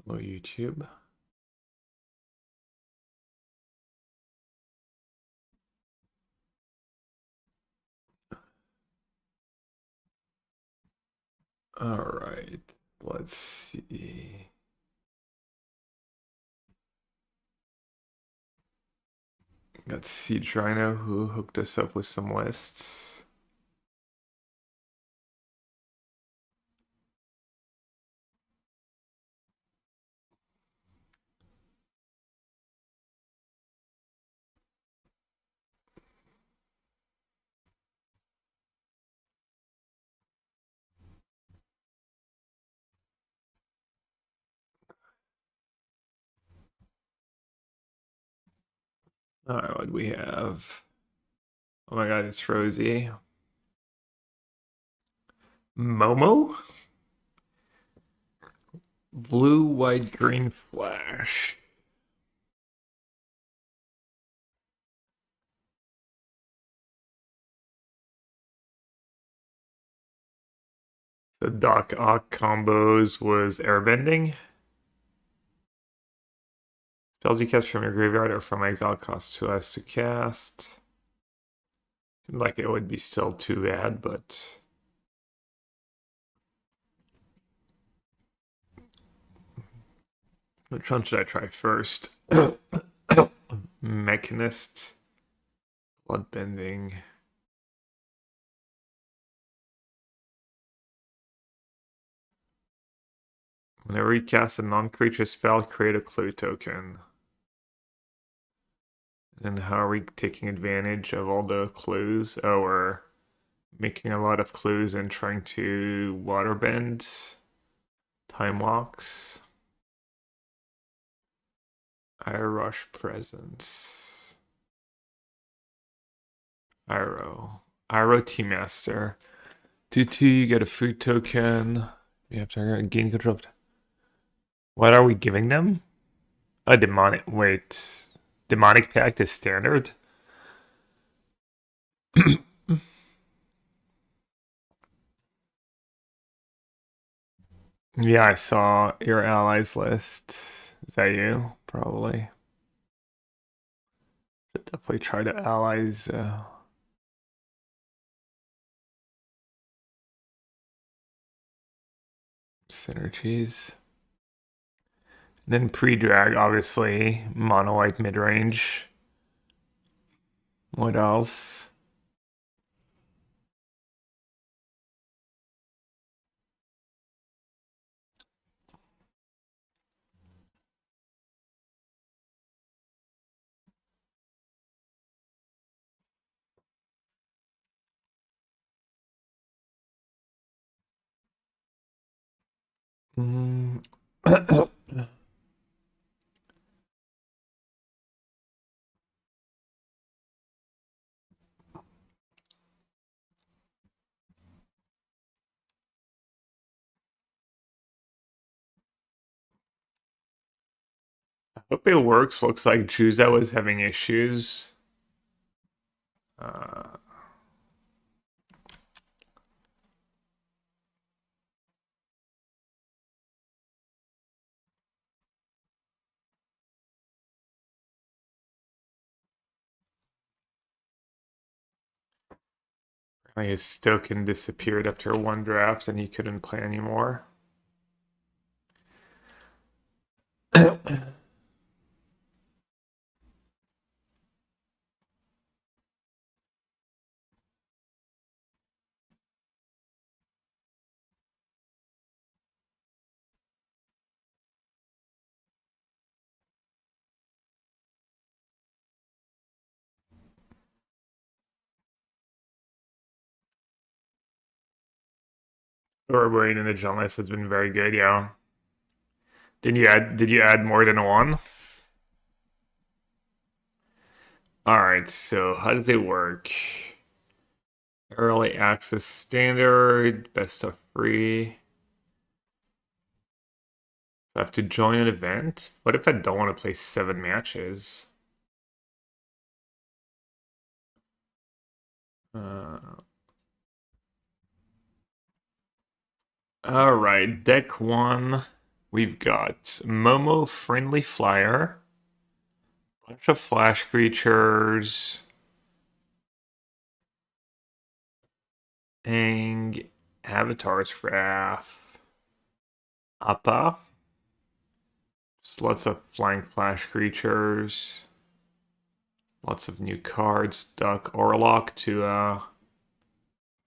Hello, YouTube. All right, let's see. Got Siege Rhino who hooked us up with some lists. All right, what do we have? Oh my God, it's Rosie. Momo? Blue, white, green flash. The Doc Ock combos was airbending. Spells you cast from your graveyard or from exile cost 2 less to cast. Seemed like it would be still too bad, but which one should I try first? Mechanist, bloodbending. Whenever you cast a non-creature spell, create a clue token. And how are we taking advantage of all the clues? Oh, we're making a lot of clues and trying to waterbend. Time walks. Ire Rush Presence. Iro Tea Master. 2/2, you get a food token. You have to gain control of. What are we giving them? A demonic. Wait. Demonic Pact is standard? Yeah, I saw your allies list. Is that you? Probably. Should definitely try to allies. Synergies. Then pre-drag, obviously. Mono white mid-range. What else? Mm. Hope it works. Looks like Juza was having issues. Uh, his token disappeared after one draft and he couldn't play anymore. Overbrain in the jungle list has been very good, yeah. Did you add more than one? Alright, so how does it work? Early access standard, best of free. I have to join an event? What if I don't want to play 7 matches? Uh, Alright, deck 1. We've got Momo Friendly Flyer, bunch of flash creatures, Ang, Avatar's Wrath, Appa, just lots of flying flash creatures, lots of new cards, Duck Orlock to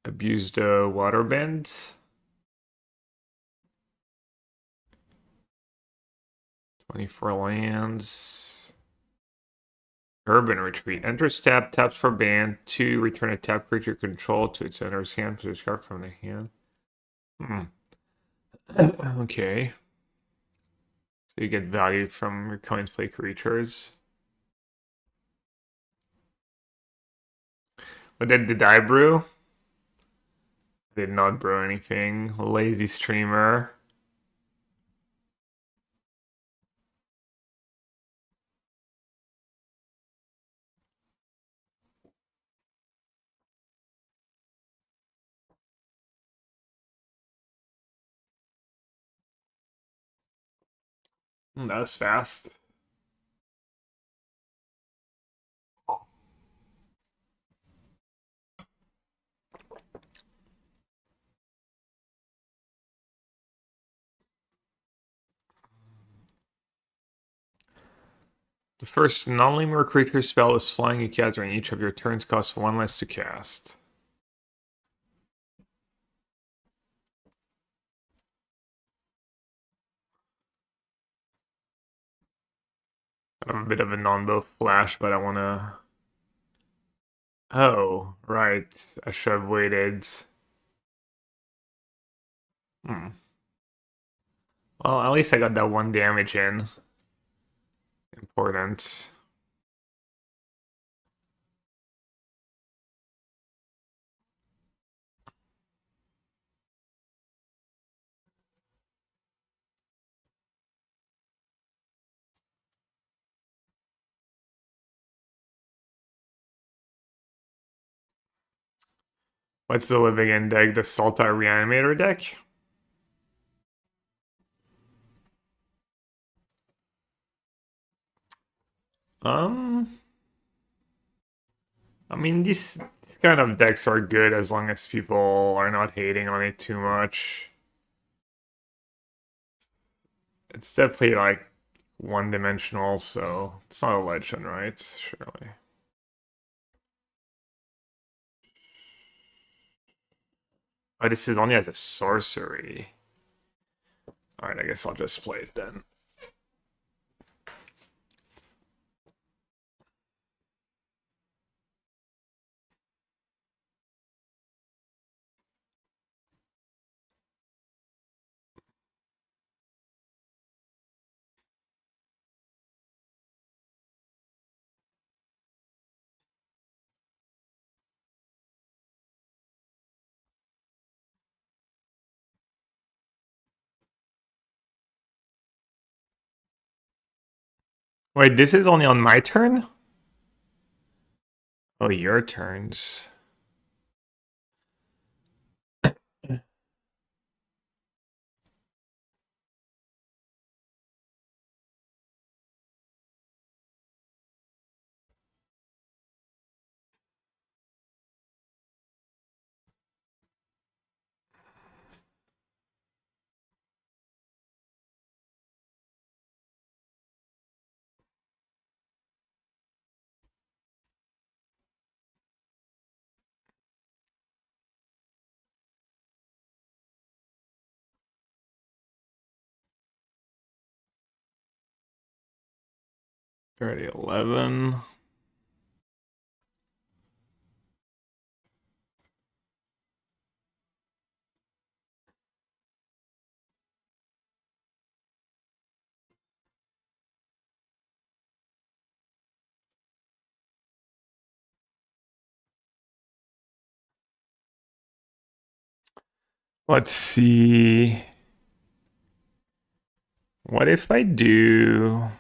abuse the Waterbend. 24 lands. Urban Retreat. Enters tap, taps for ban. 2, return a tap creature control to its owner's hand. Put this card from the hand. Okay. So you get value from your coins play creatures. But then did I brew? Did not brew anything. Lazy streamer. That was fast. The first non-lemur creature spell is flying. You cast during each of your turns, costs 1 less to cast. I'm a bit of a non-bow flash, but I want to... Oh, right. I should have waited. Well, at least I got that 1 damage in. Important. What's the living end deck? The Salta Reanimator deck? Um, I mean, these kind of decks are good as long as people are not hating on it too much. It's definitely like one-dimensional, so it's not a legend, right? Surely. Oh, this is only as a sorcery. Alright, I guess I'll just play it then. Wait, this is only on my turn? Oh, your turns. Already 11. Let's see. What if I do...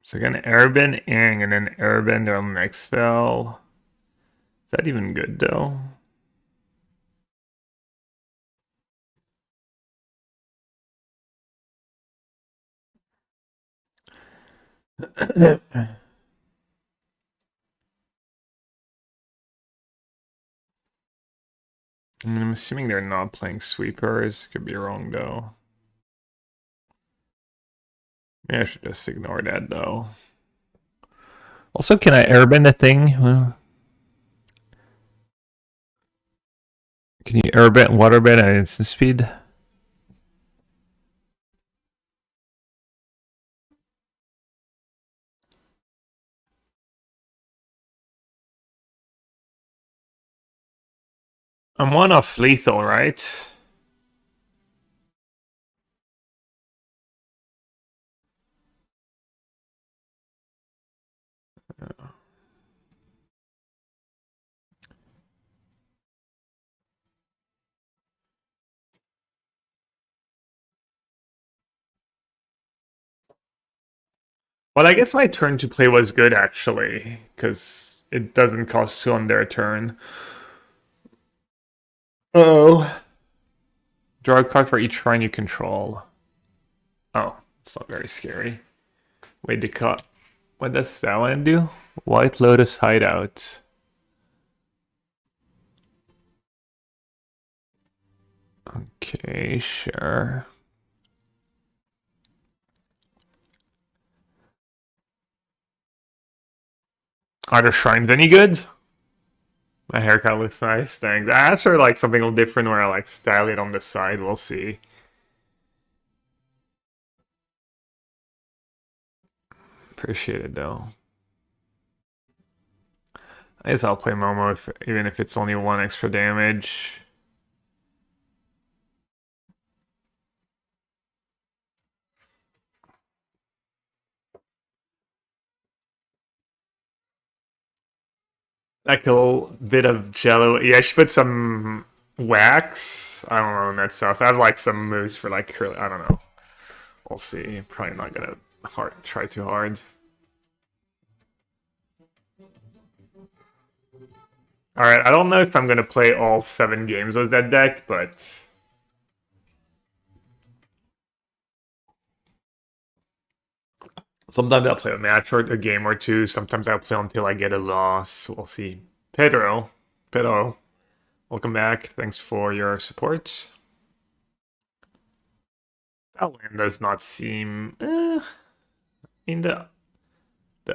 So I got an Airbend Ing and an Airbender on the next spell. Is that even good though? I mean, I'm assuming they're not playing sweepers. Could be wrong though. Maybe I should just ignore that though. Also, can I airbend the thing? Can you airbend, waterbend at instant speed? I'm one off lethal, right? Well, I guess my turn to play was good actually, because it doesn't cost 2 on their turn. Oh. Draw a card for each shrine you control. Oh, it's not very scary. Wait, the cut. What does that one do? White Lotus Hideout. Okay, sure. Are the shrines any good? My haircut looks nice, thanks. I asked her like something a little different where I like style it on the side. We'll see. Appreciate it though. I guess I'll play Momo even if it's only 1 extra damage. Like a little bit of jello. Yeah, I should put some wax. I don't know, that stuff. I have like some moves for like curly. I don't know. We'll see. Probably not gonna try too hard. Alright, I don't know if I'm gonna play all 7 games with that deck, but sometimes I'll play a match or a game or two. Sometimes I'll play until I get a loss. We'll see. Pedro, welcome back. Thanks for your support. That land does not seem. In the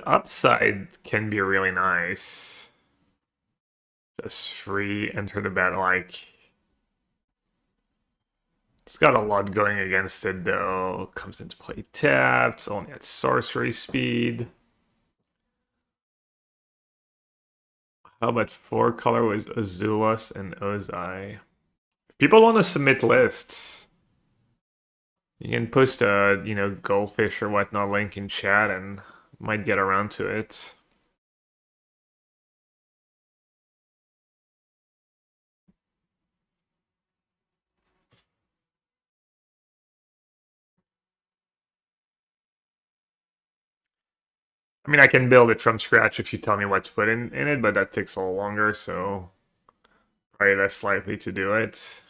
upside can be really nice. Just free enter the battle like. It's got a lot going against it though. Comes into play tapped, only at sorcery speed. How about 4 color with Azulas and Ozai? People want to submit lists. You can post a, goldfish or whatnot link in chat and might get around to it. I mean, I can build it from scratch if you tell me what to put in it, but that takes a little longer, so probably less likely to do it.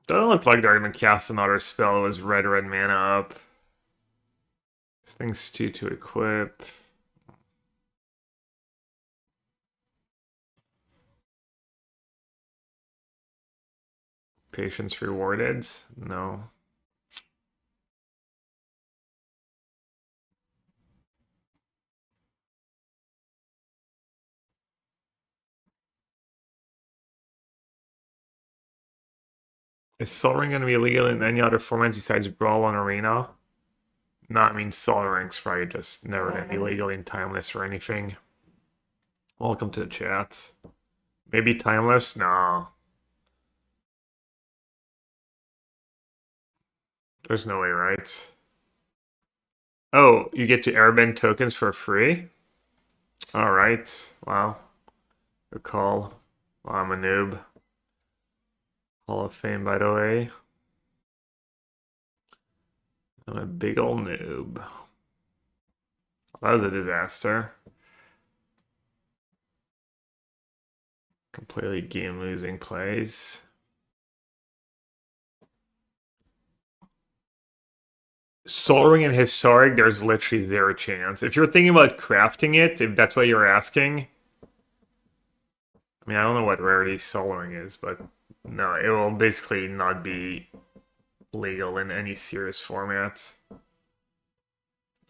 Doesn't look like they're gonna cast another spell. It was red mana up. This thing's 2 to equip. Patience rewarded? No. Is Sol Ring gonna be illegal in any other formats besides Brawl and Arena? No, I mean Sol Ring's probably just never gonna be legal in Timeless or anything. Welcome to the chat. Maybe Timeless? No. There's no way, right? Oh, you get to airbend tokens for free? Alright. Wow. Good call. Well, I'm a noob. Hall of Fame, by the way. I'm a big old noob. That was a disaster. Completely game-losing plays. Soul Ring and Historic, there's literally zero chance. If you're thinking about crafting it, if that's what you're asking, I mean, I don't know what rarity Soul Ring is, but no, it will basically not be legal in any serious format.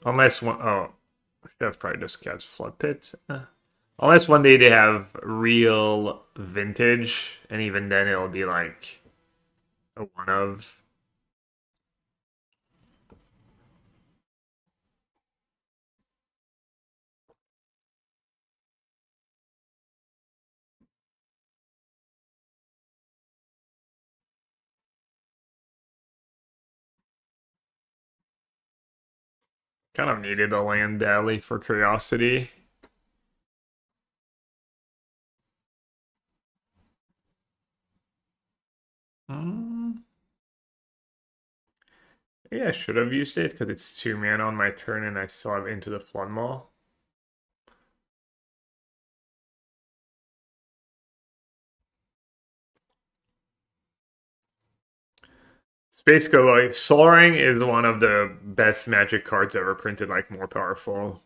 Unless one, oh, I should have probably just cast Flood Pit. Unless one day they have real vintage, and even then it'll be like a one of. Kind of needed a land badly for curiosity. Yeah, I should have used it because it's 2 mana on my turn and I still have Into the Flood Maw. Space Go Soaring is one of the best Magic cards ever printed, like more powerful.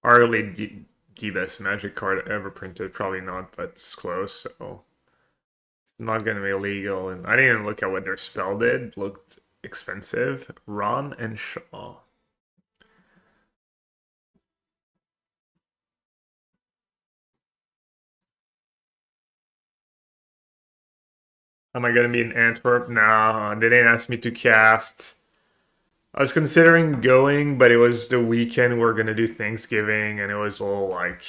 Arguably the best Magic card ever printed, probably not, but it's close. So it's not gonna be illegal. And I didn't even look at what their spell did. Looked expensive. Ron and Shaw. Am I gonna be in Antwerp? No, they didn't ask me to cast. I was considering going, but it was the weekend we're gonna do Thanksgiving, and it was a little like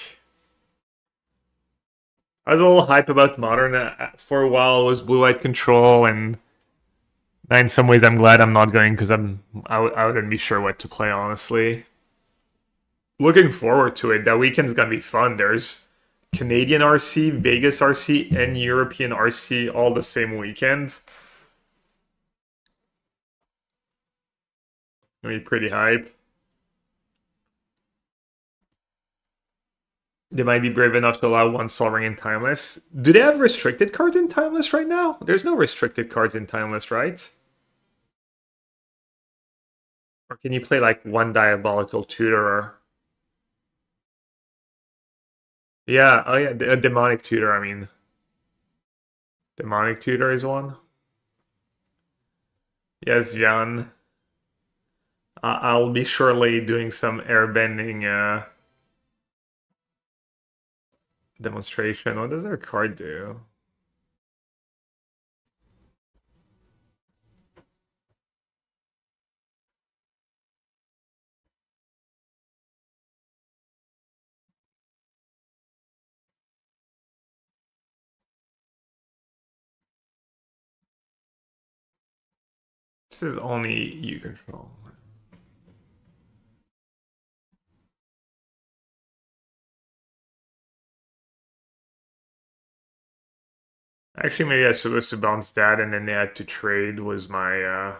I was a little hype about Modern for a while. It was Blue White Control, and in some ways I'm glad I'm not going because I wouldn't be sure what to play honestly. Looking forward to it. That weekend's gonna be fun. There's Canadian RC, Vegas RC, and European RC all the same weekend. Gonna be pretty hype. They might be brave enough to allow one Sol Ring in Timeless. Do they have restricted cards in Timeless right now? There's no restricted cards in Timeless, right? Or can you play like one Diabolical Tutor? Yeah, oh yeah, a Demonic Tutor, I mean. Demonic Tutor is one. Yes, Jan. I'll be surely doing some airbending demonstration. What does their card do? This is only you control. Actually, maybe I was supposed to bounce that, and then they had to trade was my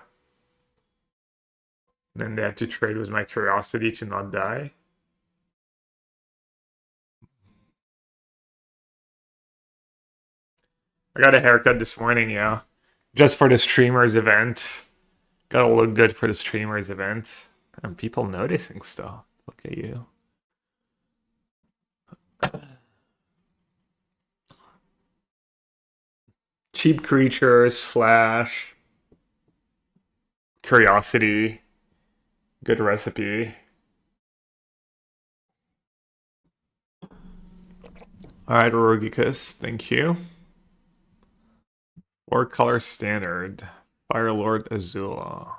then they had to trade was my curiosity to not die. I got a haircut this morning, yeah. Just for the streamers event. Gotta look good for the streamers event. And people noticing stuff. Look at you. Cheap creatures, flash, curiosity, good recipe. Alright, Rogicus, thank you. 4-color standard. Firelord Azula.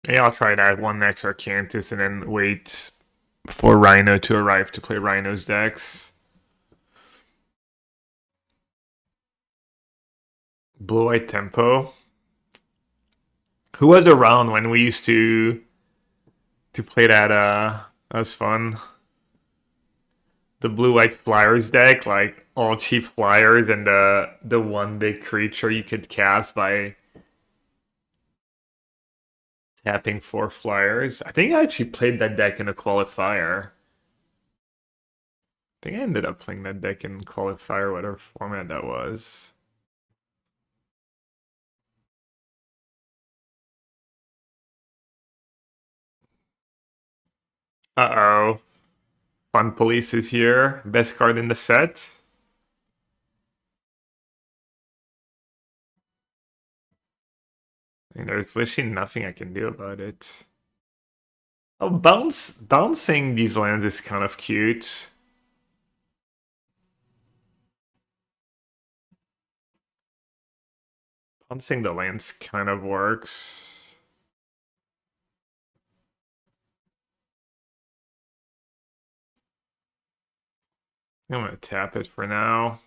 Yeah, I'll try that one next Arcantus and then wait for Rhino to arrive to play Rhino's decks. Blue-White Tempo. Who was around when we used to play that That's fun. The blue-white flyers deck, like all cheap flyers and the one big creature you could cast by tapping 4 flyers. I think I actually played that deck in a qualifier. I think I ended up playing that deck in qualifier, whatever format that was. Uh-oh. Fun Police is here. Best card in the set. And there's literally nothing I can do about it. Oh, bouncing these lands is kind of cute. Bouncing the lands kind of works. I'm gonna tap it for now.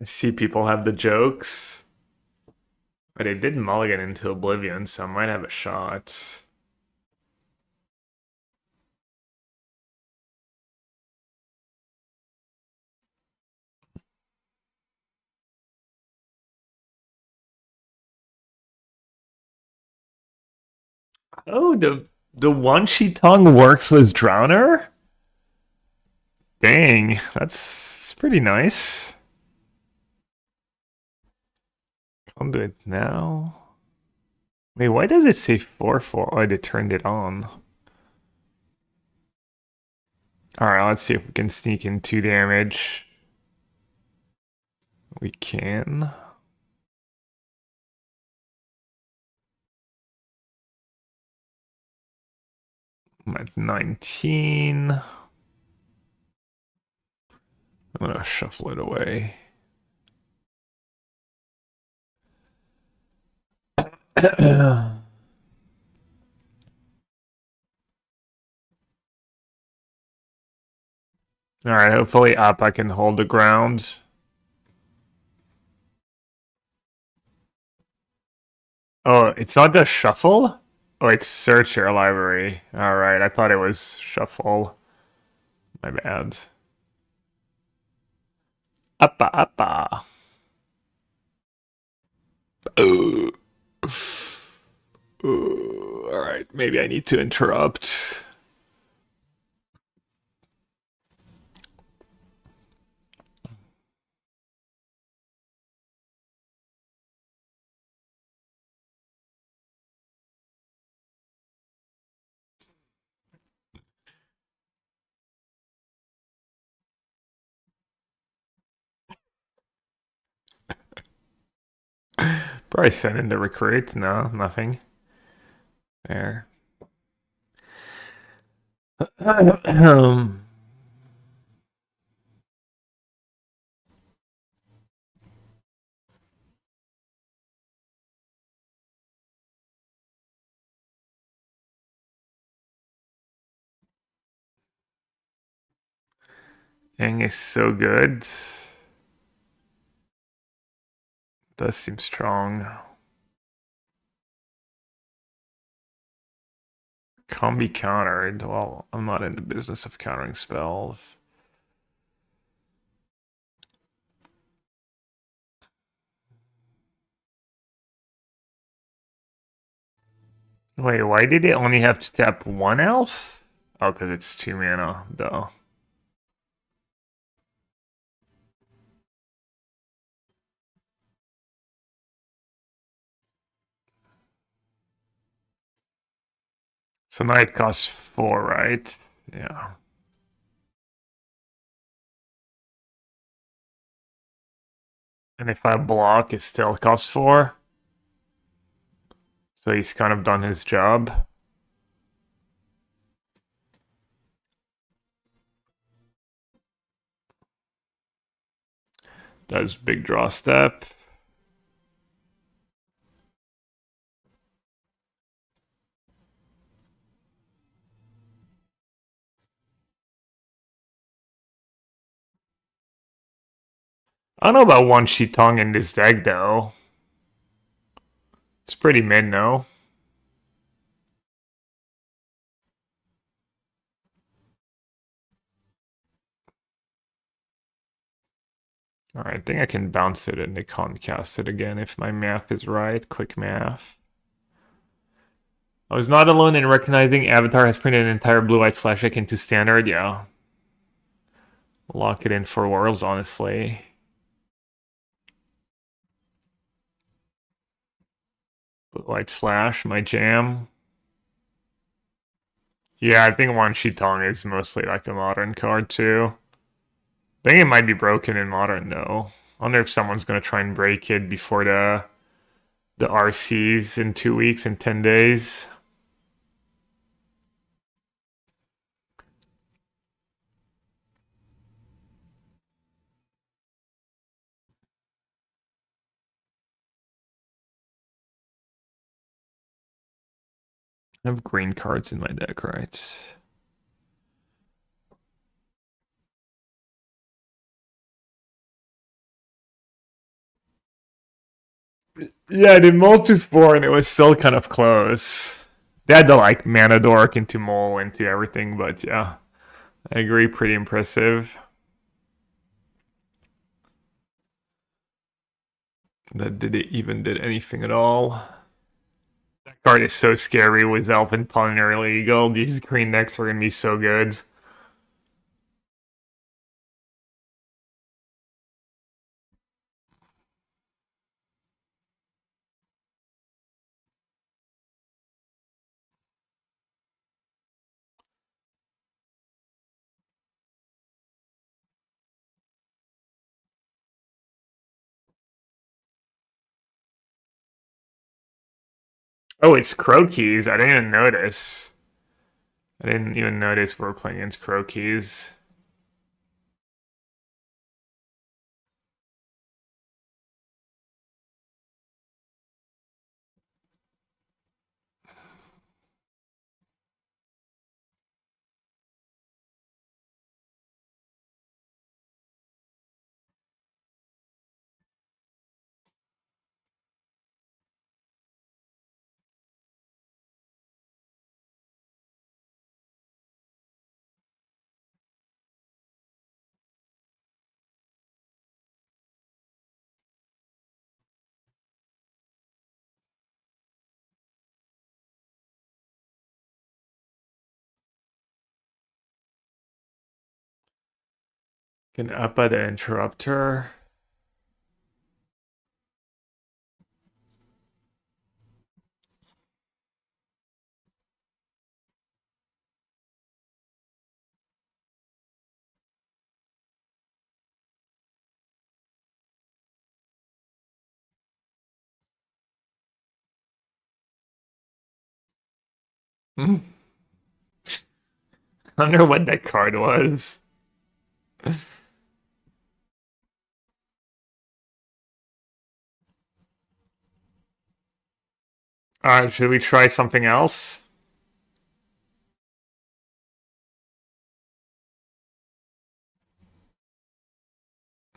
I see people have the jokes. But they did mulligan into Oblivion, so I might have a shot. Oh, the one she tongue works with Drowner? Dang, that's pretty nice. I'll do it now. Wait, why does it say 4/4? Oh, they turned it on. Alright, let's see if we can sneak in 2 damage. We can. I'm at 19. I'm gonna shuffle it away. Alright, hopefully up I can hold the ground. Oh, it's not the shuffle? Oh, it's search your library. Alright, I thought it was shuffle. My bad. Appa appa. Oh. Alright, maybe I need to interrupt. Probably send in the recruit. No, nothing. There. Yang is so good. Does seem strong. Can't be countered. Well, I'm not in the business of countering spells. Wait, why did it only have to tap 1 elf? Oh, because it's 2 mana, though. So now it costs 4, right? Yeah. And if I block, it still costs 4. So he's kind of done his job. Does big draw step. I don't know about one Shitong in this deck though. It's pretty mid, no? Alright, I think I can bounce it and they can't cast it again if my math is right. Quick math. I was not alone in recognizing Avatar has printed an entire blue-white flash deck into standard. Yeah. Lock it in for Worlds, honestly. Blue-white flash, my jam. Yeah, I think Wan Shitong is mostly like a modern card too. I think it might be broken in modern though. I wonder if someone's gonna try and break it before the RCs in 2 weeks and 10 days. I have green cards in my deck, right? Yeah, they mulled to 4 and it was still kind of close. They had to like mana dork into mull into everything, but yeah. I agree, pretty impressive. That did it even did anything at all. That card is so scary with Elf and Pulmonary Eagle. These green decks are gonna be so good. Oh, it's Croakies. I didn't even notice. I didn't even notice we're playing against Croakies. Can up at the interrupter. I wonder what that card was. Alright, should we try something else?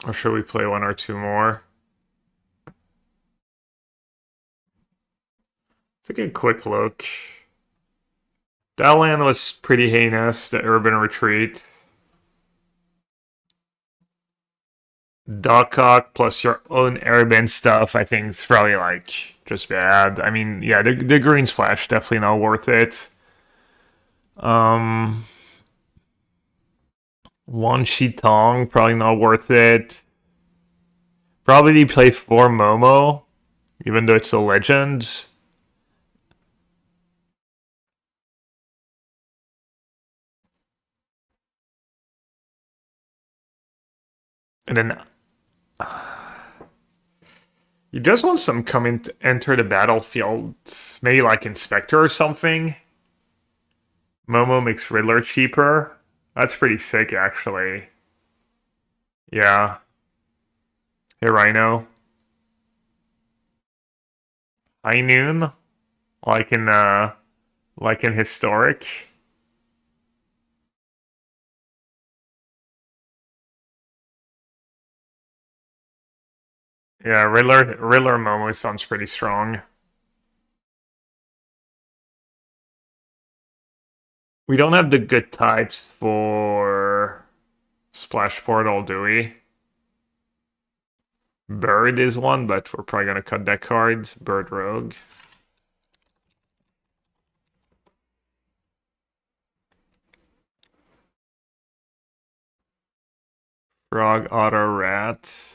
Or should we play one or two more? Let's take a quick look. That land was pretty heinous, the urban retreat. Dogcock plus your own Airbender stuff, I think it's probably like just bad. I mean, yeah, the green splash definitely not worth it. Um, one Shitong probably not worth it. Probably play 4 Momo, even though it's a legend. And then you just want some coming to enter the battlefield, maybe like Inspector or something. Momo makes Riddler cheaper. That's pretty sick, actually. Yeah. Hey, Rhino. High Noon, like in Historic. Yeah, Riddler Momo sounds pretty strong. We don't have the good types for Splash Portal, do we? Bird is one, but we're probably gonna cut that card. Bird Rogue. Frog Auto Rat.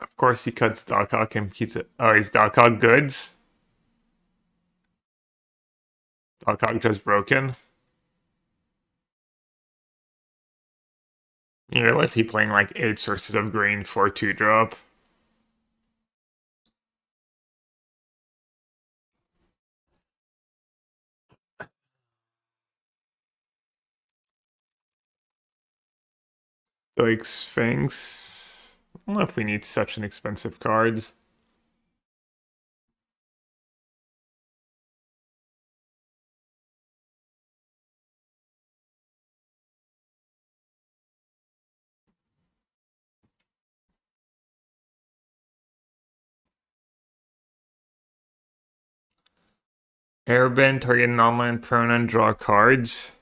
Of course, he cuts Doc Ock and keeps it. Oh, is Doc Ock good? Doc Ock just broken. You realize he playing like 8 sources of green for 2-drop. Like Sphinx. I don't know if we need such an expensive card. Airbend, target non-land prone and draw cards.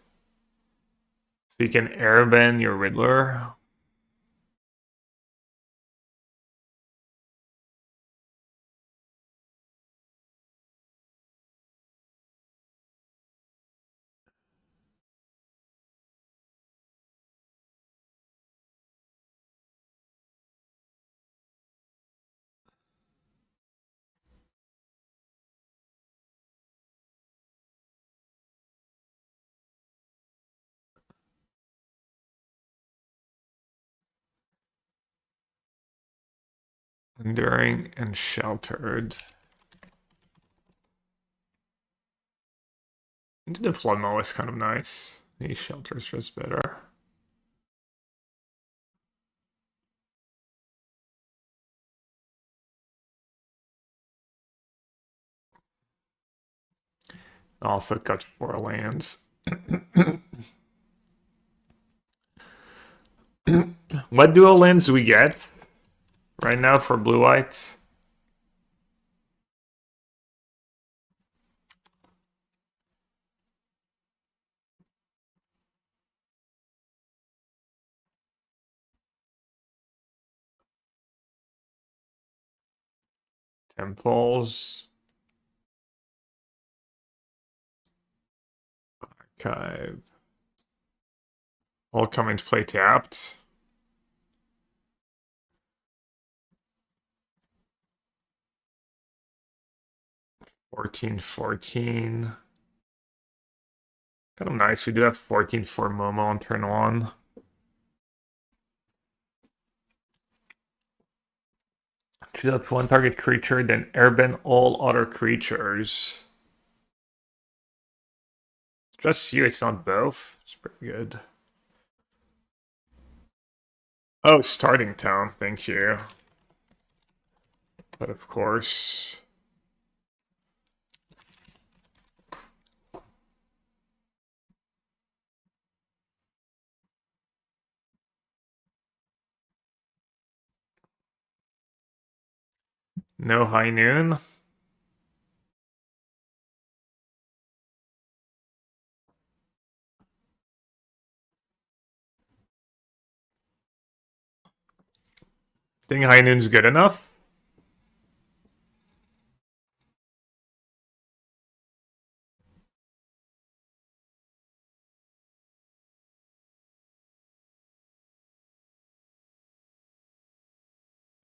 So you can airbend your Riddler. Enduring and Sheltered. The Flood Maul is kind of nice. These Shelters just better. Also cut 4 lands. What dual lands do we get right now for blue-white? Temples. Archive. All come into play tapped. 14/14. Kind of nice. We do have 14 for Momo on turn 1. Choose up 1 target creature, then airbend all other creatures. Just you, it's not both. It's pretty good. Oh, starting town, thank you. But of course. No high noon. Think high noon's good enough?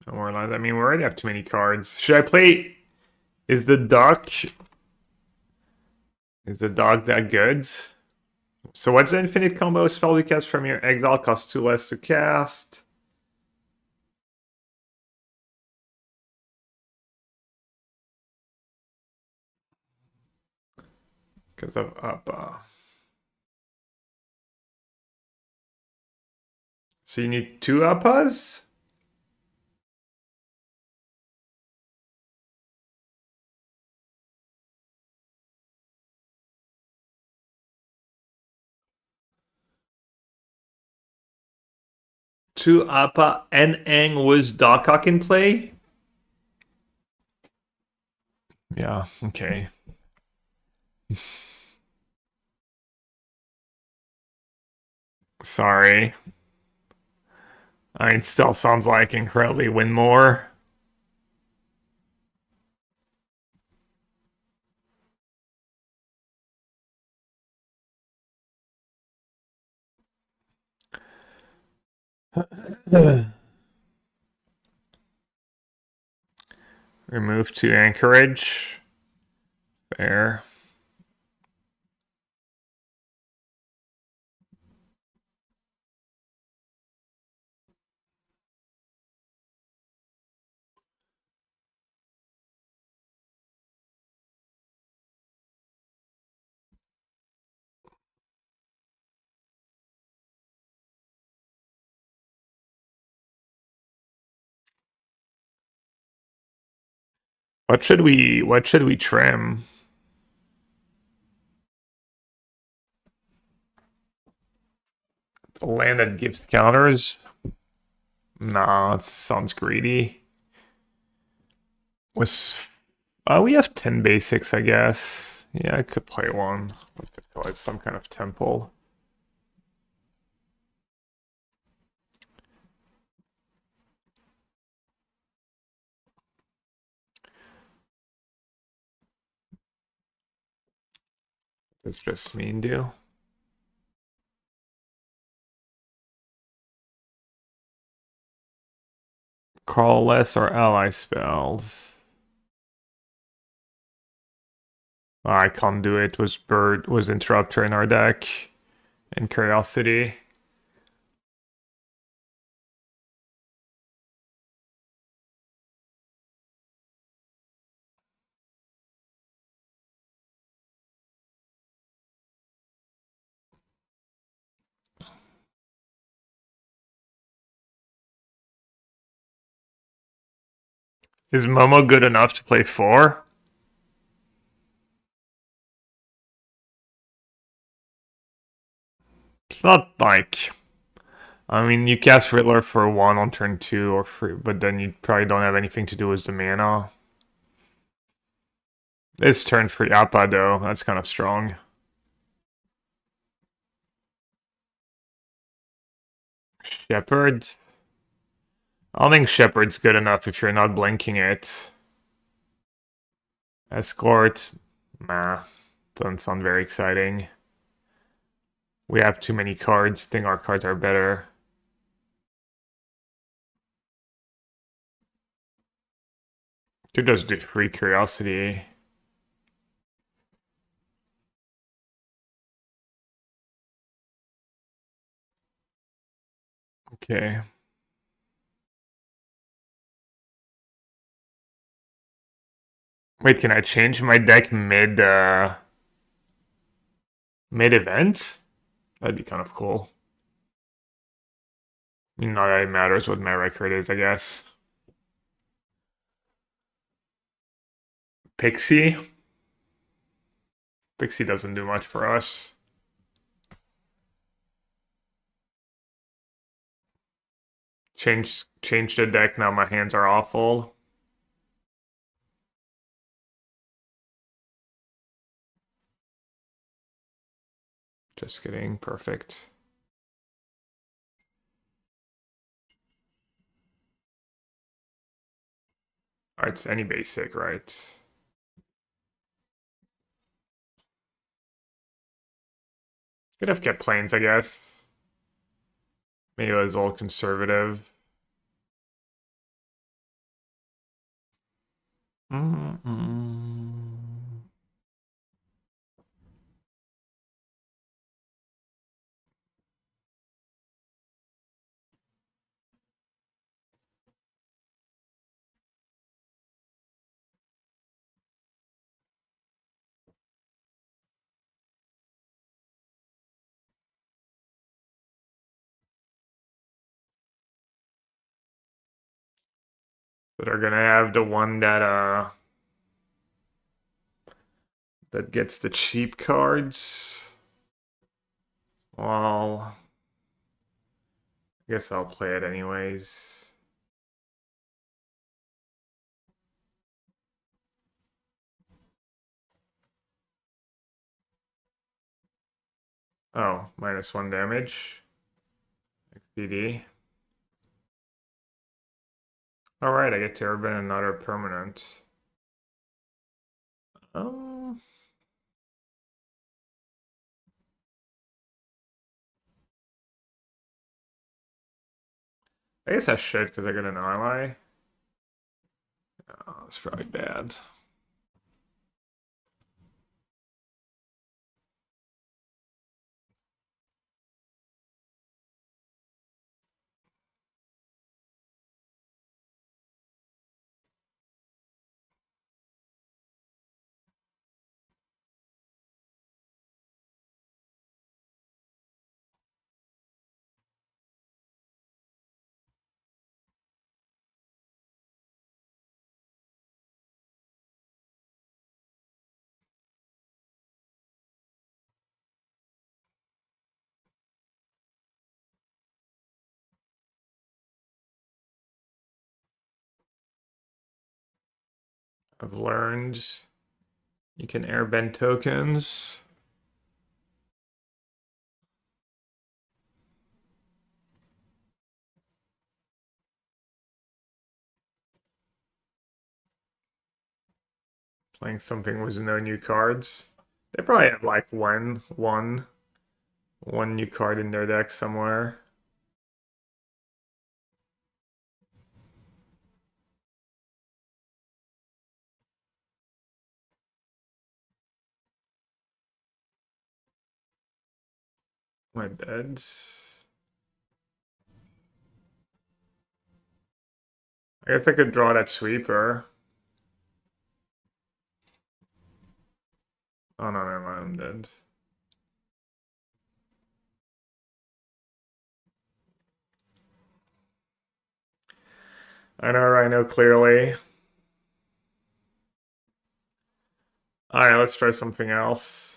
No more lines. I mean, we already have too many cards. Should I play? Is the duck Is the dog that good? So what's the infinite combo? Spell you cast from your exile costs 2 less to cast. Because of Appa. So you need 2 Appas? Two Appa and Aang was Dockcock in play? Yeah, okay. Sorry. I mean, still sounds like incredibly win more. Remove to Anchorage. Fair. What should we trim? A land that gives counters? Nah, it sounds greedy. Was we have 10 basics, I guess. Yeah, I could play one. What's it called? It's some kind of temple. It's just mean do. Call less or ally spells. I can't do it. Was Bird was Interrupter in our deck and Curiosity. Is Momo good enough to play 4? It's not like. I mean, you cast Riddler for 1 on turn 2 or free, but then you probably don't have anything to do with the mana. It's turn free Appa though. That's kind of strong. Shepherd. I don't think Shepherd's good enough if you're not blinking it. Escort. Nah. Doesn't sound very exciting. We have too many cards. Think our cards are better. Could just do free Curiosity. Okay. Wait, can I change my deck mid-event? That'd be kind of cool. Not that it matters what my record is, I guess. Pixie. Pixie doesn't do much for us. Change the deck, now my hands are awful. Just kidding, perfect. Alright, it's any basic, right? Could have kept planes, I guess. Maybe it was all conservative. Mm-mm. But are gonna have the one that gets the cheap cards. Well, I guess I'll play it anyways. Oh, -1 damage. XDD. Alright, I get to Airbend another permanent. Um, I guess I should because I get an ally. Oh, it's probably bad. I've learned you can airbend tokens. Playing something with no new cards. They probably have like one new card in their deck somewhere. My bed. I guess I could draw that sweeper. Oh no, never mind, I'm dead. I know Rhino clearly. Alright, let's try something else.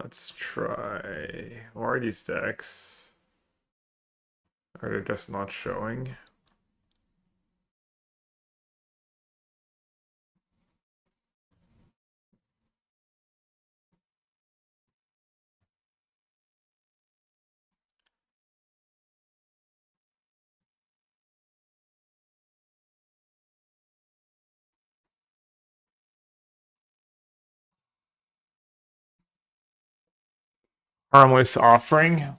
Let's try. What are these decks? Are they just not showing? Harmless Offering.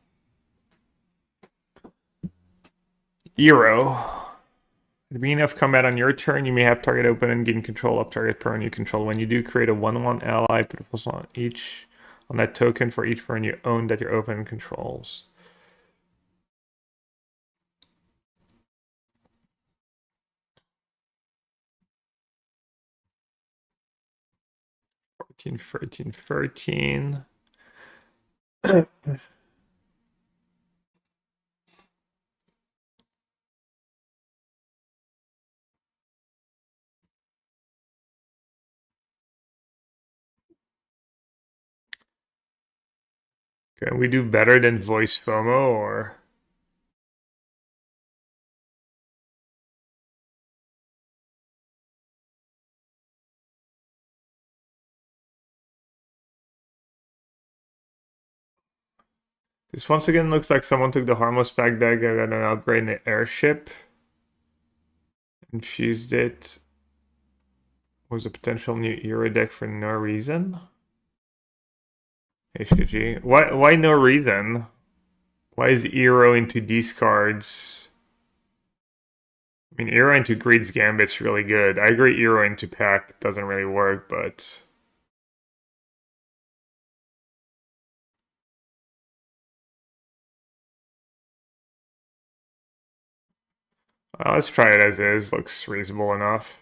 Eero. At the beginning of combat on your turn, you may have target open and gain control of target permanent you control. When you do, create a 1/1 ally, put a +1 on each on that token for each permanent you own that your open controls. Fourteen, 13, 13. Can we do better than voice FOMO or? This once again looks like someone took the Harmless Pack deck and got an upgrade in the airship. Infused it. Was a potential new Eero deck for no reason. HTG. Why no reason? Why is Eero into these cards? I mean, Eero into Greed's Gambit's really good. I agree Eero into Pack doesn't really work, but Let's try it as is. Looks reasonable enough.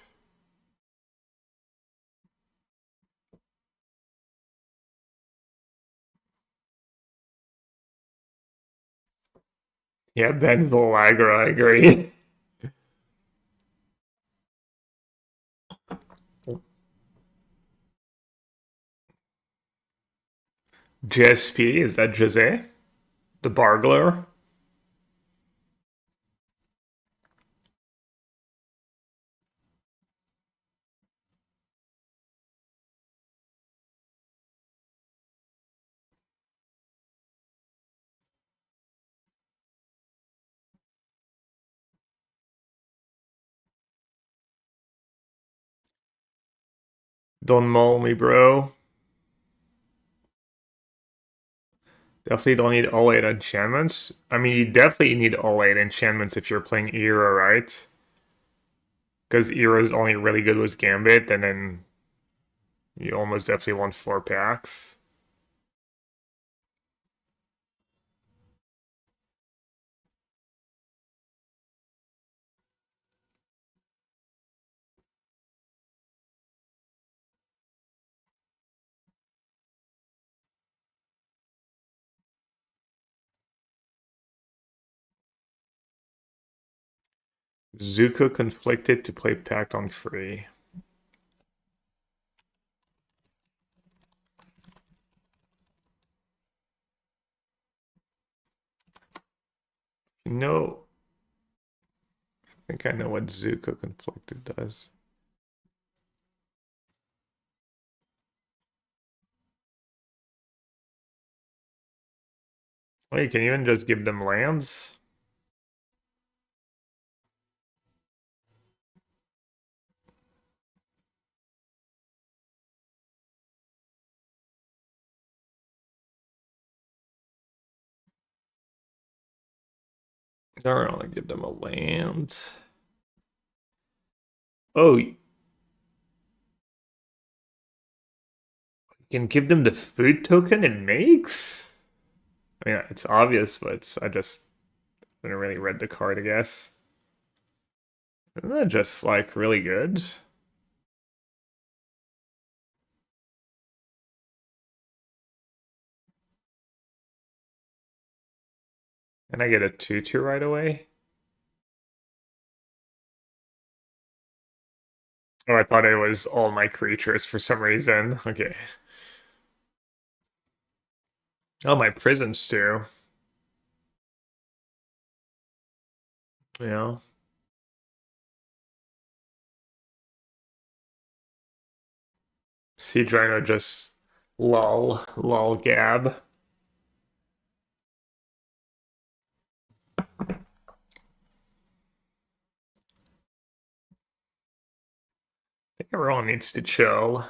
Yeah, Ben's the lagger, I agree. JSP, is that Jose? The Bargler? Don't maul me, bro. Definitely don't need all 8 enchantments. I mean, you definitely need all 8 enchantments if you're playing Era, right? Because Era's only really good with Gambit, and then you almost definitely want 4 packs. Zuko conflicted to play Pact on free. No, I think I know what Zuko conflicted does. Wait, can you even just give them lands? Don't really give them a land. Oh, you can give them the food token it makes? I mean, it's obvious, but I just didn't really read the card, I guess. Isn't that just, like, really good? And I get a 2/2 right away? Oh, I thought it was all my creatures for some reason. Okay. Oh, my prisons too. Yeah. Siege Rhino just lol gab. I think everyone needs to chill.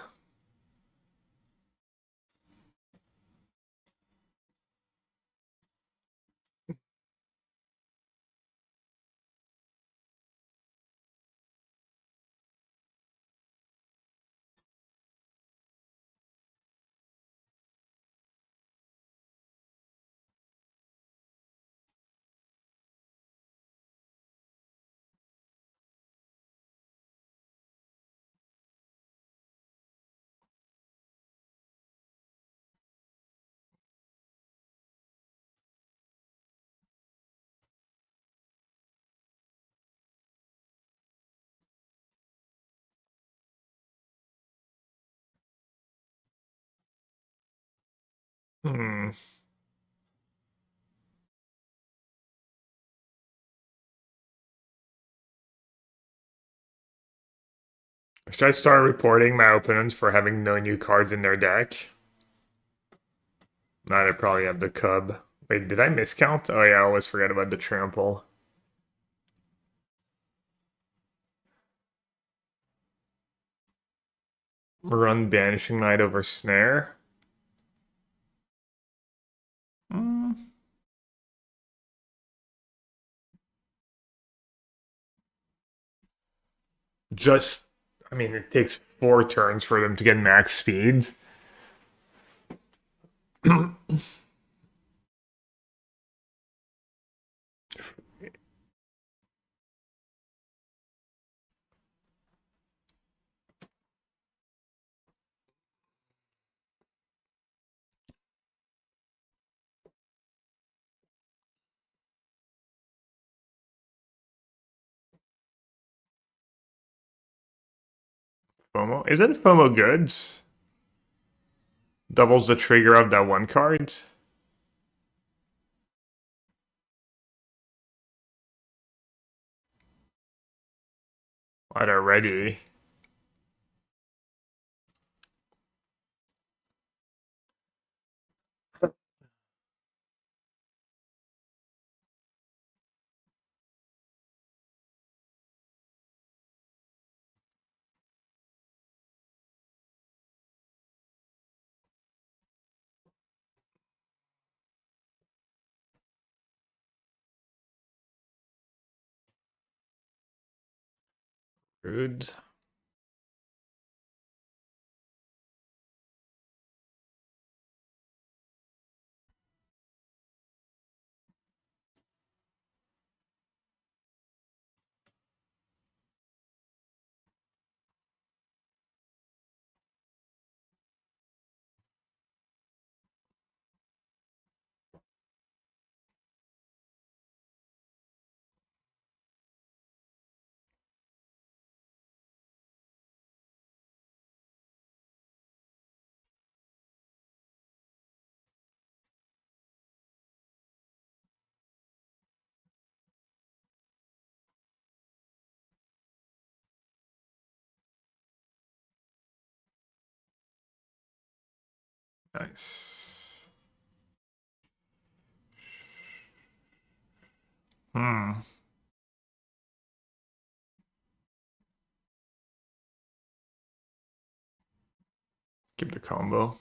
Hmm. Should I start reporting my opponents for having no new cards in their deck? Nah, they probably have the Cub. Wait, did I miscount? Oh yeah, I always forget about the Trample. Run Banishing Knight over Snare. Mm. Just, I mean, it takes 4 turns for them to get max speed. FOMO. Isn't FOMO good? Doubles the trigger of that one card. What already? Rude. Nice. Hmm. Keep the combo.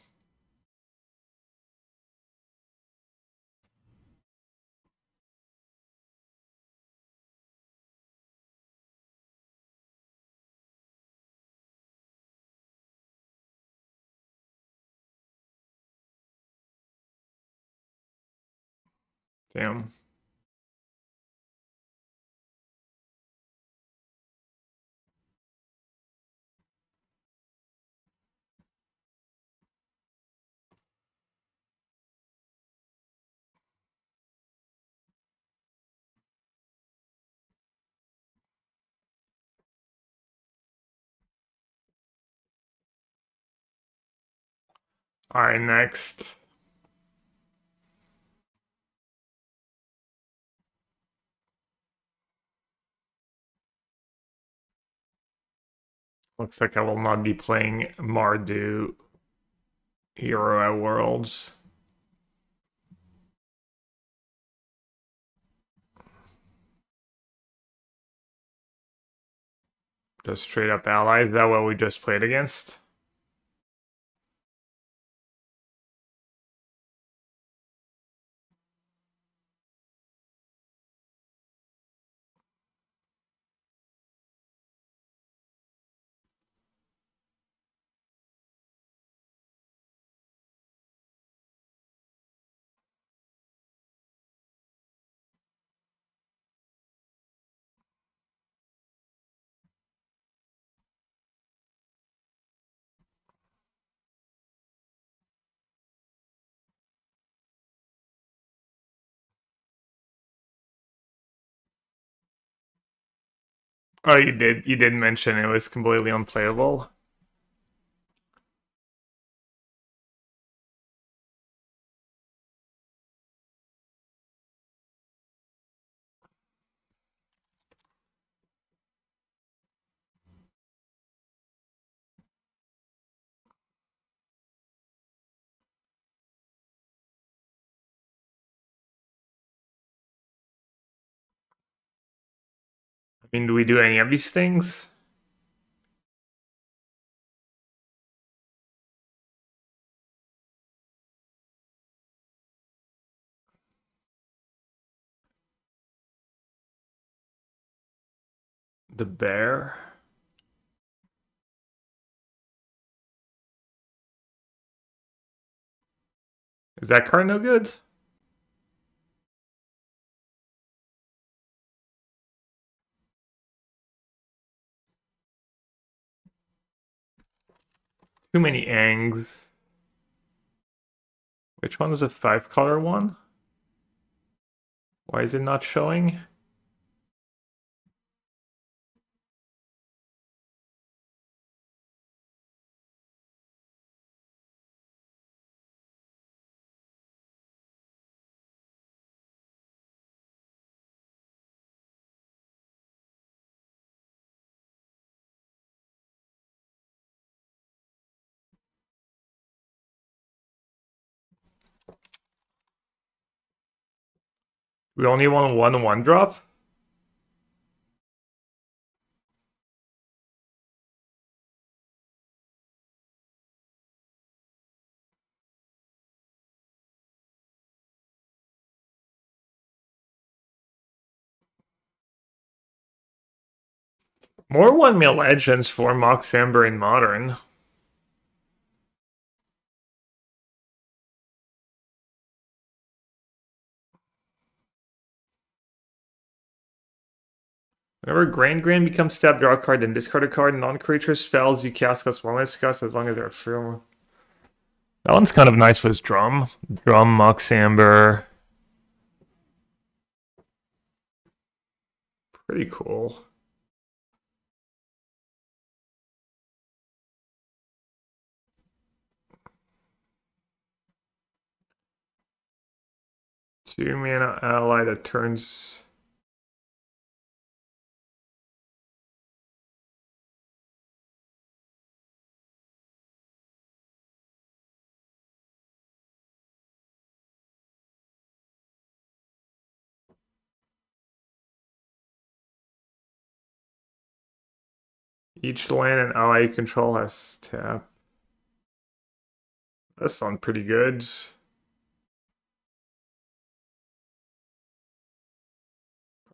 Damn. Alright, next. Looks like I will not be playing Mardu Hero at Worlds. Just straight up allies. Is that what we just played against? Oh, you did. You did mention it was completely unplayable. I mean, do we do any of these things? The bear? Is that card no good? Too many Angs. Which one is a 5-color one? Why is it not showing? We only want one drop? More 1 mil legends for Mox Amber in Modern. Whenever Grain becomes tap, draw a card, then discard a card. Non-creature spells you cast cost 1 less cost as long as they're free. That one's kind of nice with Drum. Drum, Mox Amber. Pretty cool. Two mana ally that turns. Each land and ally you control has tap. That sounds pretty good.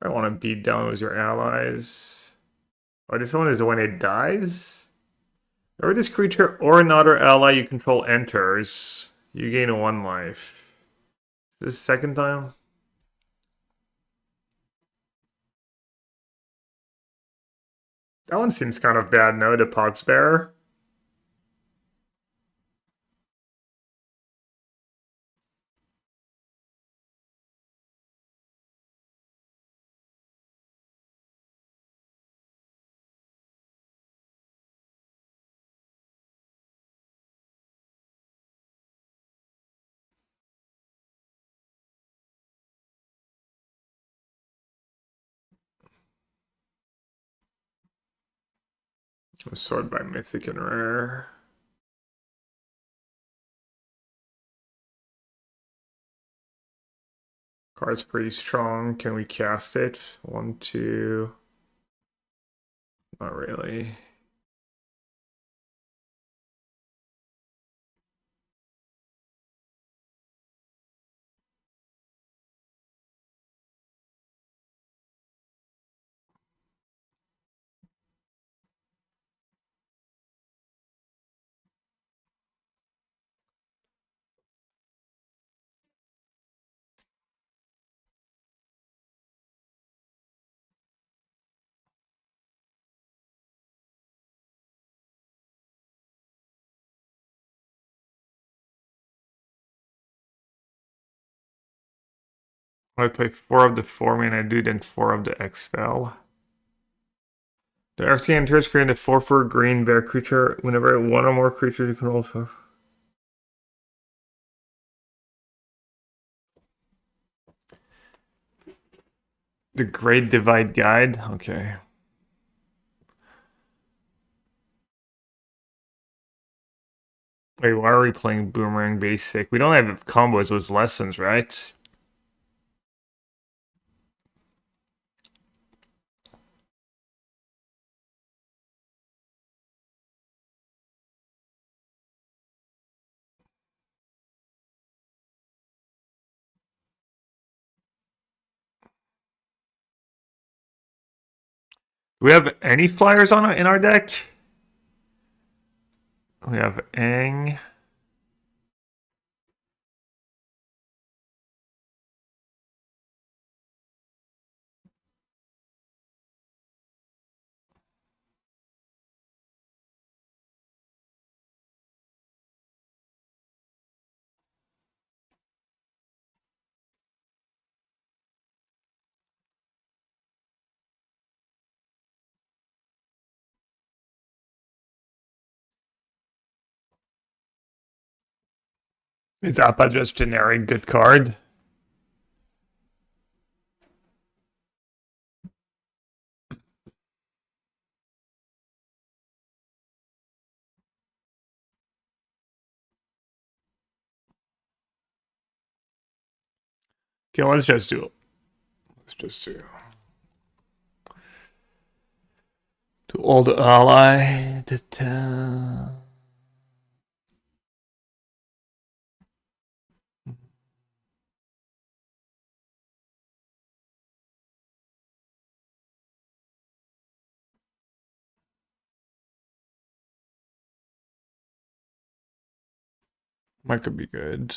I want to beat down with your allies. Oh, this one is when it dies? Whenever this creature or another ally you control enters, you gain 1 life. This second time? That one seems kind of bad, no? The Poxbearer. Sword by Mythic and Rare. Card's pretty strong. Can we cast it? 1, 2. Not really. I play 4 of the 4-mana dude and 4 of the Expel. The Earthly enters create a 4/4 green bear creature whenever one or more creatures you control. The Great Divide Guide? Okay. Wait, why are we playing Boomerang Basic? We don't have combos with lessons, right? Do we have any flyers on in our deck? We have Aang. Is Appa just generic good card? Okay, let's just do it. Just to old ally. Might could be good.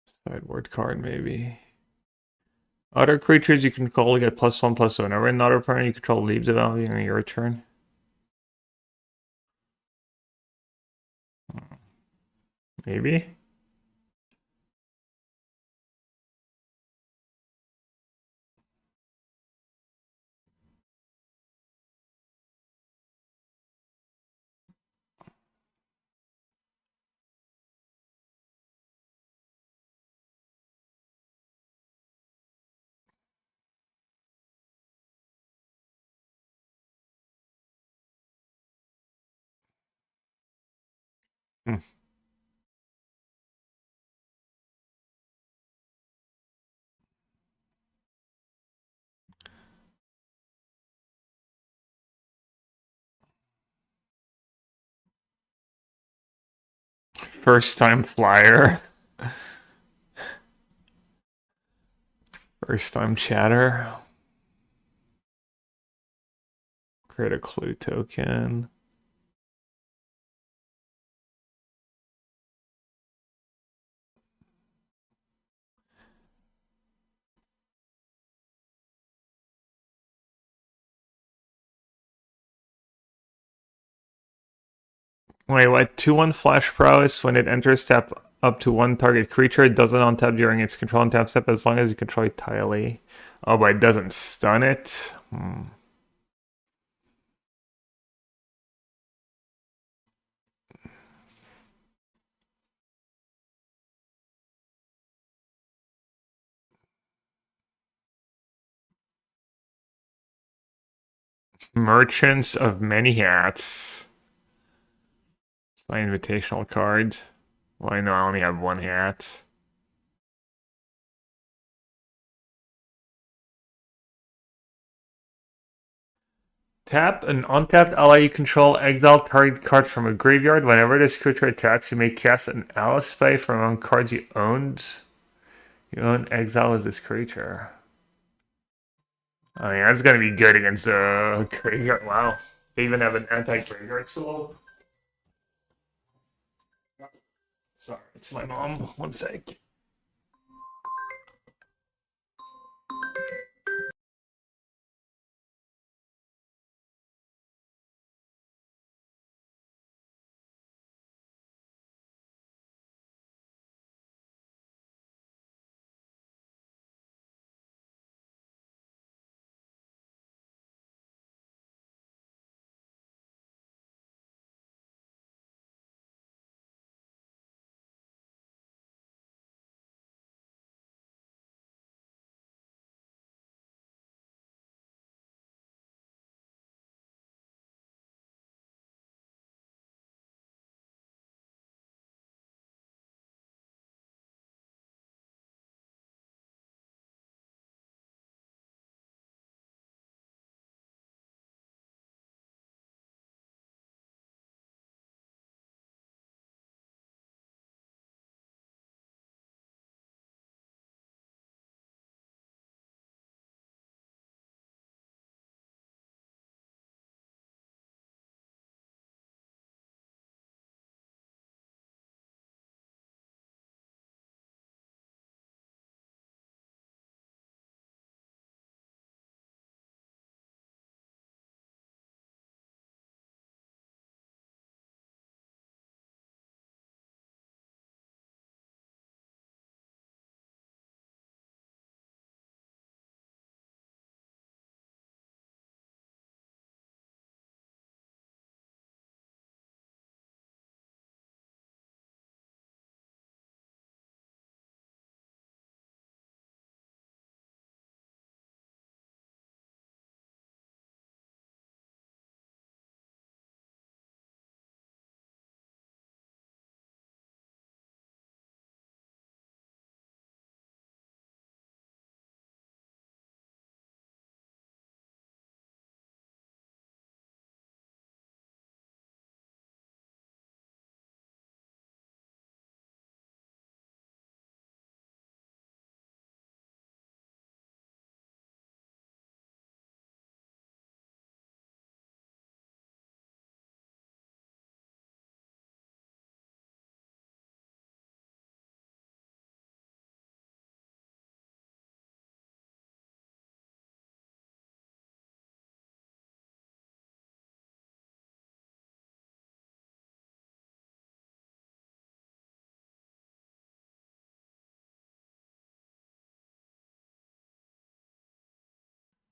Sideboard card, maybe. Other creatures you control get +1/+1. Whenever another opponent you control leaves a value on your turn. Maybe. Hmm. First time flyer. First time chatter. Create a clue token. Wait, what? 2/1 flash prowess. When it enters, tap up to one target creature. It doesn't untap during its control and tap step as long as you control it entirely. Oh, but it doesn't stun it? Merchants of Many Hats. My invitational card. Well, I know I only have one hat. Tap an untapped ally you control, exile target card from a graveyard. Whenever this creature attacks, you may cast an ally spell from among cards you owned. You own exile as this creature. Oh yeah, that's gonna be good against a graveyard. Wow. They even have an anti-graveyard tool. Sorry, it's my mom. One sec.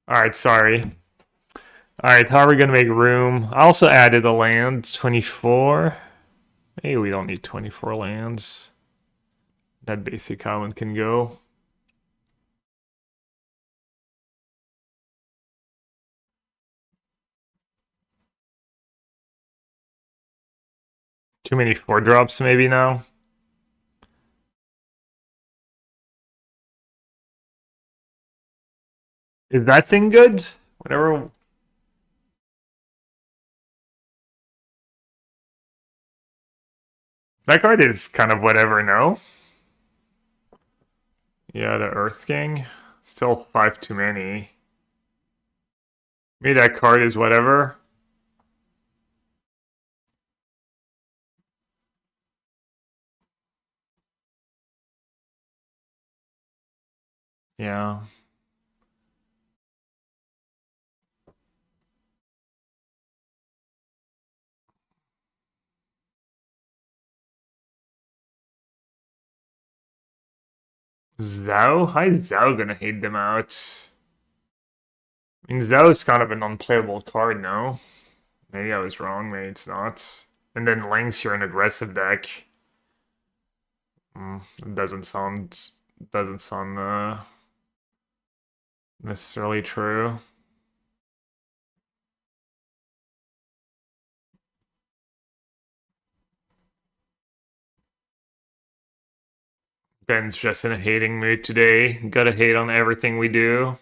Alright, sorry. Alright, how are we gonna make room? I also added a land, 24. Hey, we don't need 24 lands. That basic island can go. Too many 4-drops maybe now. Is that thing good? Whatever. That card is kind of whatever, no? Yeah, the Earth King. Still 5 too many. Maybe that card is whatever. Yeah. Zhao? How is Zhao gonna hate them out? I mean, Zhao is kind of an unplayable card, no? Maybe I was wrong, maybe it's not. And then Lynx, you're an aggressive deck. It doesn't sound necessarily true. Ben's just in a hating mood today. Gotta hate on everything we do.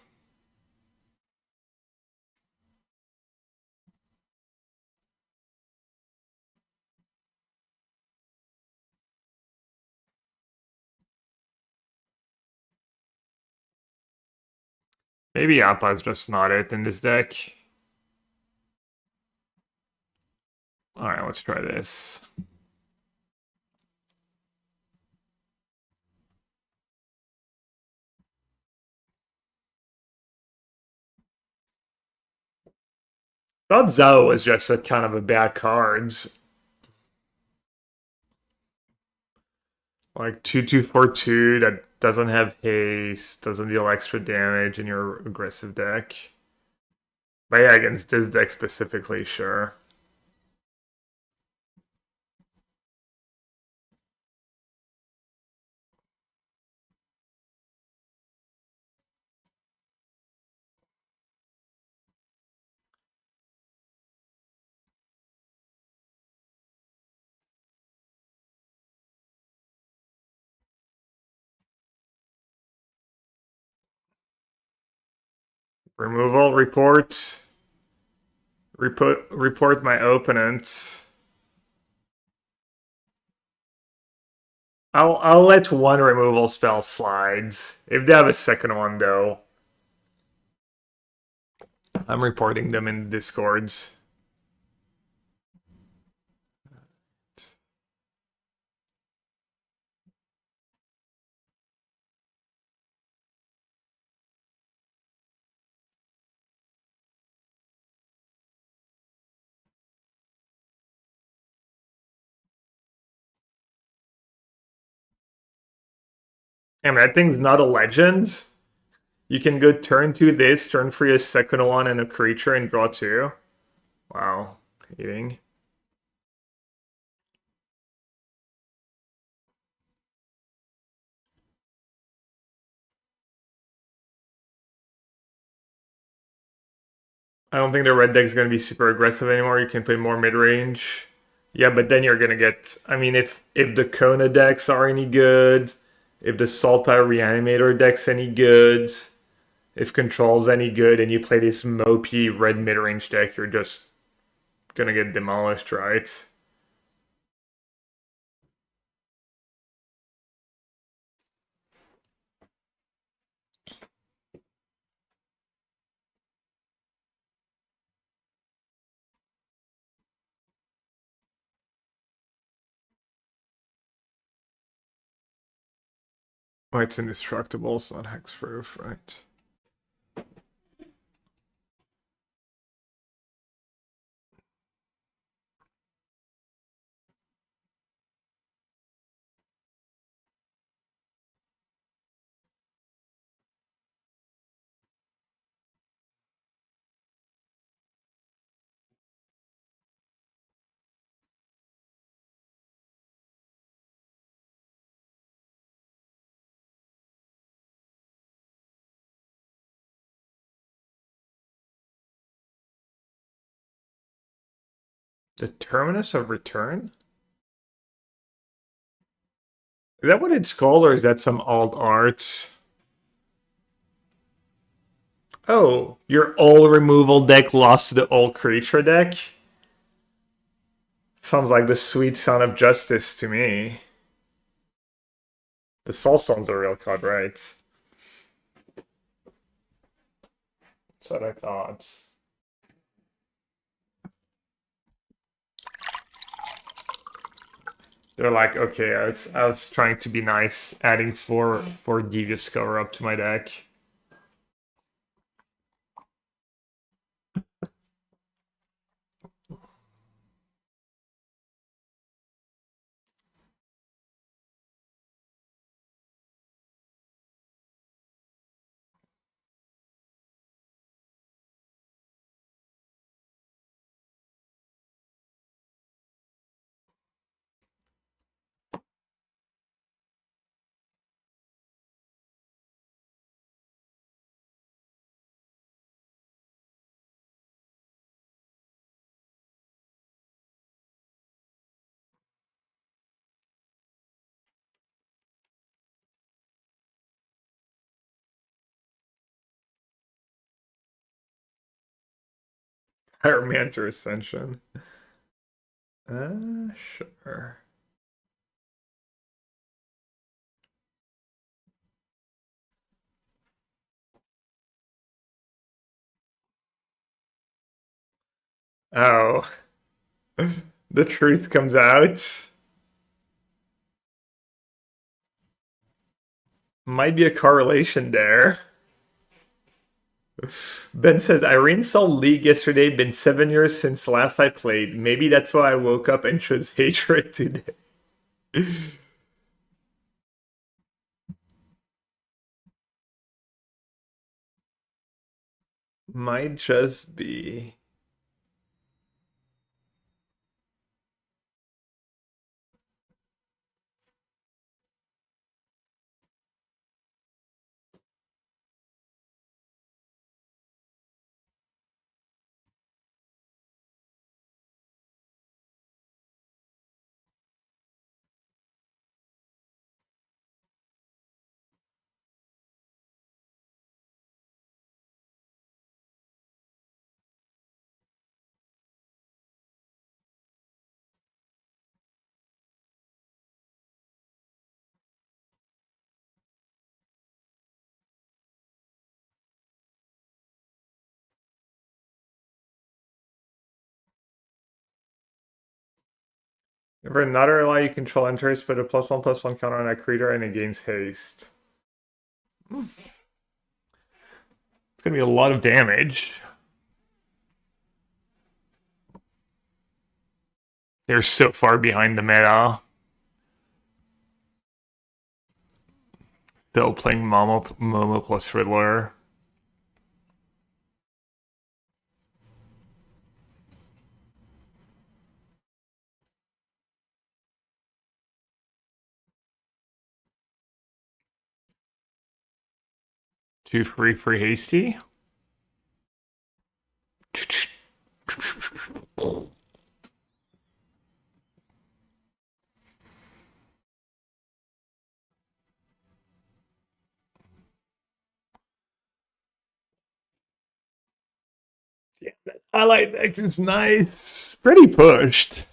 Maybe Appa's just not it in this deck. Alright, let's try this. Thought Zhao was just a kind of a bad cards. Like 2/2/4/2 that doesn't have haste, doesn't deal extra damage in your aggressive deck. But yeah, against this deck specifically, sure. Removal report. Report my opponent. I'll let one removal spell slide. If they have a second one though, I'm reporting them in Discords. Damn, that thing's not a legend. You can go turn 2 this, turn 3 a second one and a creature and draw 2. Wow, eating. I don't think the red deck is going to be super aggressive anymore. You can play more mid-range. Yeah, but then you're going to get... I mean, if the Kona decks are any good, if the Sultai Reanimator deck's any good, if Control's any good, and you play this mopey red mid-range deck, you're just going to get demolished, right? Oh, it's indestructible, it's not hexproof, right? The terminus of return? Is that what it's called, or is that some alt art? Oh, your all removal deck lost to the all creature deck? Sounds like the sweet sound of justice to me. The Soulstone's a real card, right? That's what I thought. They're like, okay, I was trying to be nice, adding four Devious Cover up to my deck. Pyromancer Ascension. Sure. Oh, the truth comes out. Might be a correlation there. Ben says, I reinstalled League yesterday. Been 7 years since last I played. Maybe that's why I woke up and chose hatred today. Might just be. For another ally, you control enters, put a +1/+1 counter on a creature and it gains haste. It's gonna be a lot of damage. They're so far behind the meta. Still playing Momo plus Riddler. Two free hasty. Yeah, I like that. It's nice. Pretty pushed.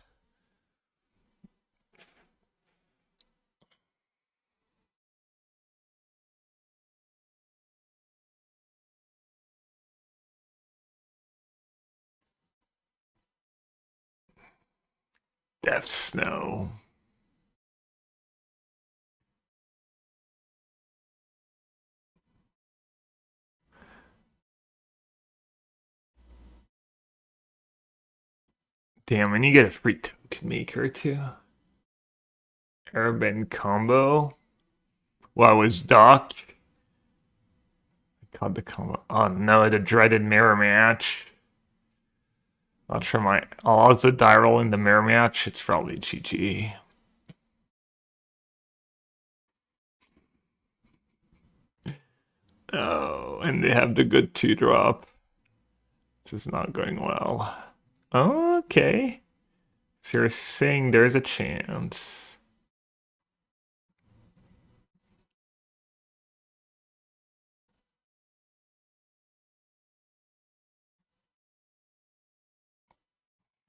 Death Snow. Damn, and you get a free token maker too. Airbender combo. What was Doc? I caught the combo. Oh no, the dreaded mirror match. Not sure my. I'll also die roll in the mirror match. It's probably GG. Oh, and they have the good 2-drop. This is not going well. Okay. So you're saying there's a chance.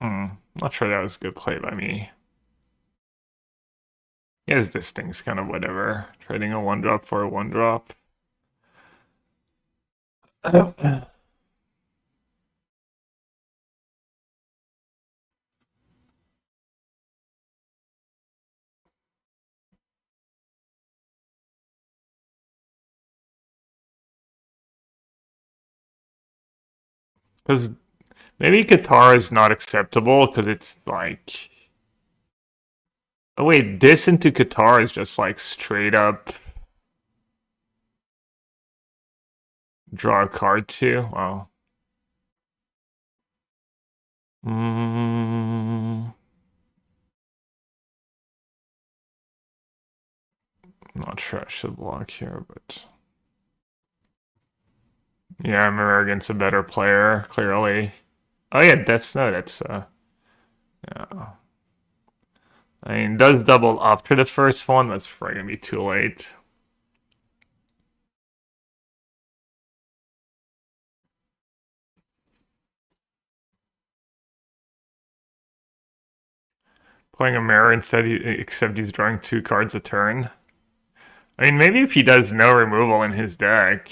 Not sure that was a good play by me. Yes, this thing's kind of whatever. Trading a 1-drop for a 1-drop. Because maybe guitar is not acceptable because it's like. Oh wait, this into guitar is just like straight up draw a card too. Wow. Mm, not sure I should block here, but yeah, I'm against a better player, clearly. Oh yeah, that's no, that's yeah. I mean, does double up to the first one. That's probably gonna be too late. Playing a mirror instead, except he's drawing 2 cards a turn. I mean, maybe if he does no removal in his deck,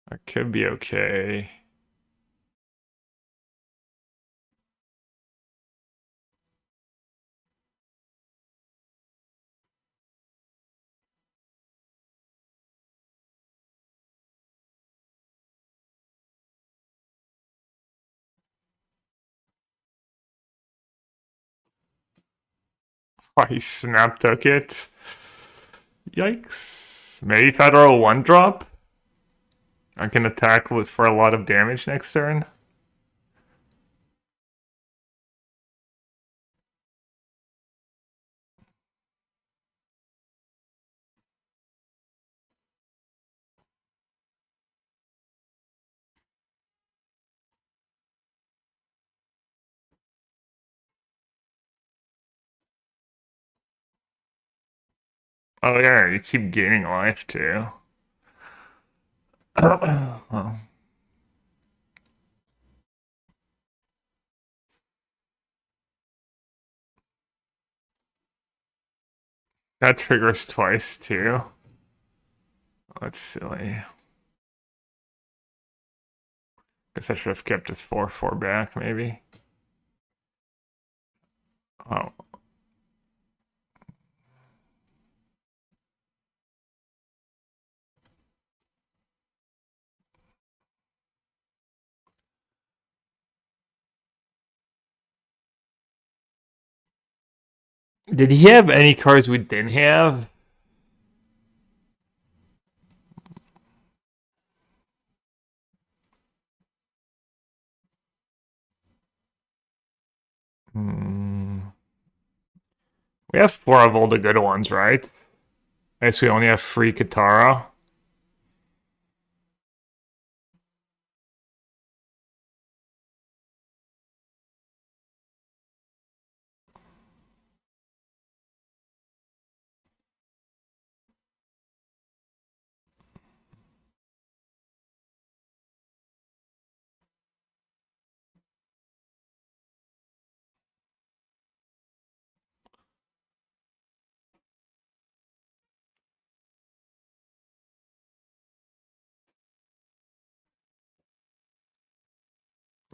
that could be okay. Oh, he snap took it. Yikes. Maybe if I draw a 1-drop, I can attack with for a lot of damage next turn. Oh yeah, you keep gaining life too. Well, that triggers twice too. That's silly. Guess I should have kept his 4/4 back, maybe. Oh. Did he have any cards we didn't have? Hmm. We have 4 of all the good ones, right? I guess we only have 3 Katara.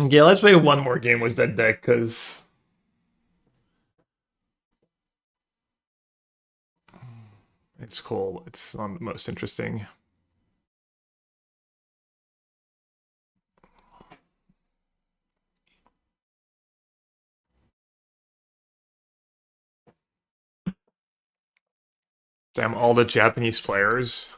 Yeah, let's play one more game with that deck, because it's cool. It's not the most interesting. Damn, all the Japanese players.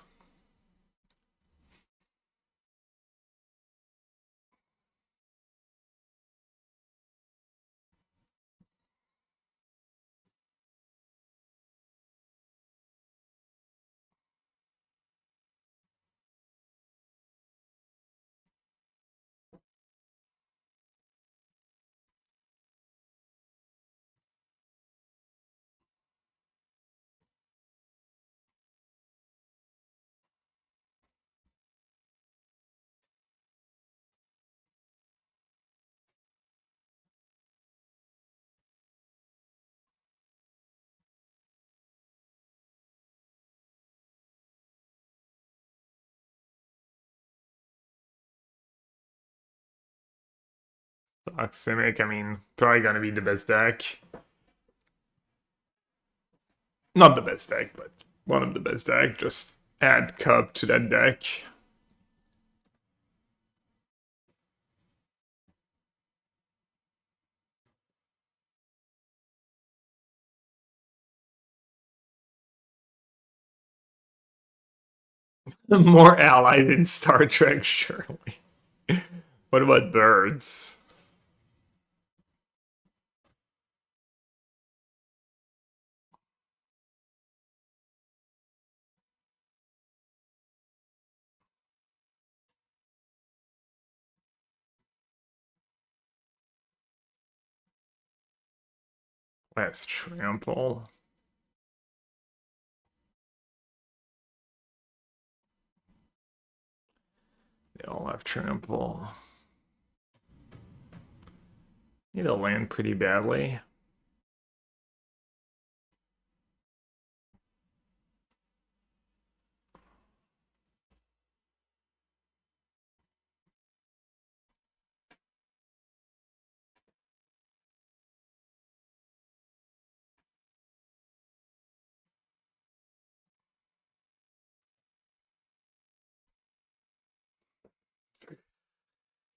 Simic, I mean, probably gonna be the best deck. Not the best deck, but one of the best deck. Just add Cup to that deck. More allies in Star Trek, surely. What about birds? Let's trample. They all have trample. Need to land pretty badly.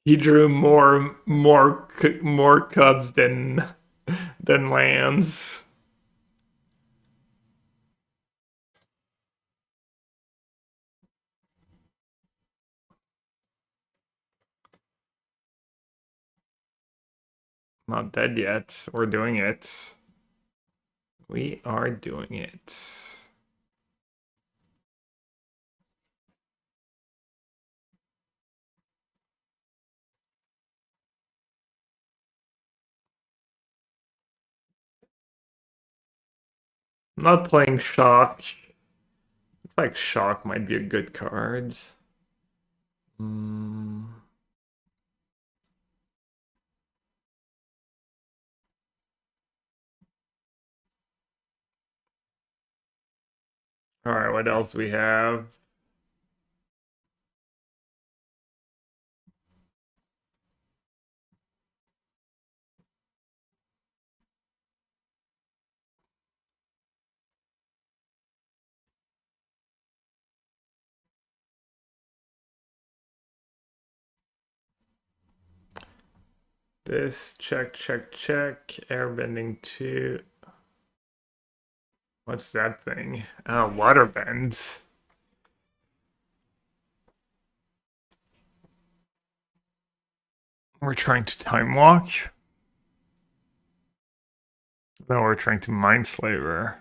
He drew more cubs than lands. Not dead yet. We're doing it. We are doing it. I'm not playing Shock. Looks like Shock might be a good card. Hmm. All right, what else we have? This check. Airbending 2. What's that thing? Oh, water bends. We're trying to time walk. No, we're trying to Mindslaver.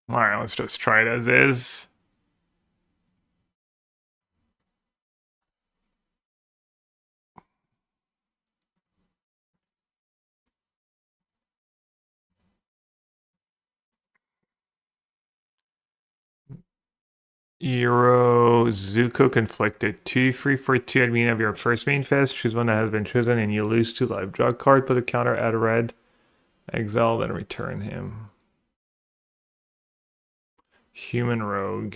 All right, let's just try it as is. Euro Zuko conflicted. 2 free for 2 at beginning of your first main phase. Choose one that has been chosen and you lose 2 life. Draw a card, put a counter, add a red, exile, then return him. Human Rogue.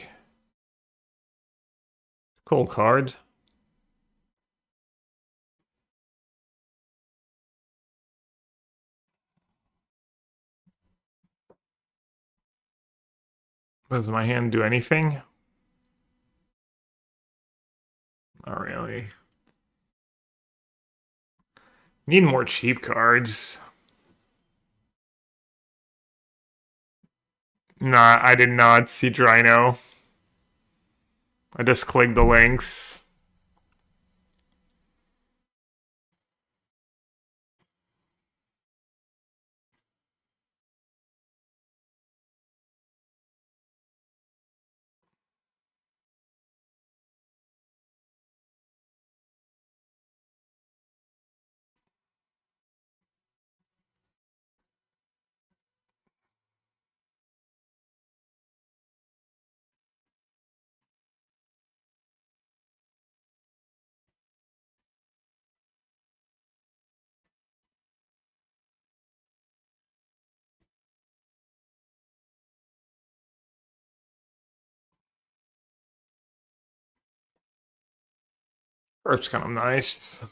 Cool card. Does my hand do anything? Not really. Need more cheap cards. Nah, I did not see Drino. I just clicked the links. It's kind of nice.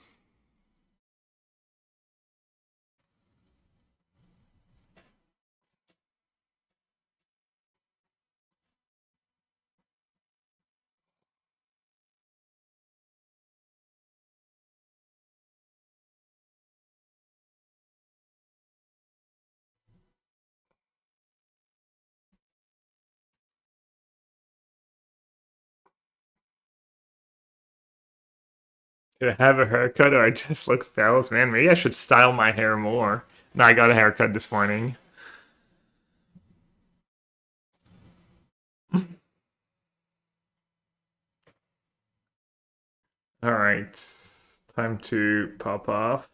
Did I have a haircut or I just look fellas? Man, maybe I should style my hair more. No, I got a haircut this morning. All right, time to pop off.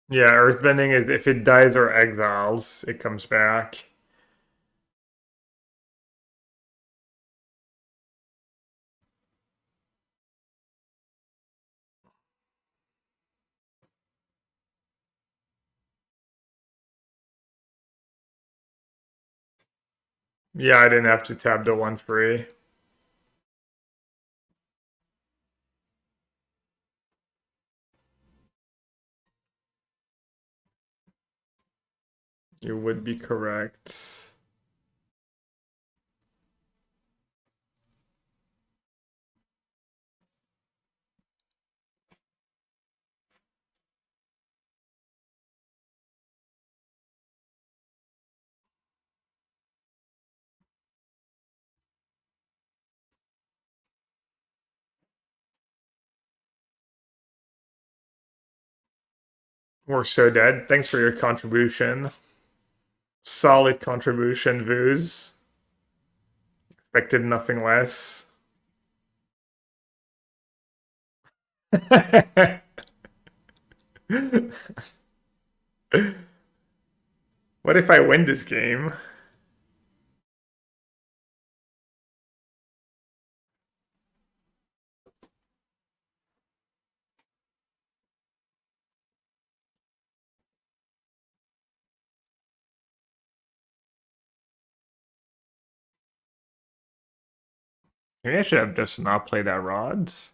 Yeah, earthbending is if it dies or exiles, it comes back. Yeah, I didn't have to tab the one free. You would be correct. We're so dead. Thanks for your contribution. Solid contribution, Vooz. Expected nothing less. What if I win this game? Maybe I should have just not played that rods.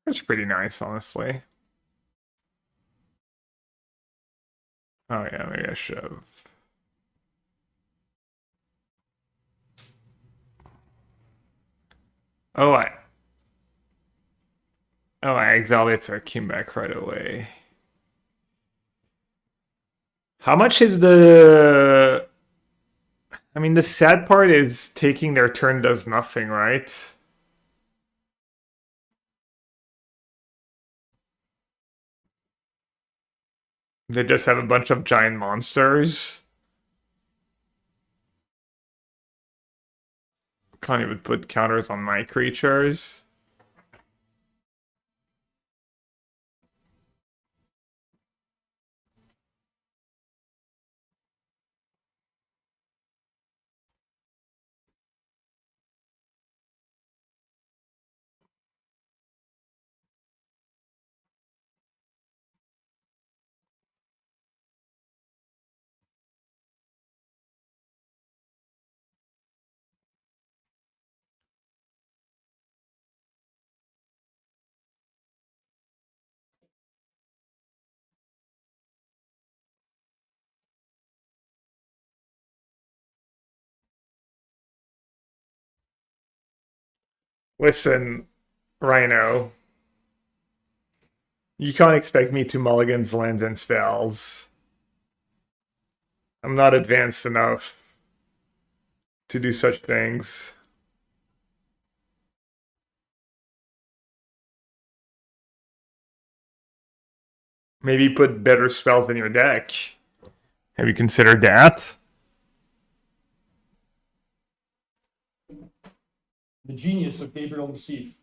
It's pretty nice, honestly. Oh yeah, maybe I should have. Oh, I exiled it, so I came back right away. How much is the? I mean, the sad part is taking their turn does nothing, right? They just have a bunch of giant monsters. Can't even put counters on my creatures. Listen, Rhino, you can't expect me to mulligans lands and spells. I'm not advanced enough to do such things. Maybe put better spells in your deck. Have you considered that? The genius of Gabriel Massif.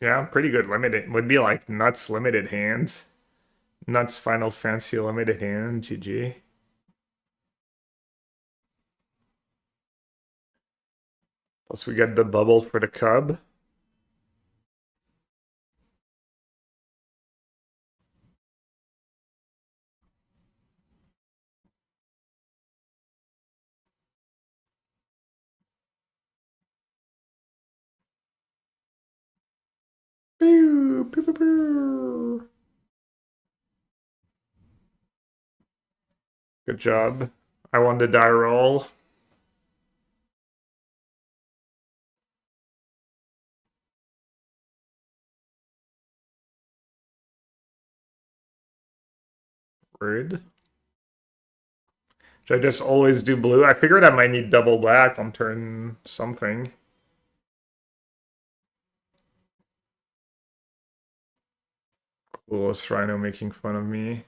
Yeah, pretty good limited. Would be like Nuts limited hands. Nuts Final Fantasy limited hand. GG. Plus we got the bubble for the cub. Pew, pew, pew, pew. Good job. I won the die roll. Rude. Should I just always do blue? I figured I might need double black on turn something. Coolest Rhino making fun of me.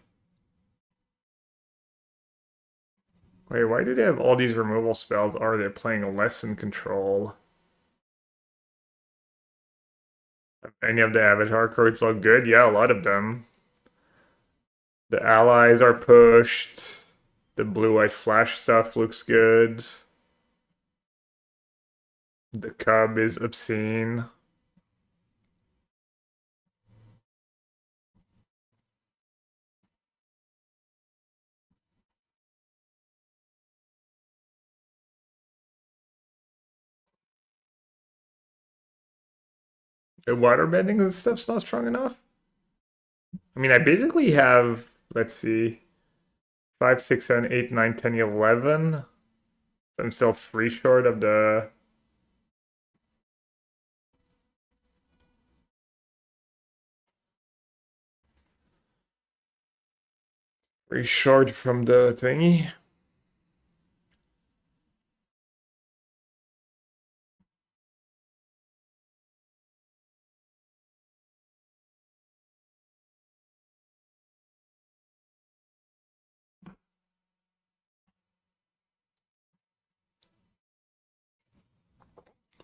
Wait, why do they have all these removal spells? Are they playing Lesson Control? Any of the avatar cards look good? Yeah, a lot of them. The allies are pushed. The blue-white flash stuff looks good. The cub is obscene. The waterbending and stuff's not strong enough. I mean, I basically have, let's see, 5, 6, 7, 8, 9, 10, 11. I'm still 3 short of the... Three short from the thingy.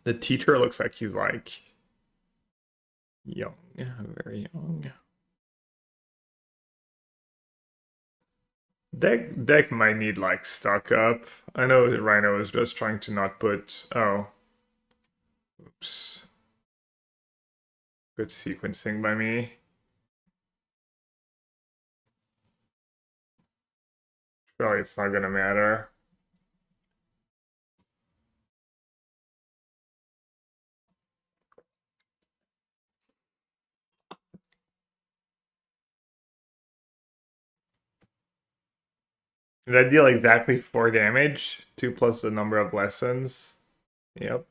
The teacher looks like he's like young, very young. Deck might need like stock up. I know Rhino is just trying to not put. Oh, oops. Good sequencing by me. Surely it's not gonna matter. Did that deal exactly 4 damage? 2 plus the number of lessons. Yep.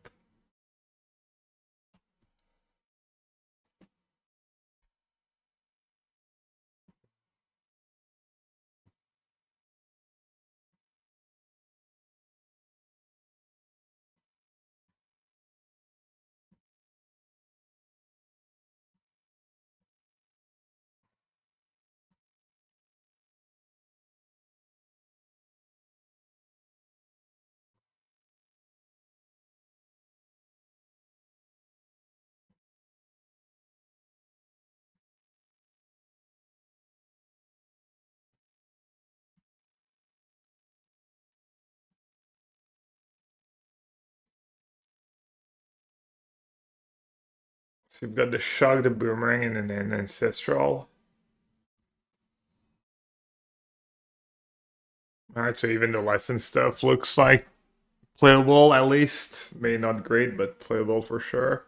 So you've got the shock, the boomerang, and then an ancestral. Alright, so even the lesson stuff looks like playable at least. Maybe not great, but playable for sure.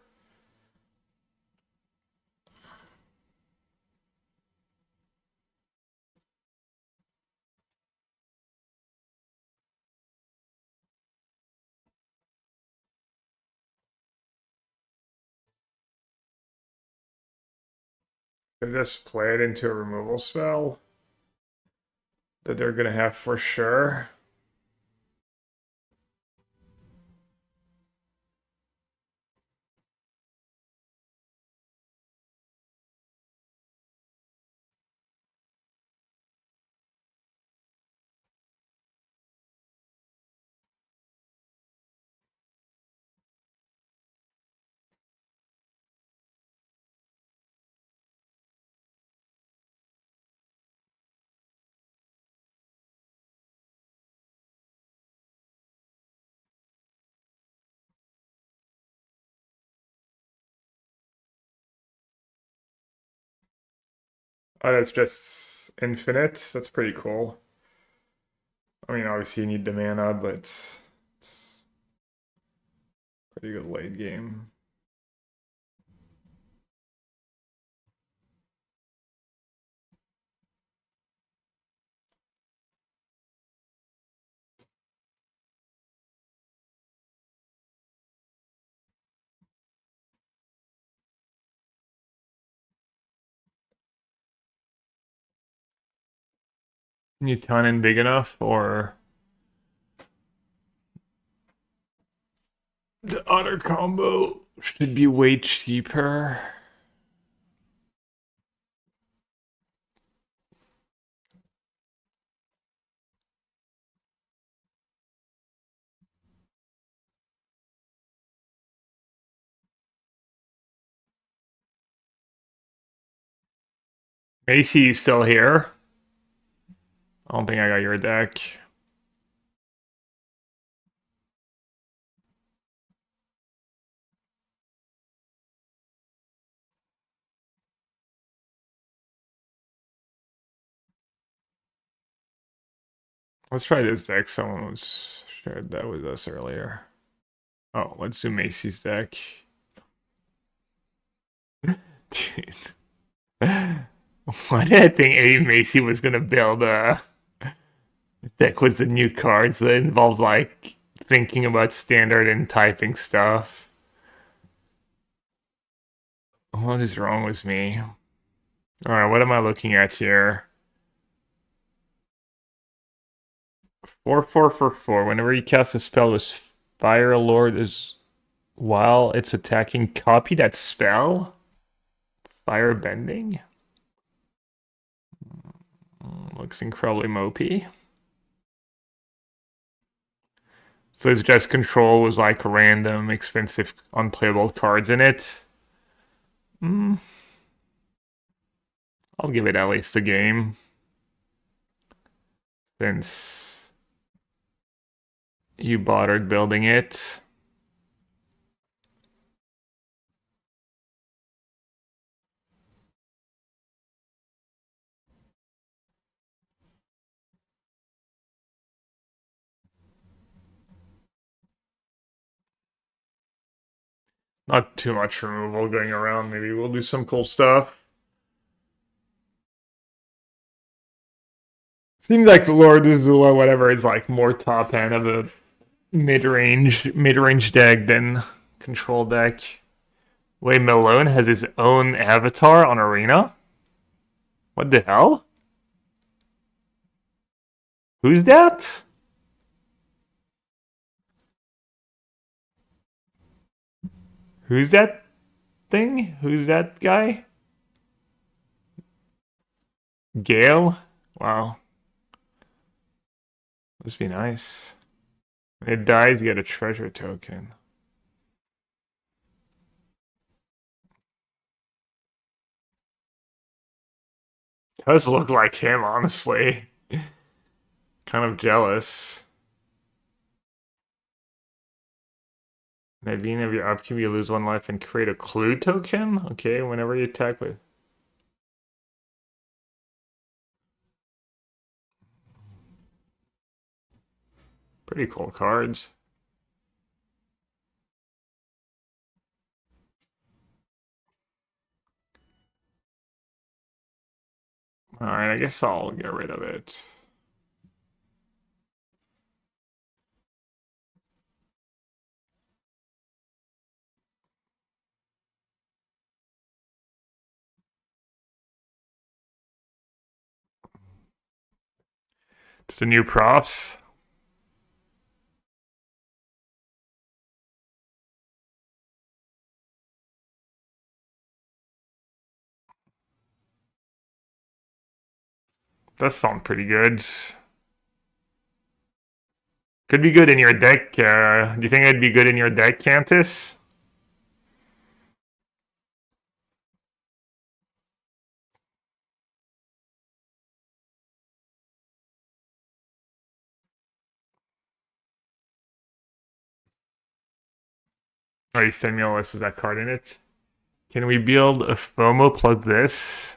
They just play it into a removal spell that they're gonna have for sure. Oh, that's just infinite. That's pretty cool. I mean, obviously you need the mana, but it's pretty good late game. You ton in big enough, or the other combo should be way cheaper. Macy, you still here? I don't think I got your deck. Let's try this deck. Someone was shared that with us earlier. Oh, let's do Macy's deck. Dude. Why did I think Eddie Macy was gonna build a deck with the new cards that involves like thinking about standard and typing stuff? What is wrong with me? Alright, what am I looking at here? 4/4/4/4. Whenever you cast a spell with Fire Lord is while it's attacking, copy that spell? Fire bending? Looks incredibly mopey. So it's just control with like random, expensive, unplayable cards in it. Mm, I'll give it at least a game. Since you bothered building it. Not too much removal going around. Maybe we'll do some cool stuff. Seems like the Lord Azula, whatever, is like more top end of a mid-range deck than control deck. Wait, Malone has his own avatar on Arena? What the hell? Who's that? Who's that thing? Who's that guy? Gale? Wow. Must be nice. When it dies, you get a treasure token. Does look like him, honestly. Kind of jealous. Naveen, of your upkeep, you lose 1 life and create a clue token. Okay, whenever you attack with. Pretty cool cards. Alright, I guess I'll get rid of it. It's the new props. That sounds pretty good. Could be good in your deck. Do you think it'd be good in your deck, Cantus? Oh, you send me a list with that card in it. Can we build a FOMO plus this?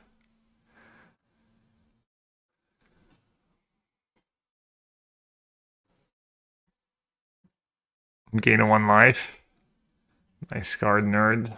Gain a 1 life. Nice card, nerd.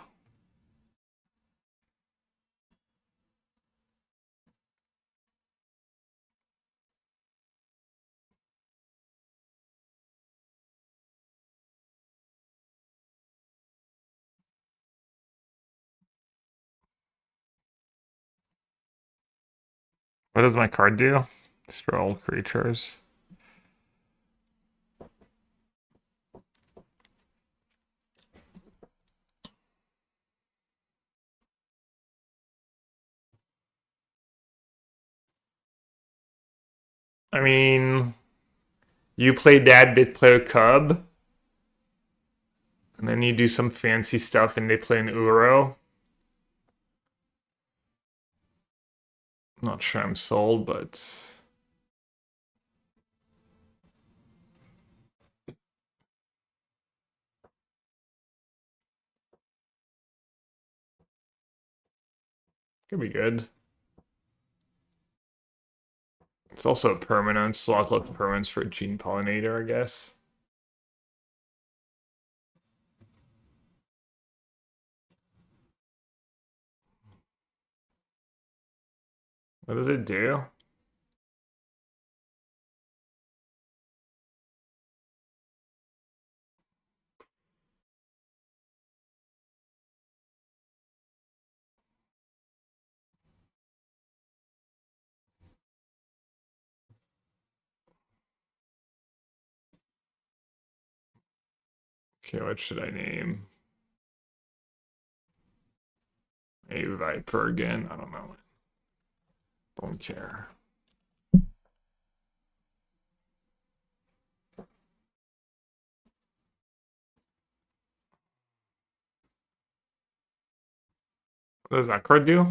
What does my card do? Destroy all creatures. I mean, you play Dad, they play a Cub. And then you do some fancy stuff and they play an Uro. Not sure I'm sold, but... could be good. It's also a permanent, so I'll look permanents for a Gene Pollinator, I guess. What does it do? Okay, what should I name? A Viper again? I don't know. Don't care. What does that card do?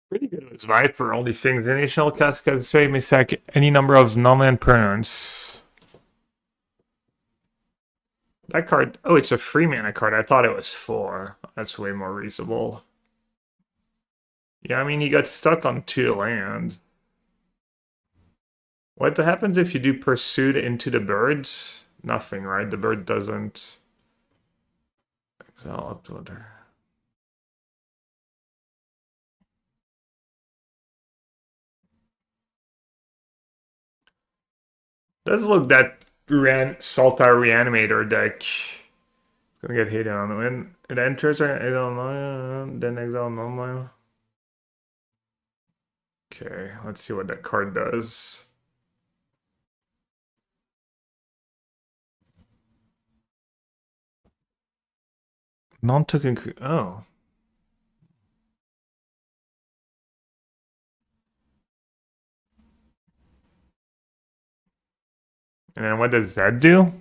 Pretty good with Viper. All these things. Initial Cascade Sway may sack any number of non-land permanents. That card. Oh, it's a free mana card. I thought it was 4. That's way more reasonable. Yeah, I mean, you got stuck on 2 lands. What happens if you do Pursuit into the birds? Nothing, right? The bird doesn't exile up to other. Does look that Saltar Reanimator deck gonna get hit on when it enters. I don't know. Then exile normal. Okay, let's see what that card does. Non-token. Oh. And then what does that do?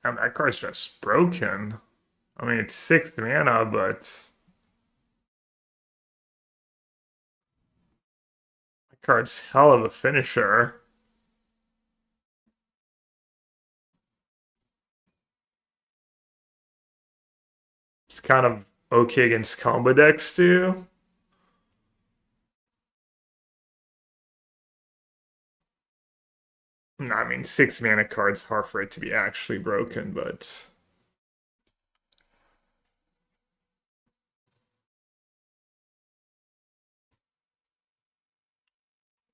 That card's just broken. I mean, it's 6 mana, but that card's hell of a finisher. It's kind of okay against combo decks too. I mean, 6 mana cards hard for it to be actually broken, but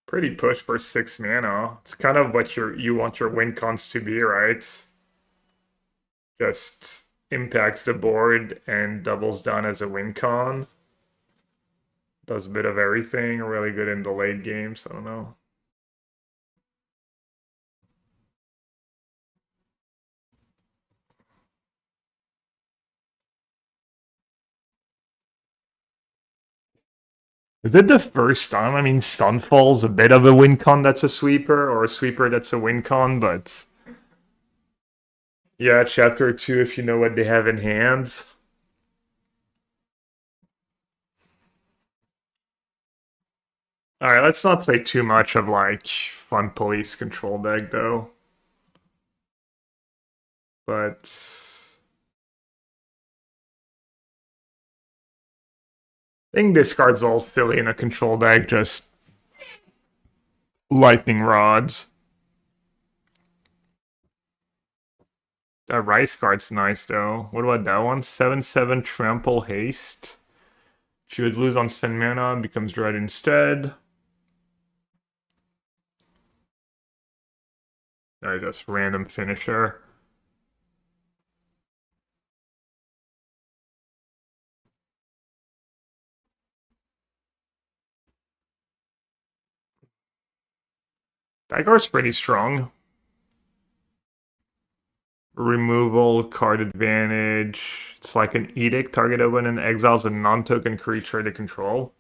pretty push for 6 mana. It's kind of what you want your win cons to be, right? Just impacts the board and doubles down as a win con. Does a bit of everything, really good in the late games. I don't know. Is it the first time? I mean, Sunfall's a bit of a win con that's a sweeper, or a sweeper that's a win con, but yeah, chapter 2, if you know what they have in hand. Alright, let's not play too much of like fun police control deck though. But I think this card's all silly in a control deck, just lightning rods. That Rice card's nice though. What about that one? 7/7 trample haste. She would lose on spend mana, becomes dread instead. Just random finisher. That card's pretty strong. Removal, card advantage. It's like an edict. Target open and exiles a non-token creature to control.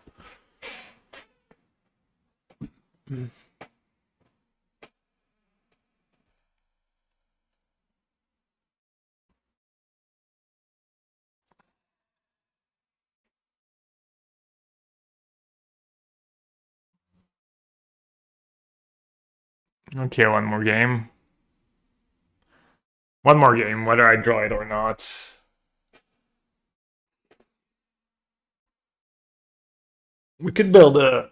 Okay, one more game. One more game, whether I draw it or not. We could build a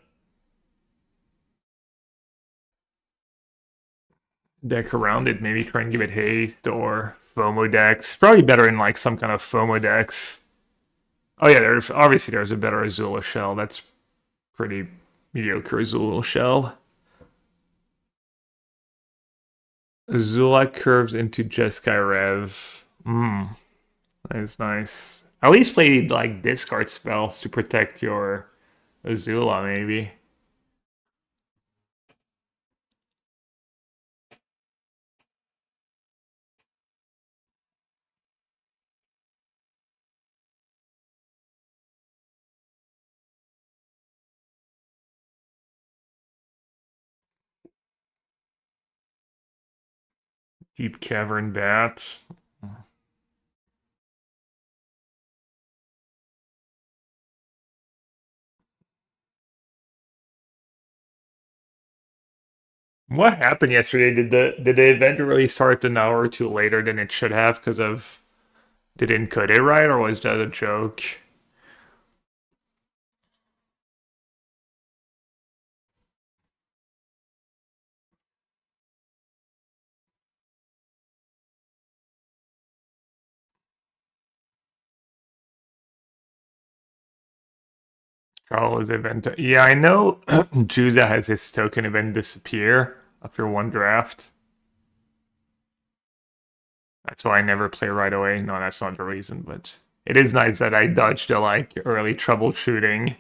deck around it, maybe try and give it haste or FOMO decks. Probably better in like some kind of FOMO decks. Oh yeah, there's a better Azula shell. That's pretty mediocre Azula shell. Azula curves into Jeskai Rev. That is nice. At least play like discard spells to protect your Azula, maybe. Deep cavern bat. What happened yesterday? Did the event really start an hour or two later than it should have because of they didn't cut it right, or was that a joke? Charles event. Yeah, I know Juza has his token event disappear after one draft. That's why I never play right away. No, that's not the reason, but it is nice that I dodged the like early troubleshooting.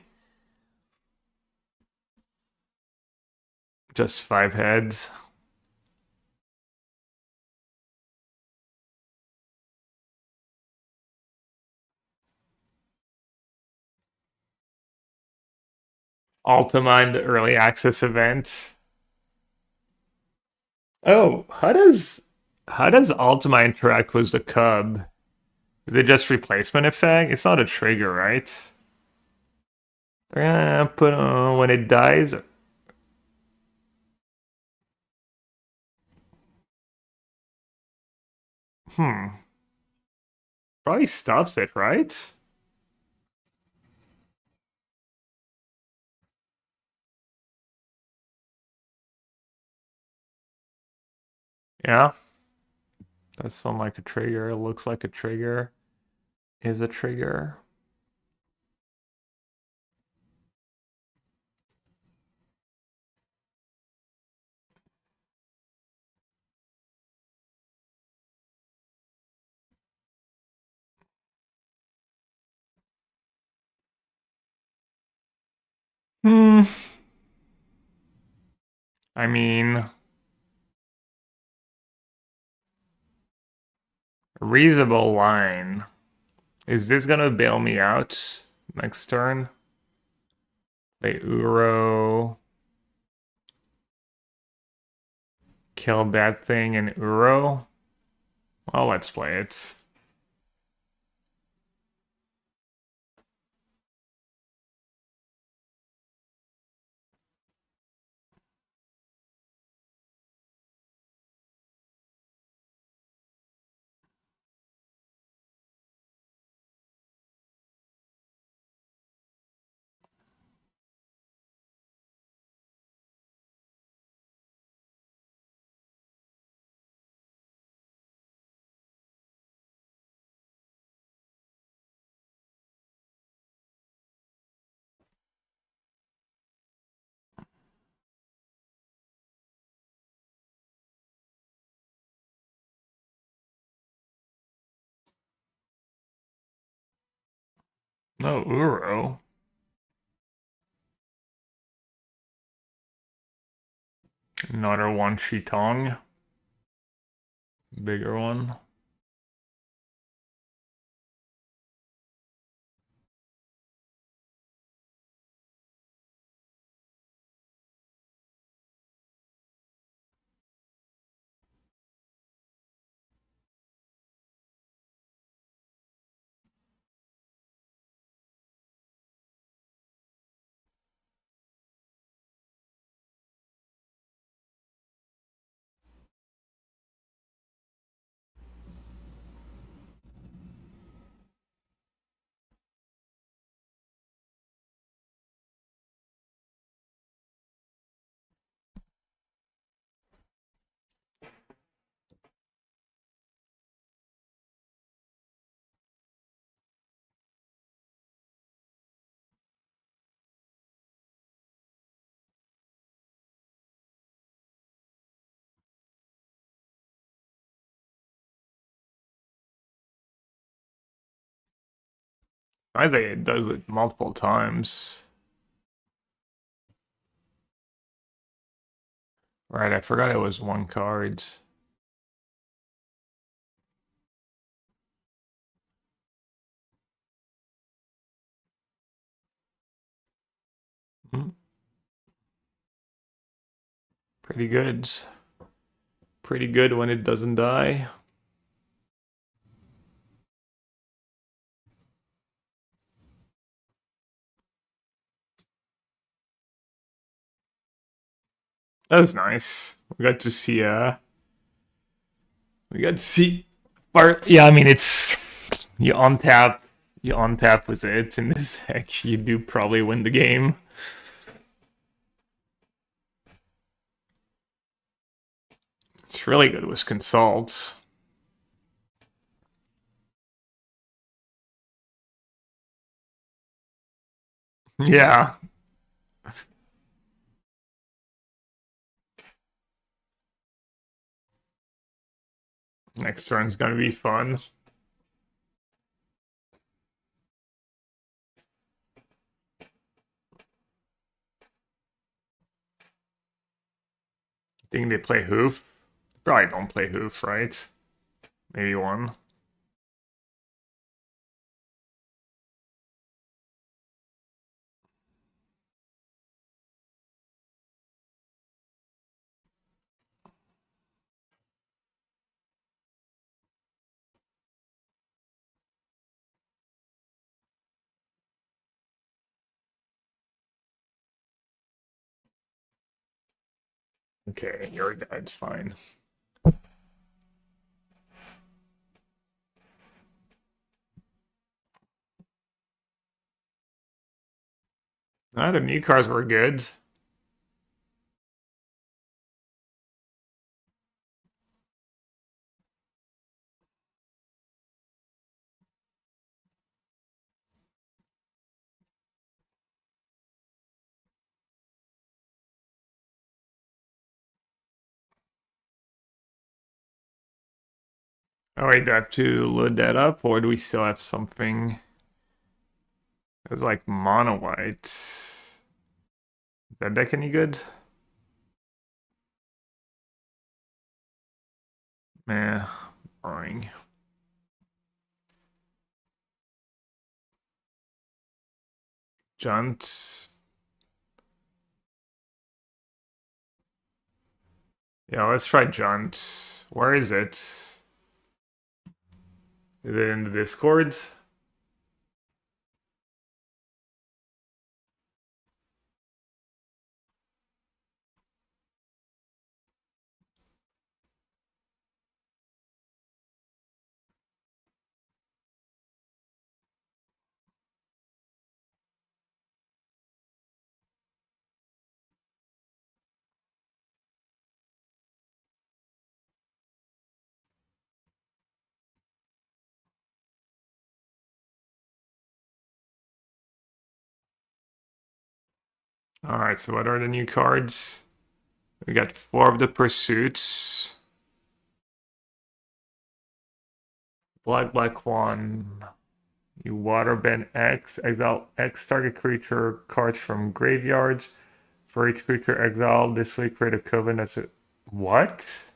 Just 5 heads. Ultima early access event. Oh, how does Ultima interact with the cub? Is it just replacement effect? It's not a trigger, right? But when it dies. Hmm. Probably stops it, right? Yeah. Does sound like a trigger. It looks like a trigger. Is a trigger. Hmm. I mean, reasonable line. Is this gonna bail me out next turn? Play Uro. Kill that thing and Uro. Well, let's play it. No Uro. Another one Shitong. Bigger one. I think it does it multiple times. Right, I forgot it was one card. Hmm, pretty good. pretty good when it doesn't die. That was nice. We got to see part. Yeah, I mean it's you on tap with it in this deck. You do probably win the game. It's really good with consult. Yeah. Next turn's gonna be fun. Think they play hoof? Probably don't play hoof, right? Maybe one. Okay, your dad's fine. The new cars were good. Oh wait, do I have to load that up, or do we still have something? It's like mono white. Is that deck any good? Meh, boring. Junt. Yeah, let's try Junt. Where is it? Is it in the Discord? Alright, so what are the new cards? We got 4 of the pursuits. Black one. You waterbend X, exile X target creature cards from graveyards. For each creature exiled this week, create a coven that's a. What?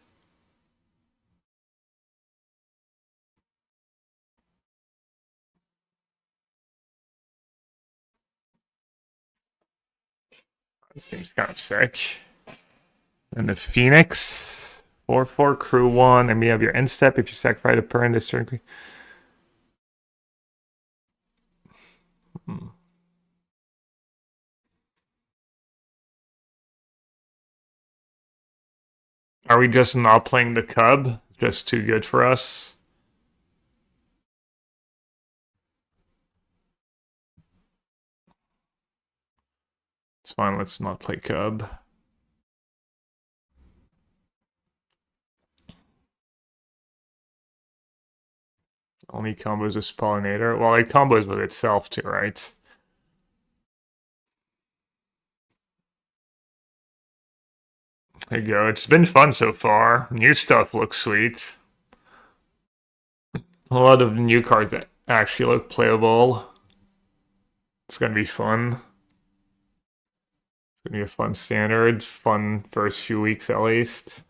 That seems kind of sick. And the Phoenix. 4/4 crew 1. And we have your end step if you sacrifice a permanent this turn. Hmm. Are we just not playing the Cub? Just too good for us? It's fine, let's not play Cub. Only combos with Pollinator. Well, it combos with itself too, right? There you go. It's been fun so far. New stuff looks sweet. A lot of new cards that actually look playable. It's gonna be fun. It's gonna be a fun standard. Fun first few weeks at least.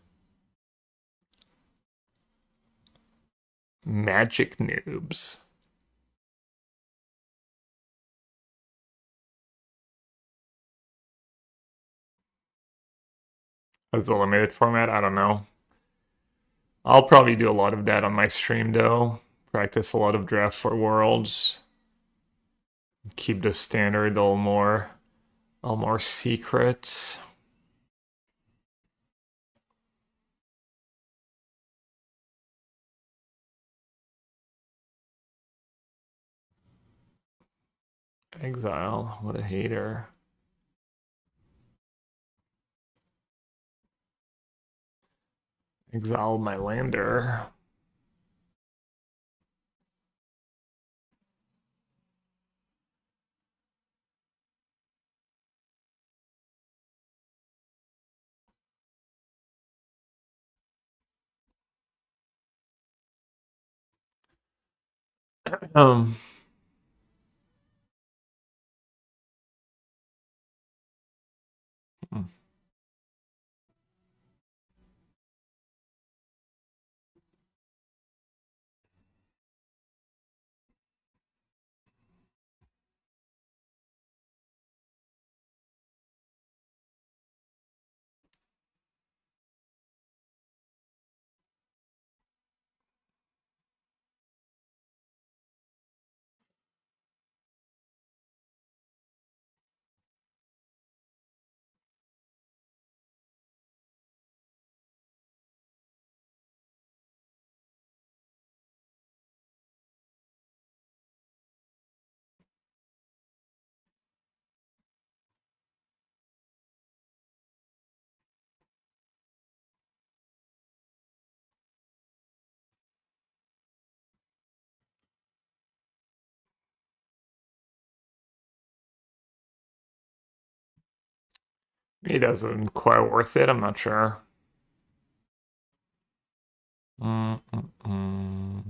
Magic noobs. That's the limited format? I don't know. I'll probably do a lot of that on my stream though. Practice a lot of draft for worlds. Keep the standard a little more secret. Exile, what a hater. Exile my lander. Um, hmm. He doesn't quite worth it, I'm not sure. Mm-mm-mm.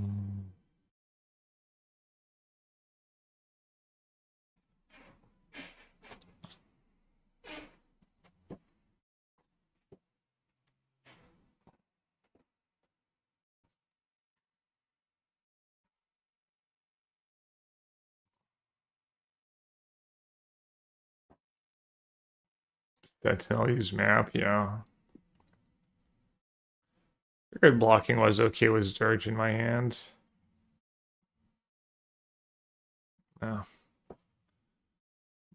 That I'll use map, yeah. Good blocking was okay with Dirge in my hands. No.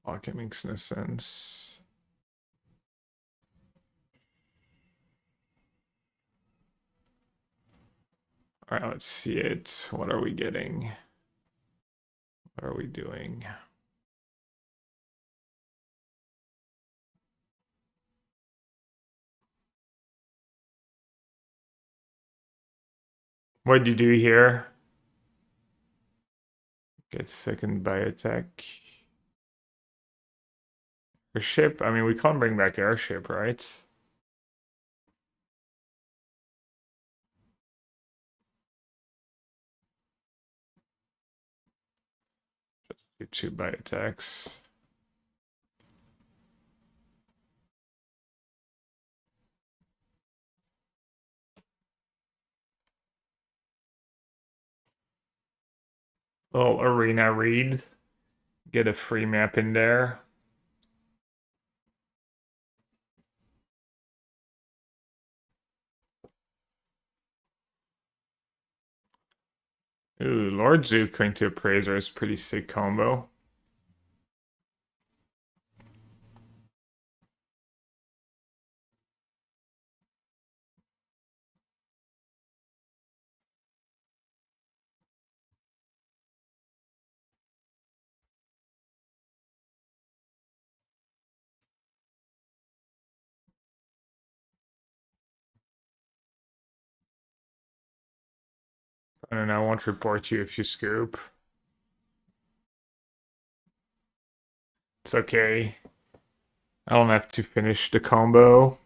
Blocking makes no sense. Alright, let's see it. What are we getting? What are we doing? What'd you do here? Get second biotech. Airship? I mean, we can't bring back airship, right? Just do 2 biotechs. Little arena read. Get a free map in there. Ooh, Lord Zook going to Appraiser is pretty sick combo. And I won't report you if you scoop. It's okay. I don't have to finish the combo.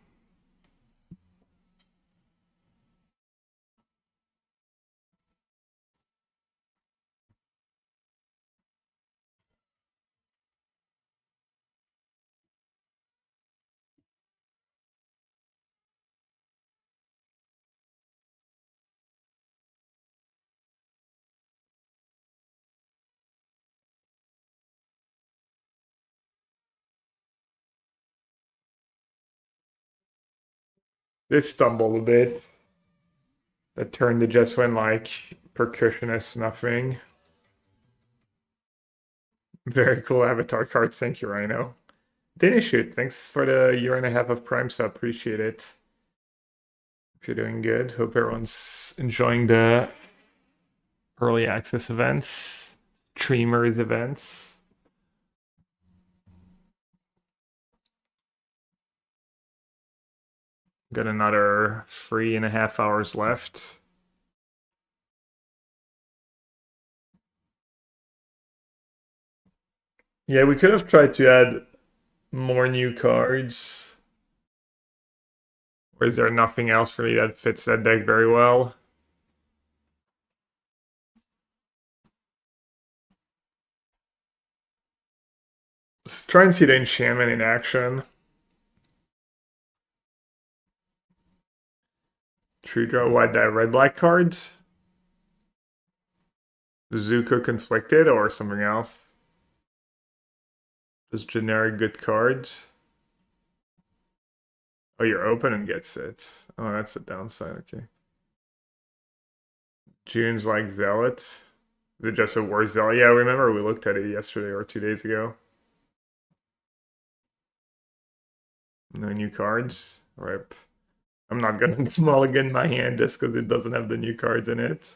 They stumbled a bit. That turn that just went like percussionist snuffing. Very cool avatar cards. Thank you, Rhino. Danish shoot. Thanks for the year and a half of Prime sub. Appreciate it. Hope you're doing good. Hope everyone's enjoying the early access events, streamers events. Got another 3.5 hours left. Yeah, we could have tried to add more new cards. Or is there nothing else for me that fits that deck very well? Let's try and see the enchantment in action. True draw, what, that red-black cards? Zuko Conflicted or something else? Just generic good cards? Oh, your opponent gets it. Oh, that's a downside, okay. June's like Zealot. Is it just a worse Zealot? Yeah, I remember we looked at it yesterday or 2 days ago. No new cards? Rip. I'm not gonna mulligan my hand just because it doesn't have the new cards in it.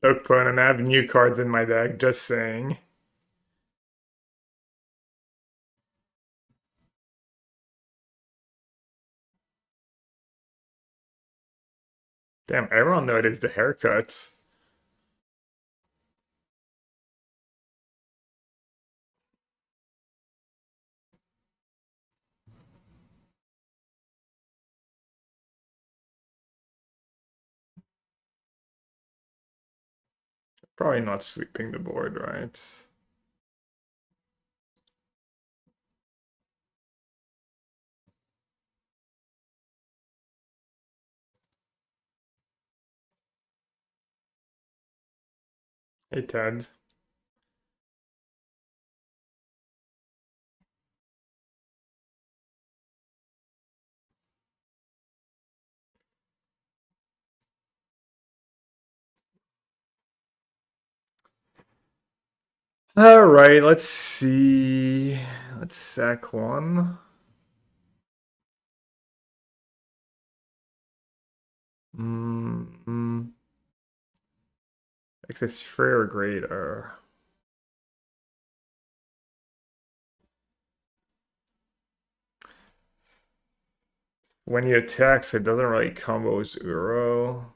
Opponent, I have new cards in my deck, just saying. Damn, everyone noticed the haircuts. Probably not sweeping the board, right? Hey, Ted. All right, let's see. Let's sack one. Mm-hmm. Access free or greater. When you attack, it doesn't really combo Uro.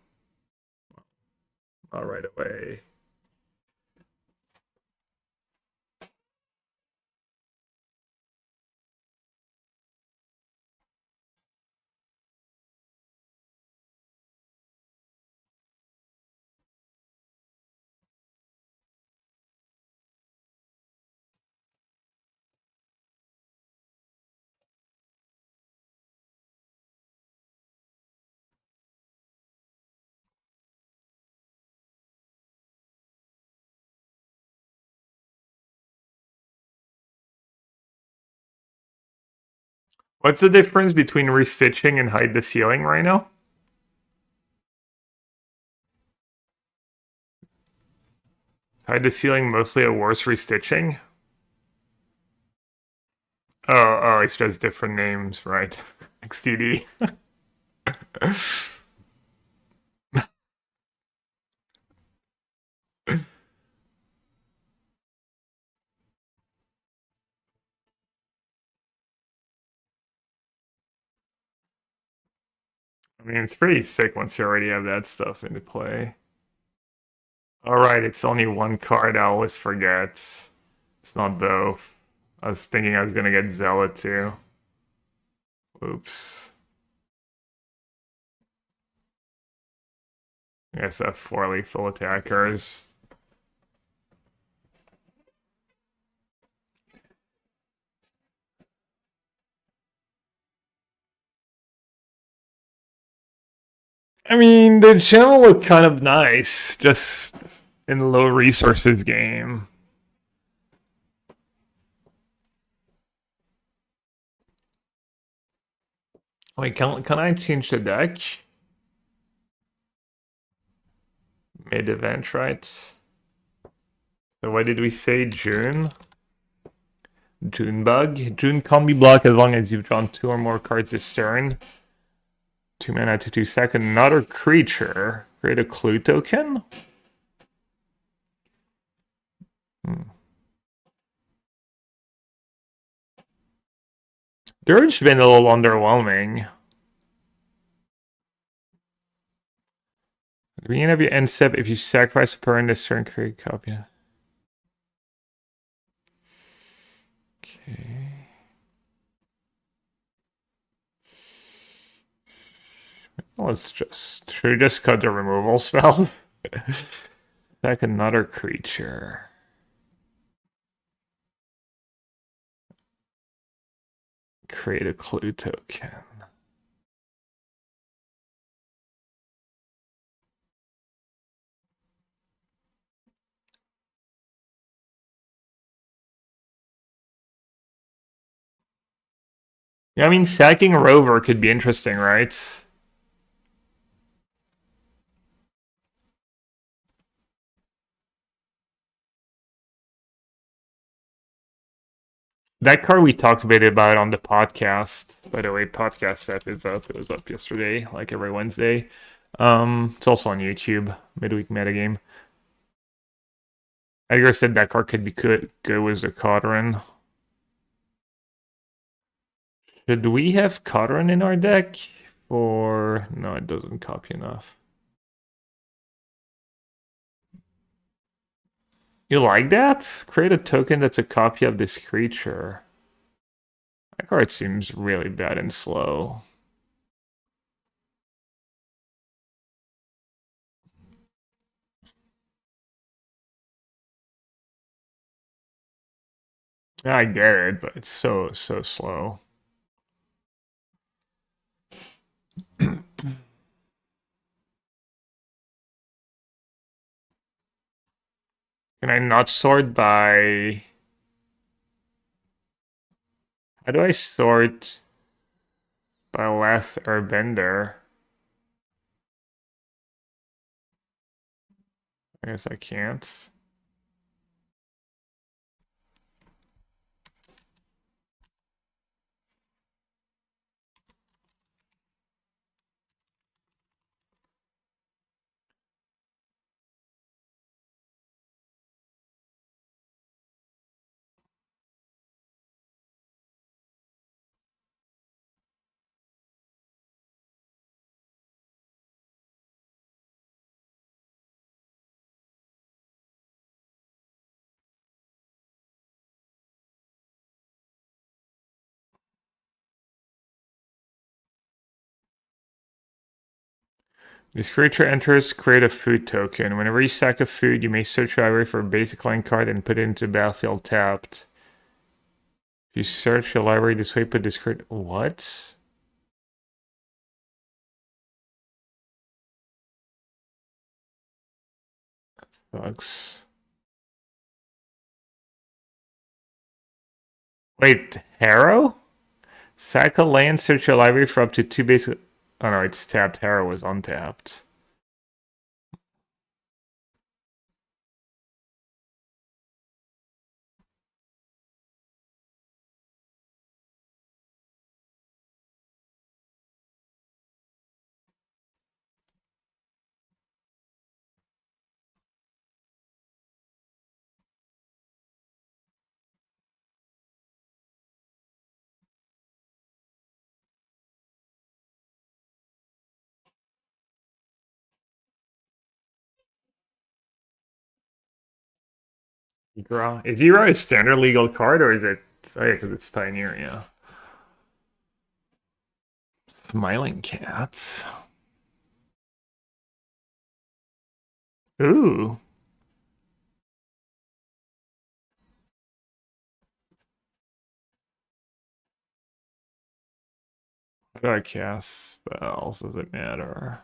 Not right away. What's the difference between restitching and hide the ceiling right now? Hide the ceiling mostly a worse restitching? Oh, it's just different names, right? XTD. I mean, it's pretty sick once you already have that stuff into play. Alright, it's only one card. I always forget. It's not both. I was thinking I was gonna get Zealot too. Oops. I guess I have 4 lethal attackers. I mean, the channel looked kind of nice, just in low resources game. Wait, can I change the deck? Mid event, right? So what did we say? June? June bug? June can't be blocked as long as you've drawn 2 or more cards this turn. 2 mana to 2 second. Another creature. Create a clue token? Dirge been a little underwhelming. At the beginning of your end step, if you sacrifice a per in this turn, create a copy. Okay. Let's just... Should we just cut the removal spell? Sack another creature. Create a clue token. Yeah, I mean, sacking Rover could be interesting, right? That card we talked a bit about on the podcast. By the way, podcast set is up. It was up yesterday, like every Wednesday. It's also on YouTube. Midweek metagame. Edgar said that card could be good with the Cauterin. Should we have Cauterin in our deck? Or no, it doesn't copy enough. You like that? Create a token that's a copy of this creature. That card seems really bad and slow. I get it, but it's so slow. Can I not sort by... How do I sort by last Airbender? I guess I can't. This creature enters, create a food token. Whenever you sack a food, you may search your library for a basic line card and put it into the battlefield tapped. If you search your library this way, put this card... What? That sucks. Wait, Harrow? Sack a land, search your library for up to 2 basic... Oh no, it's tapped. Harrow was untapped. Is Hero a standard legal card or is it? Oh yeah, because it's Pioneer, yeah. Smiling cats. Ooh. How do I cast spells? Does it matter?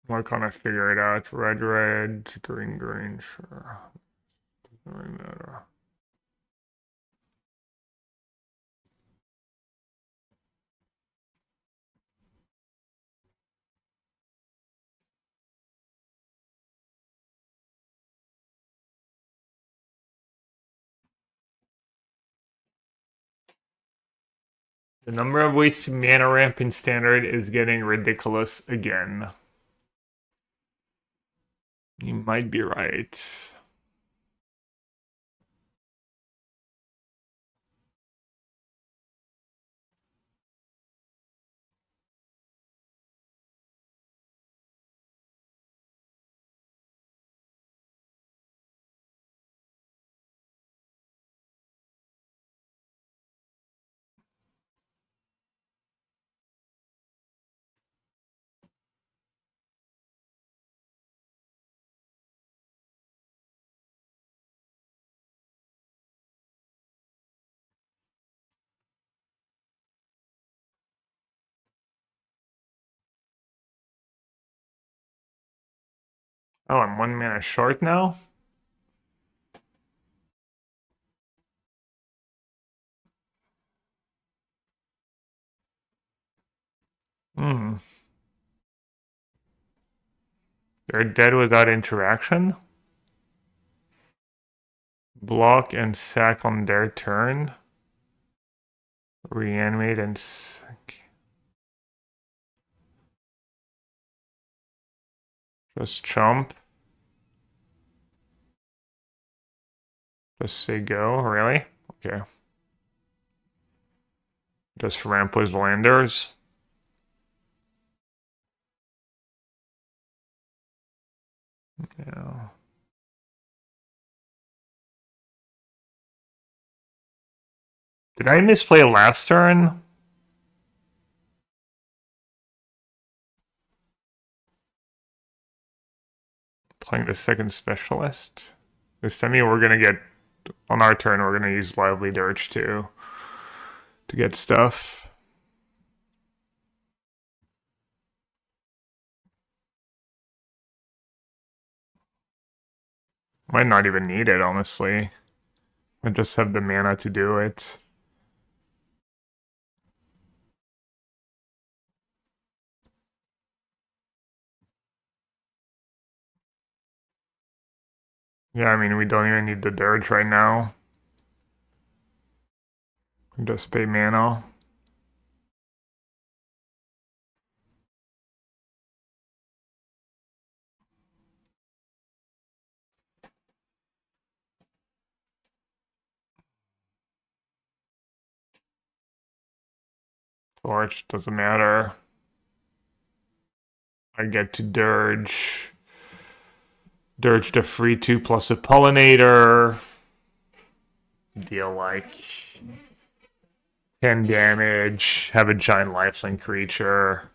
Why can't I figure it out? Red, red, green, green, sure. Doesn't really matter. The number of ways to mana ramp in standard is getting ridiculous again. You might be right. Oh, I'm 1 mana short now? Hmm. They're dead without interaction? Block and sack on their turn. Reanimate and sack. Just chump. Just say go, really? Okay. Just ramp with landers. Yeah. Did I misplay last turn? Playing the second specialist. This time we're gonna get on our turn. We're gonna use lively dirge to get stuff. Might not even need it, honestly. I just have the mana to do it. Yeah, I mean we don't even need the dirge right now. Just pay mana. Torch doesn't matter. I get to dirge. Dirge the free 2 plus a pollinator. Deal like 10 damage. Have a giant lifelink creature.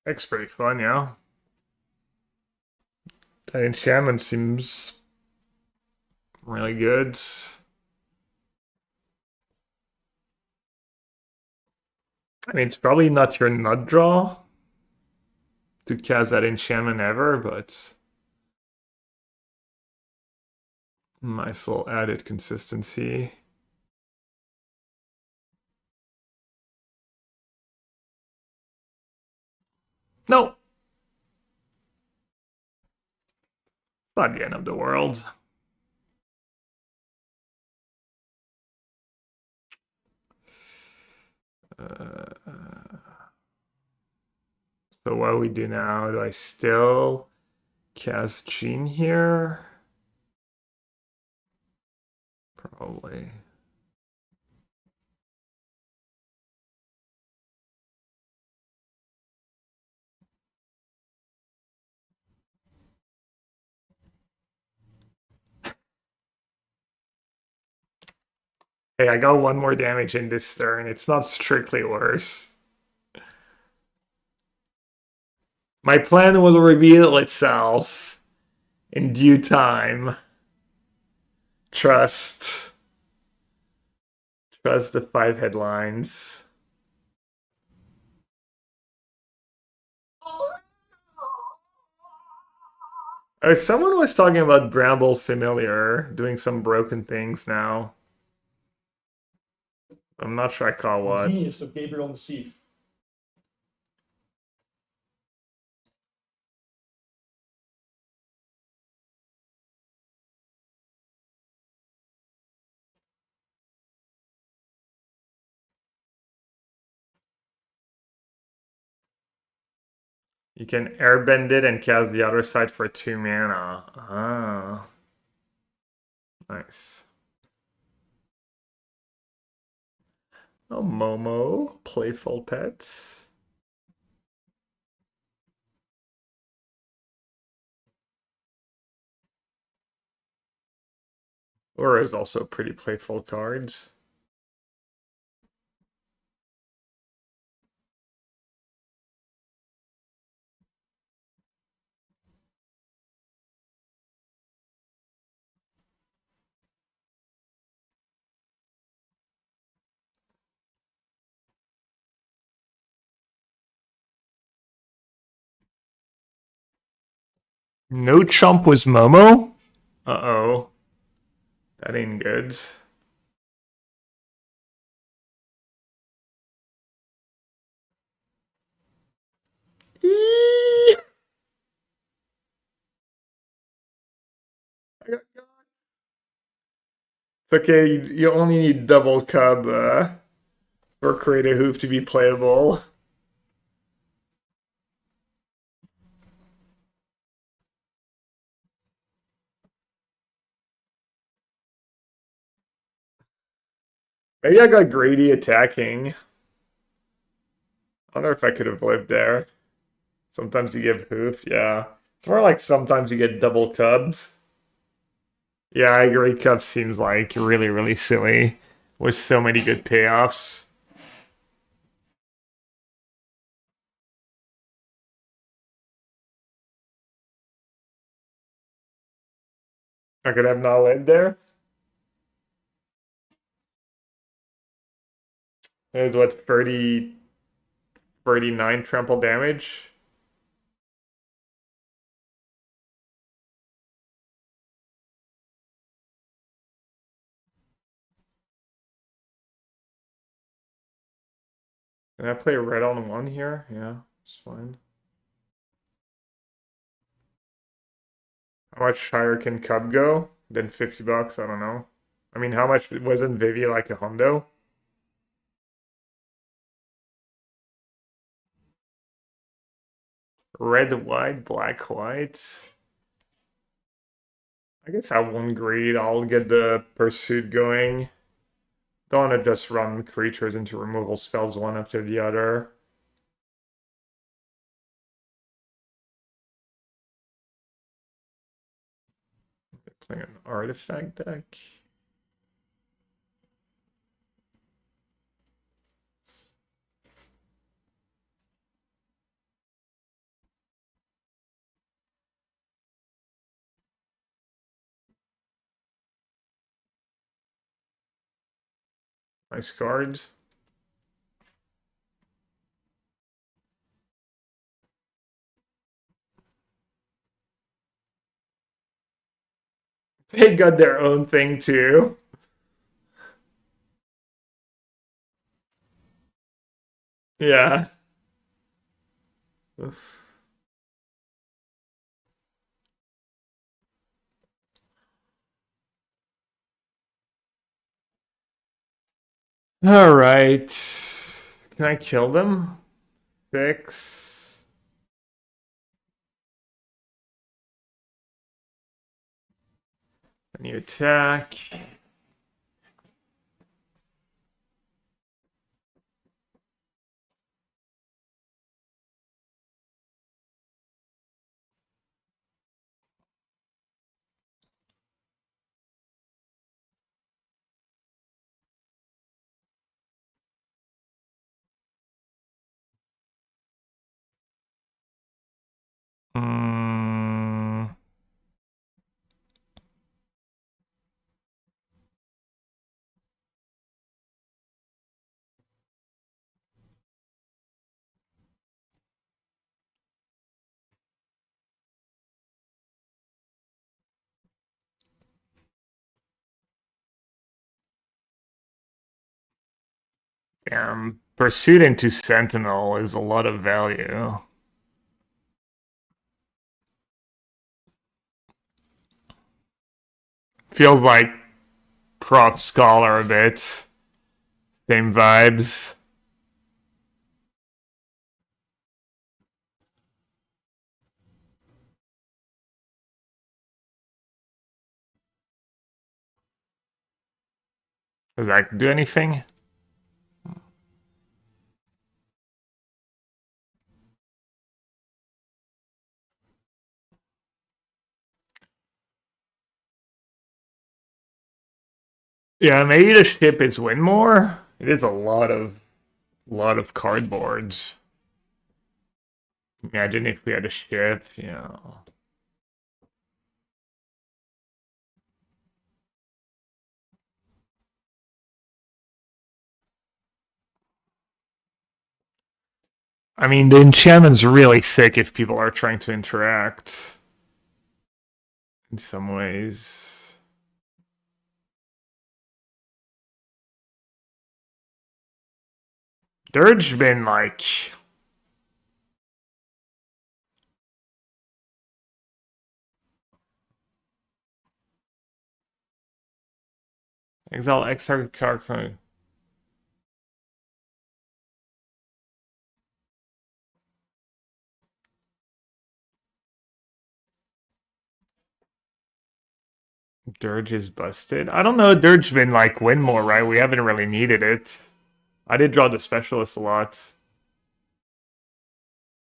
That's pretty fun, yeah. That enchantment seems really good. I mean, it's probably not your nut draw to cast that enchantment ever, but nice little added consistency. No, not the end of the world. So what do we do now? Do I still cast Gene here? Probably. Hey, I got one more damage in this turn. It's not strictly worse. My plan will reveal itself in due time. Trust. Trust the 5 headlines. Someone was talking about Bramble Familiar doing some broken things now. I'm not sure I caught The what. genius of Gabriel Nassif. You can airbend it and cast the other side for 2 mana. Ah. Nice. Oh, Momo, playful pet. Or is also pretty playful cards. No chump was Momo? Uh-oh. That ain't good. Eee! It's okay, you only need double cub for Create a Hoof to be playable. Maybe I got greedy attacking. I wonder if I could have lived there. Sometimes you give hoof, yeah. It's more like sometimes you get double cubs. Yeah, I agree. Cub seems like really, really silly with so many good payoffs. I could have not lived there. There's what, 39 trample damage? Can I play red on 1 here? Yeah, it's fine. How much higher can Cub go than 50 bucks? I don't know. I mean, how much wasn't Vivi like a hundo? Red, white, black, white. I guess I won't greed. I'll get the pursuit going. Don't want to just run creatures into removal spells one after the other. Like an artifact deck. Nice cards. They got their own thing too. Yeah. All right. Can I kill them? 6. And you attack. Mm. Pursuit into Sentinel is a lot of value. Feels like Prof Scholar a bit. Same vibes. Does that do anything? Yeah, maybe the ship is win more. It is a lot of cardboards. Imagine if we had a ship, you know. I mean, the enchantment's really sick if people are trying to interact. In some ways. Dirge been like exile X target card. Dirge is busted. I don't know. Dirge been like win more, right? We haven't really needed it. I did draw the specialist a lot.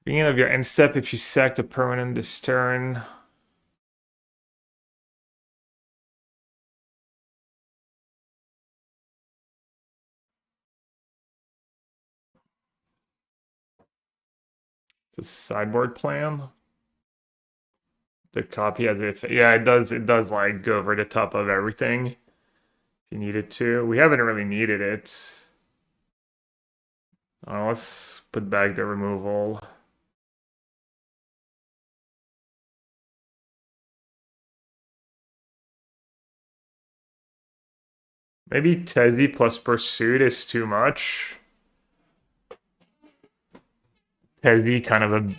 Beginning of your end step, if you sacked a permanent this turn. It's a sideboard plan. The copy as if yeah, it does like go over the top of everything. If you need it to. We haven't really needed it. Let's put back the removal. Maybe Tezzy plus Pursuit is too much. Tezzy kind of a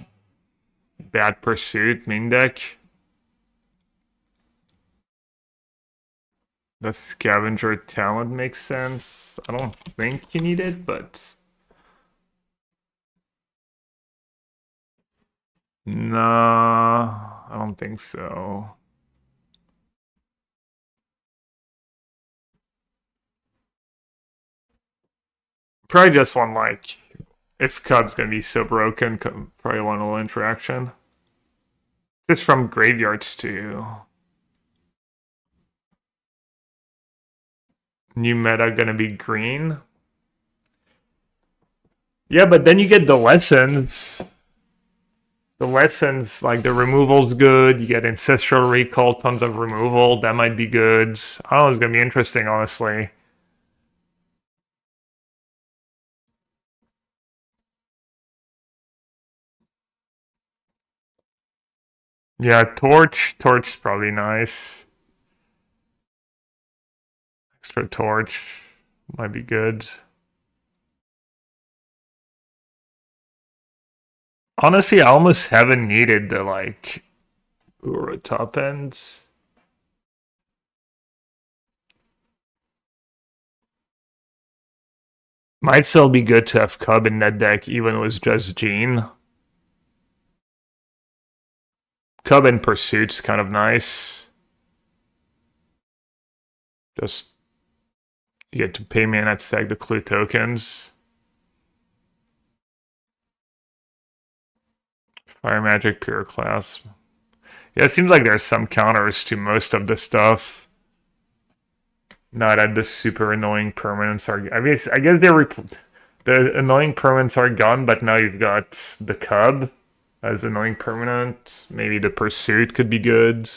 bad Pursuit main deck. The Scavenger talent makes sense. I don't think you need it, but... Nah, I don't think so. Probably just one like... If Cub's gonna be so broken, probably want a little interaction. This from graveyards too. New meta gonna be green. Yeah, but then you get the lessons. The lessons, like the removal's good. You get ancestral recall, tons of removal. That might be good. I don't know, it's gonna be interesting, honestly. Yeah, torch. Torch is probably nice. Extra torch might be good. Honestly, I almost haven't needed the like Ura top ends. Might still be good to have Cub in that deck, even with just Gene. Cub in Pursuit's kind of nice. Just you get to pay mana to stack the clue tokens. Fire Magic, Pure Class. Yeah, it seems like there's some counters to most of the stuff. Not that the super annoying permanents are. I guess the annoying permanents are gone, but now you've got the Cub as annoying permanent. Maybe the Pursuit could be good.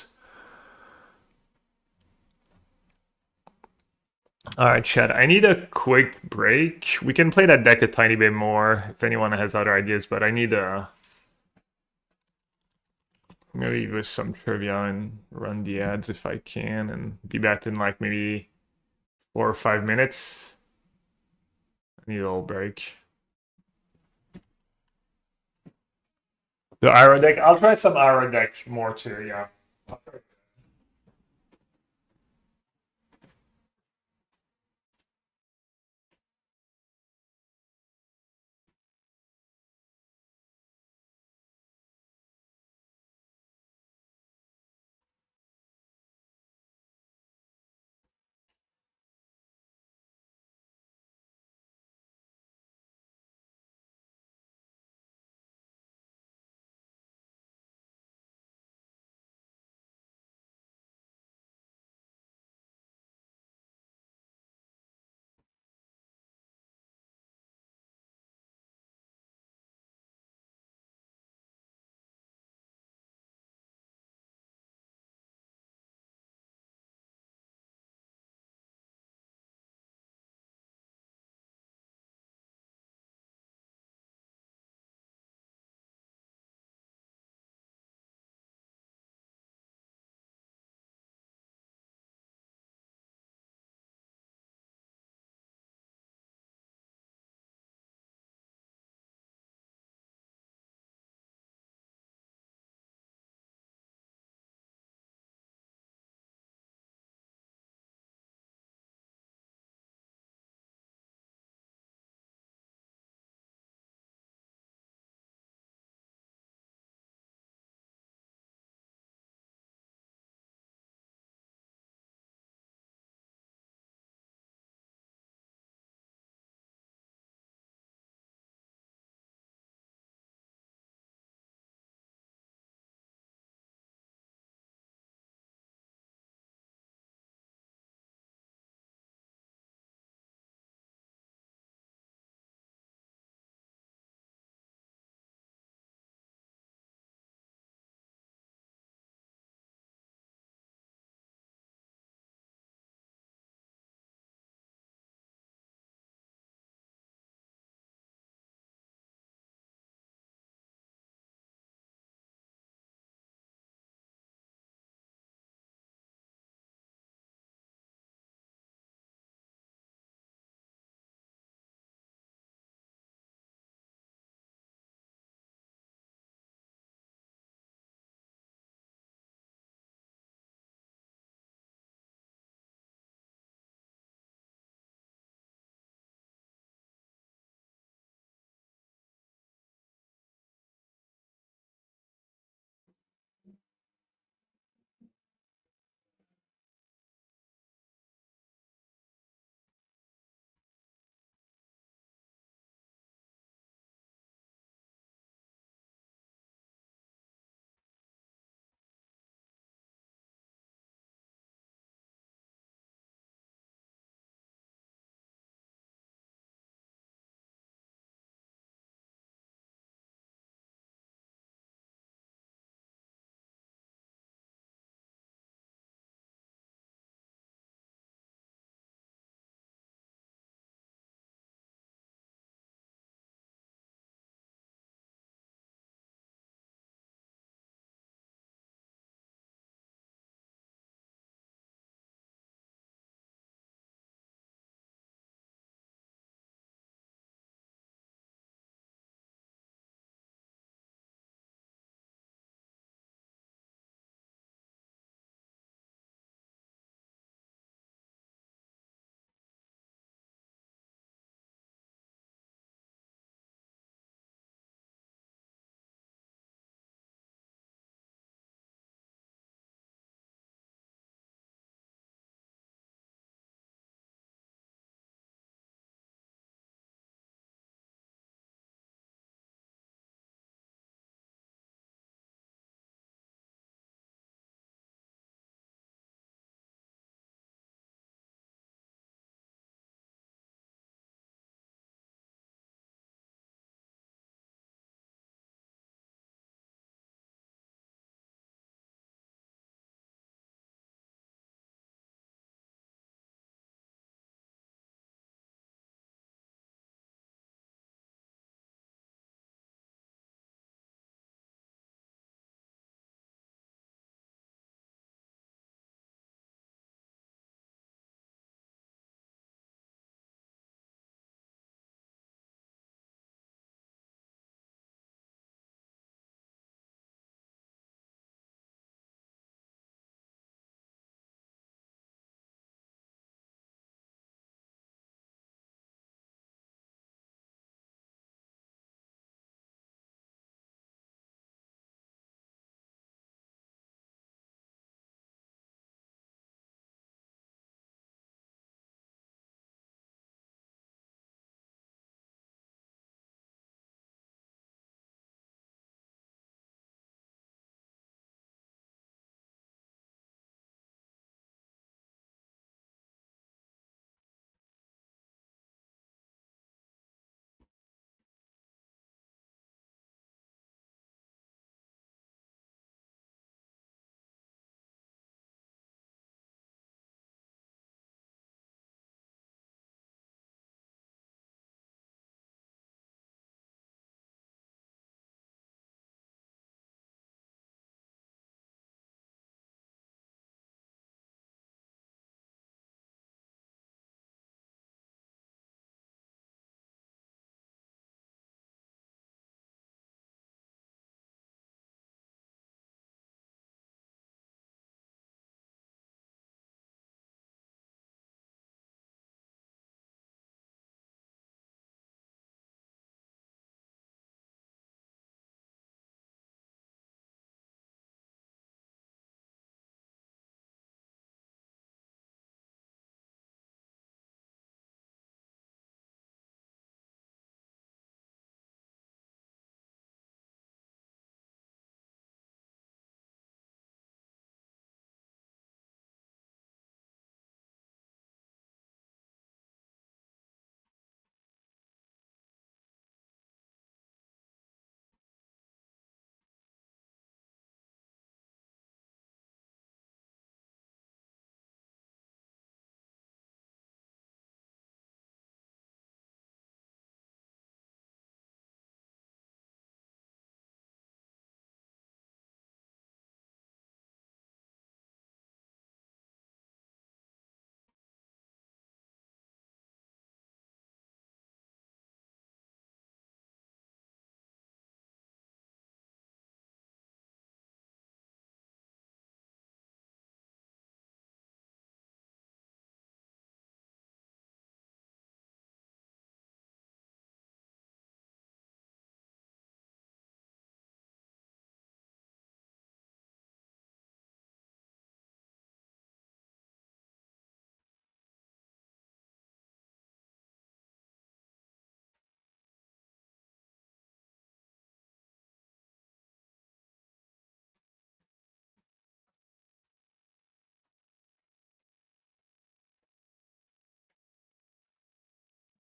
Alright, Chad, I need a quick break. We can play that deck a tiny bit more if anyone has other ideas, but I need maybe with some trivia and run the ads if I can, and be back in like maybe 4 or 5 minutes. I need a little break. The Iro deck, I'll try some Iro deck more too, yeah.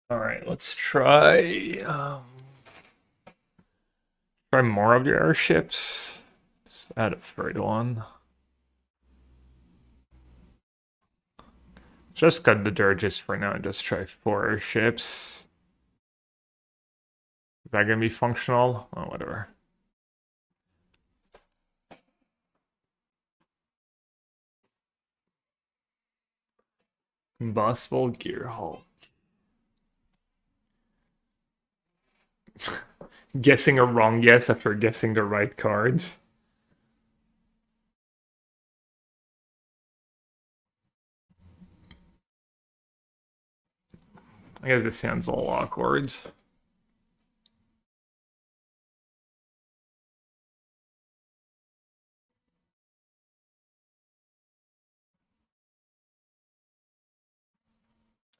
All right, let's try try more of the airships. Just add a third one. Just cut the dirges for now and just try 4 airships. Is that gonna be functional? Oh, whatever. Combustible gear hull. Guessing a wrong guess after guessing the right cards. I guess this sounds a little awkward.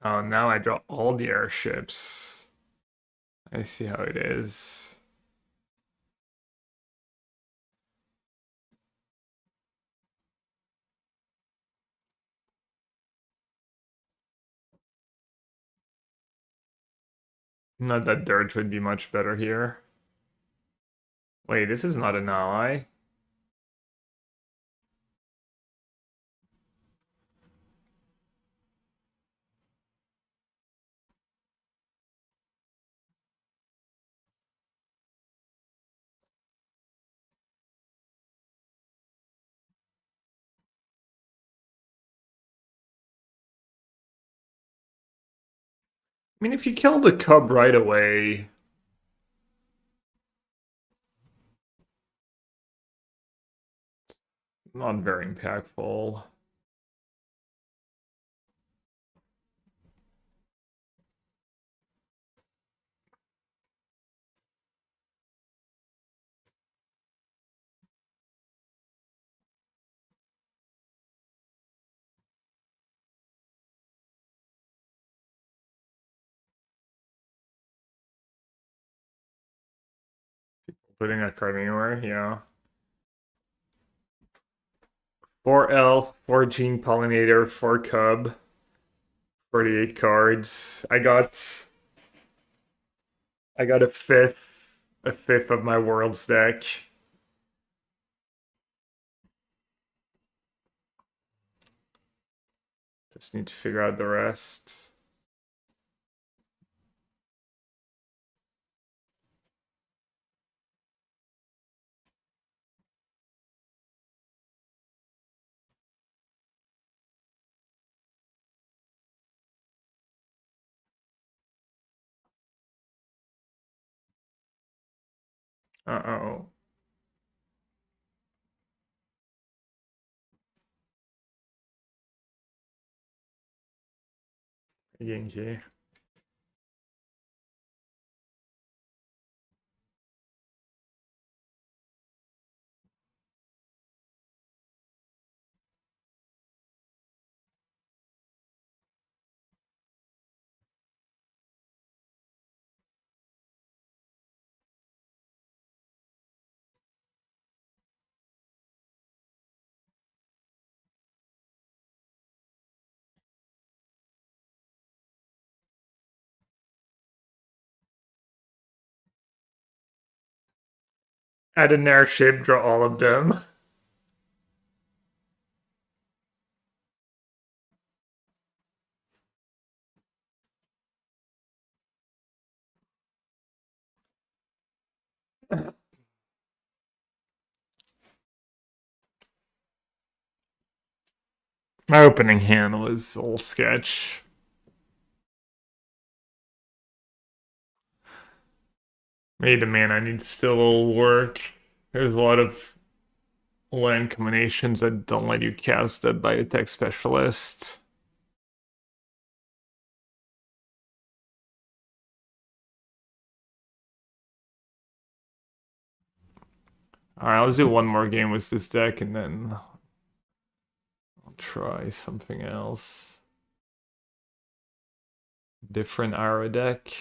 Oh, now I draw all the airships. I see how it is. Not that dirt would be much better here. Wait, this is not an ally. I mean, if you kill the cub right away, not very impactful. Putting that card anywhere, yeah. 4 elf, 4 gene pollinator, 4 cub, 48 cards. I got a fifth of my world's deck. Just need to figure out the rest. Uh-oh. Yankee. Add an airship, draw all of them. My opening hand was all sketch. Made the man I need still work. There's a lot of land combinations that don't let you cast a biotech specialist. Alright, let's do one more game with this deck and then I'll try something else. Different arrow deck.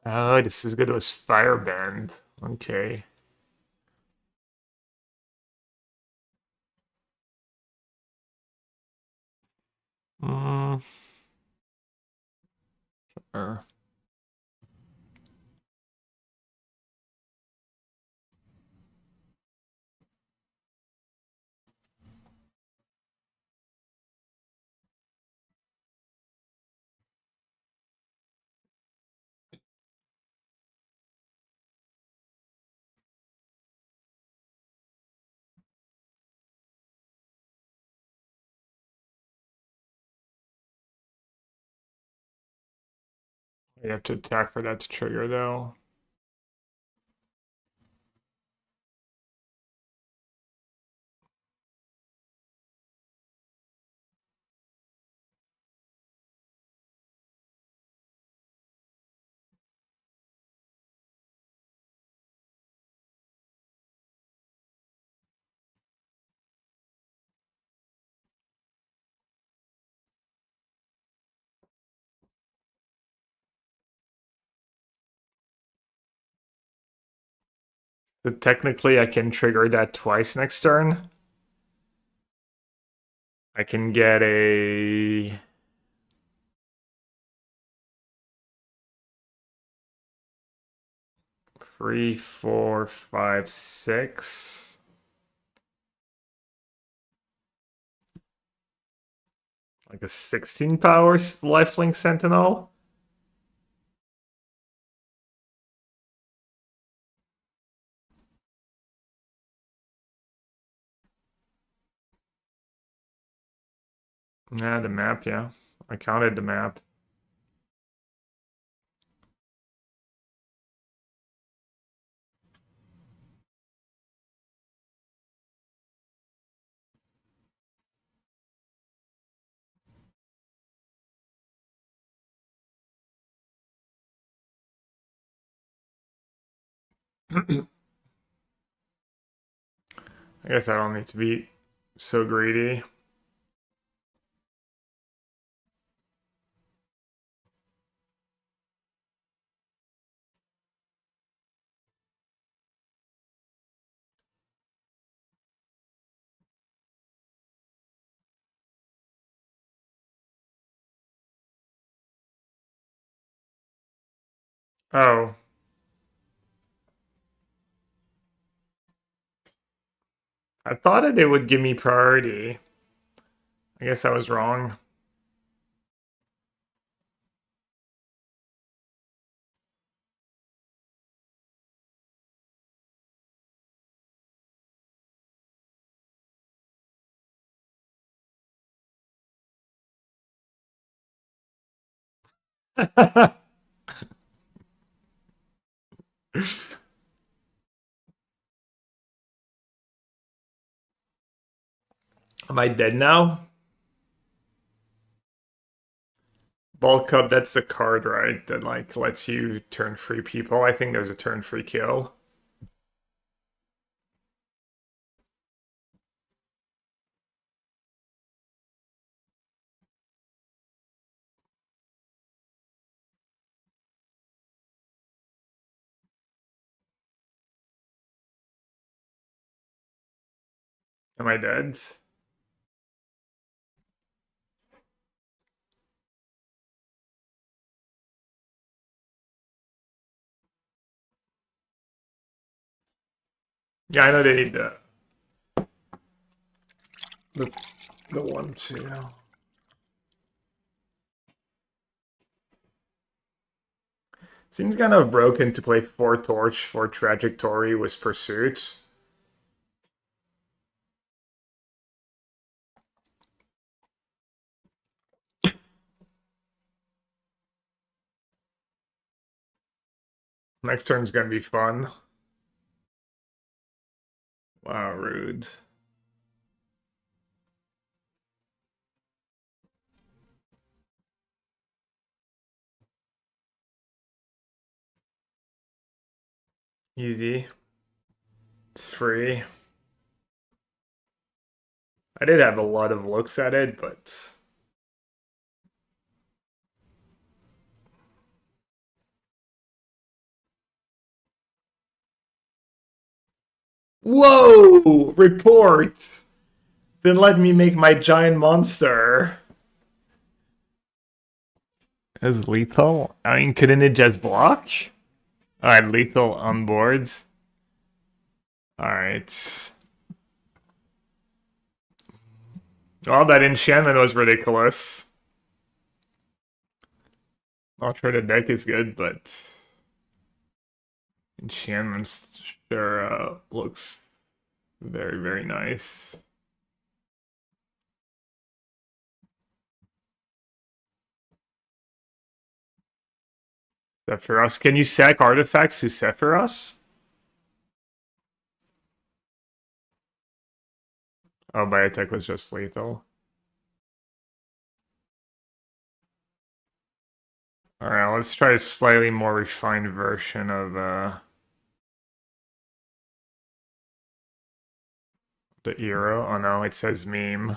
Oh, this is good as Firebend. Okay. Mm, sure. You have to attack for that to trigger, though. So technically, I can trigger that twice next turn. I can get a 3, 4, 5, 6. Like a 16 power lifelink sentinel. Yeah, the map, yeah. I counted the map. I guess I don't need to be so greedy. Oh, I thought that it would give me priority. I guess I was wrong. Am I dead now? Bulk up, that's the card, right? That like lets you turn free people. I think there's a turn free kill. Am I dead? Yeah, I know they need the, the 1/2. Seems kind of broken to play 4 torch for trajectory with pursuit. Next turn's gonna be fun. Wow, rude. Easy. It's free. I did have a lot of looks at it, but Whoa! Report! Then let me make my giant monster. As lethal? I mean, couldn't it just block? Alright, lethal on boards. Alright. Oh, that enchantment was ridiculous. Ultra the deck is good, but enchantments sure looks very, very nice. Sephiroth. Can you sack artifacts to Sephiroth? Oh, my attack was just lethal. Alright, let's try a slightly more refined version of the hero. Oh no, it says meme.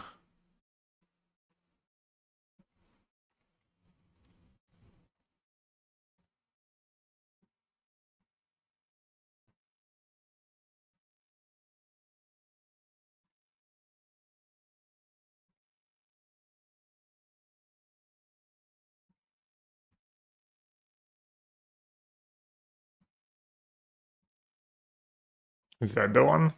Is that the one?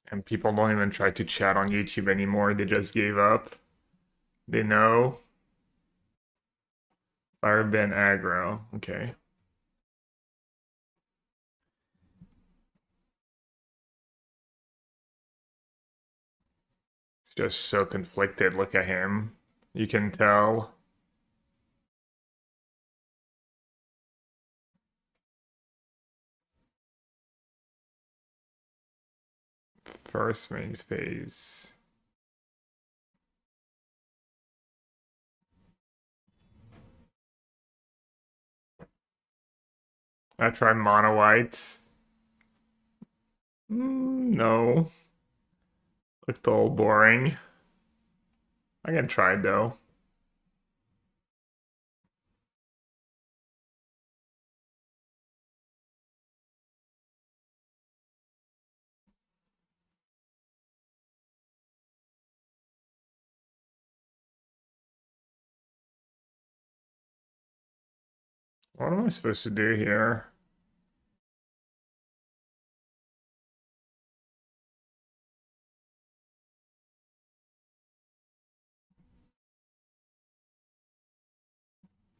And people don't even try to chat on YouTube anymore. They just gave up. They know. Airbender aggro. Okay. It's just so conflicted. Look at him. You can tell. First main phase. I try mono white. No. Looked all boring. I can try it though. What am I supposed to do here?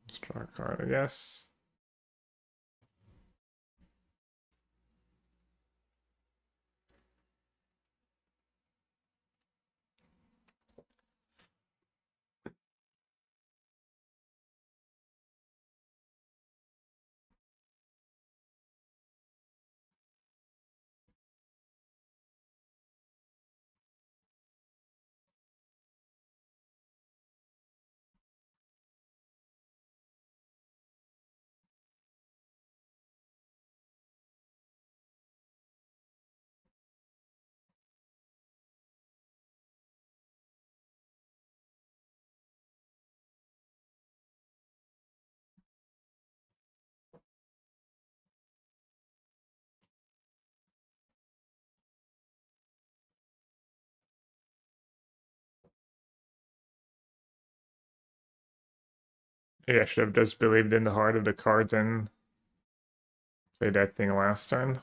Let's draw a card, I guess. Maybe I should have just believed in the heart of the cards and say that thing last turn.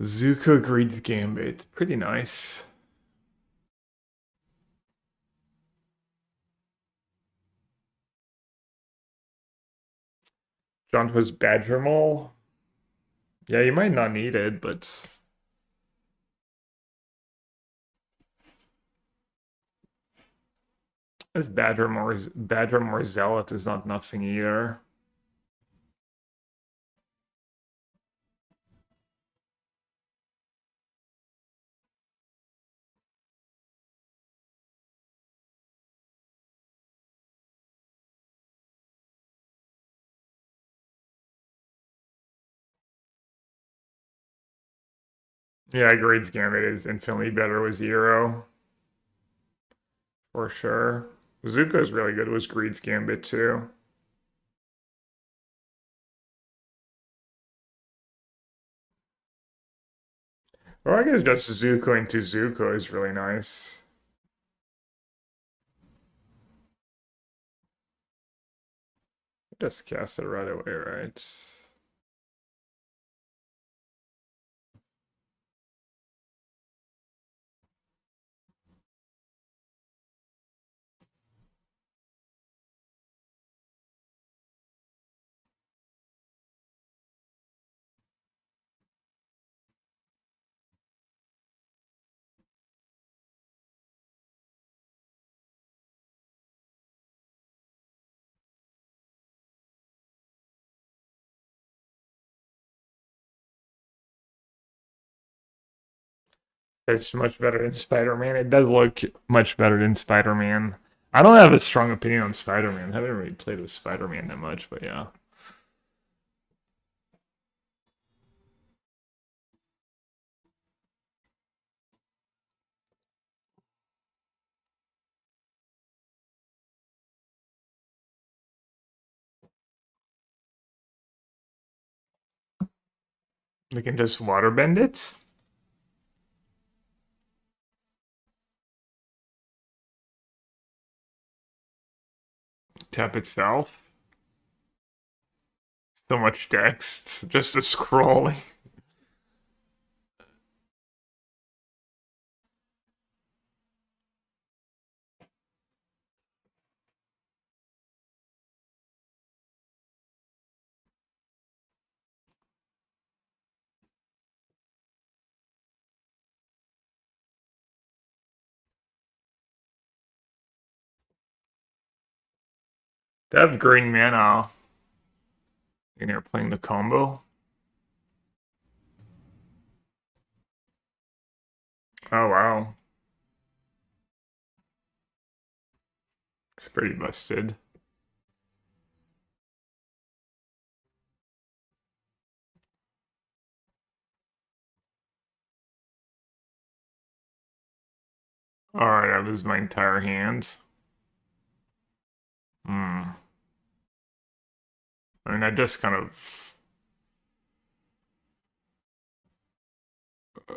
Zuko Greed's Gambit. Pretty nice. John was Badgermole. Yeah, you might not need it, but this Badgermore Zealot is not nothing either. Yeah, Grade's Gambit is infinitely better with Zero, for sure. Zuko's really good with Greed's Gambit too. Or I guess just Zuko into Zuko is really nice. Just cast it right away, right? It's much better than Spider-Man. It does look much better than Spider-Man. I don't have a strong opinion on Spider-Man. I haven't really played with Spider-Man that much, but yeah. They can just waterbend it, tap itself. So much text, just a scroll. They have green mana, and you're playing the combo. Oh wow, it's pretty busted. All right, I lose my entire hand. Hmm. I mean, I just kind of. Uh,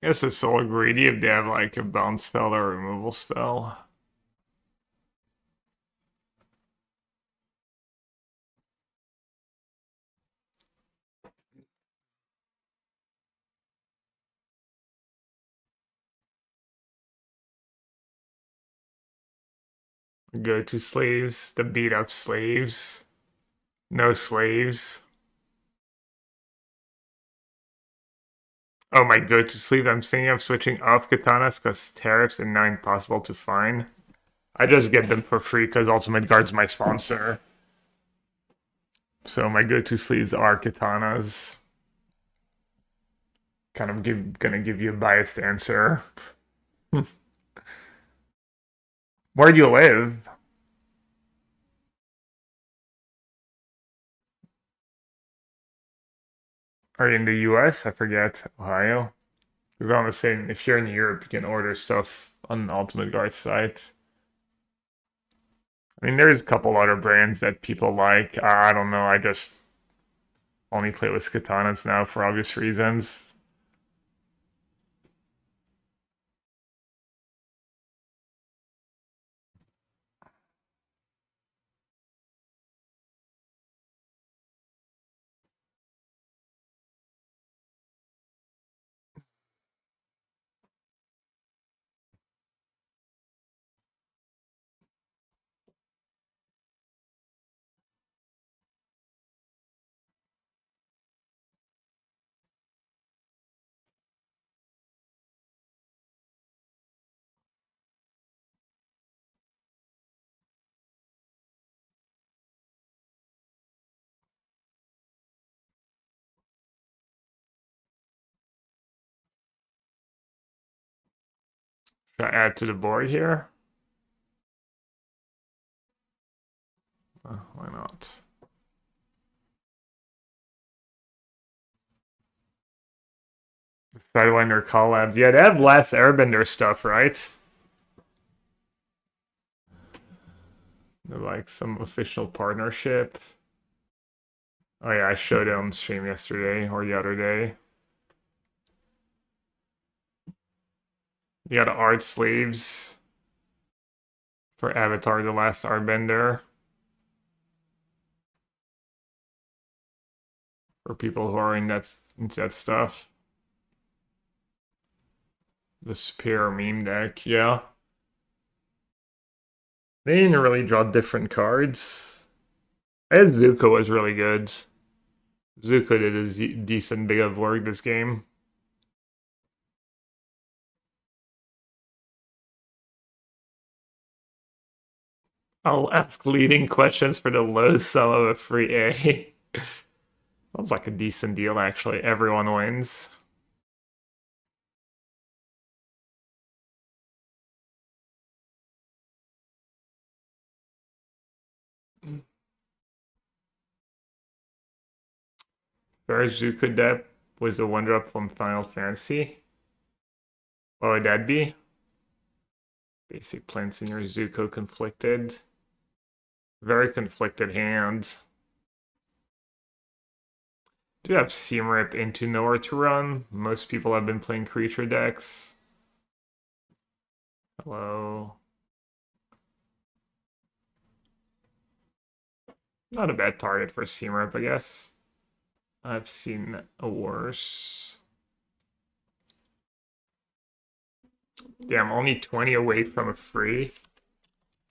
I guess it's so greedy if they have like a bounce spell or a removal spell. Go to slaves, the beat up slaves. No slaves. Oh my go to sleeve. I'm thinking of switching off katanas because tariffs and now impossible to find. I just get them for free because Ultimate Guard's my sponsor. So my go to sleeves are katanas. Kind of gonna give you a biased answer. Where do you live? Are you in the US? I forget. Ohio. Because I'm saying if you're in Europe, you can order stuff on the Ultimate Guard site. I mean, there's a couple other brands that people like. I don't know. I just only play with katanas now for obvious reasons. Should I add to the board here? Why not? Sidewinder collabs. Yeah, they have less Airbender stuff, right? They're like some official partnership. Oh yeah, I showed it on stream yesterday or the other day. You got art sleeves for Avatar: The Last Airbender for people who are into that stuff. The Spear meme deck, yeah. They didn't really draw different cards. I guess Zuko was really good. Zuko did a decent bit of work this game. I'll ask leading questions for the low sum of a free A. Sounds like a decent deal, actually. Everyone wins. Zuko deck was a one drop from Final Fantasy. What would that be? Basic plants in your Zuko conflicted. Very conflicted hand. Do you have Seam Rip into nowhere to run? Most people have been playing creature decks. Hello. Not a bad target for Seam Rip, I guess. I've seen a worse. Yeah, I'm only 20 away from a free.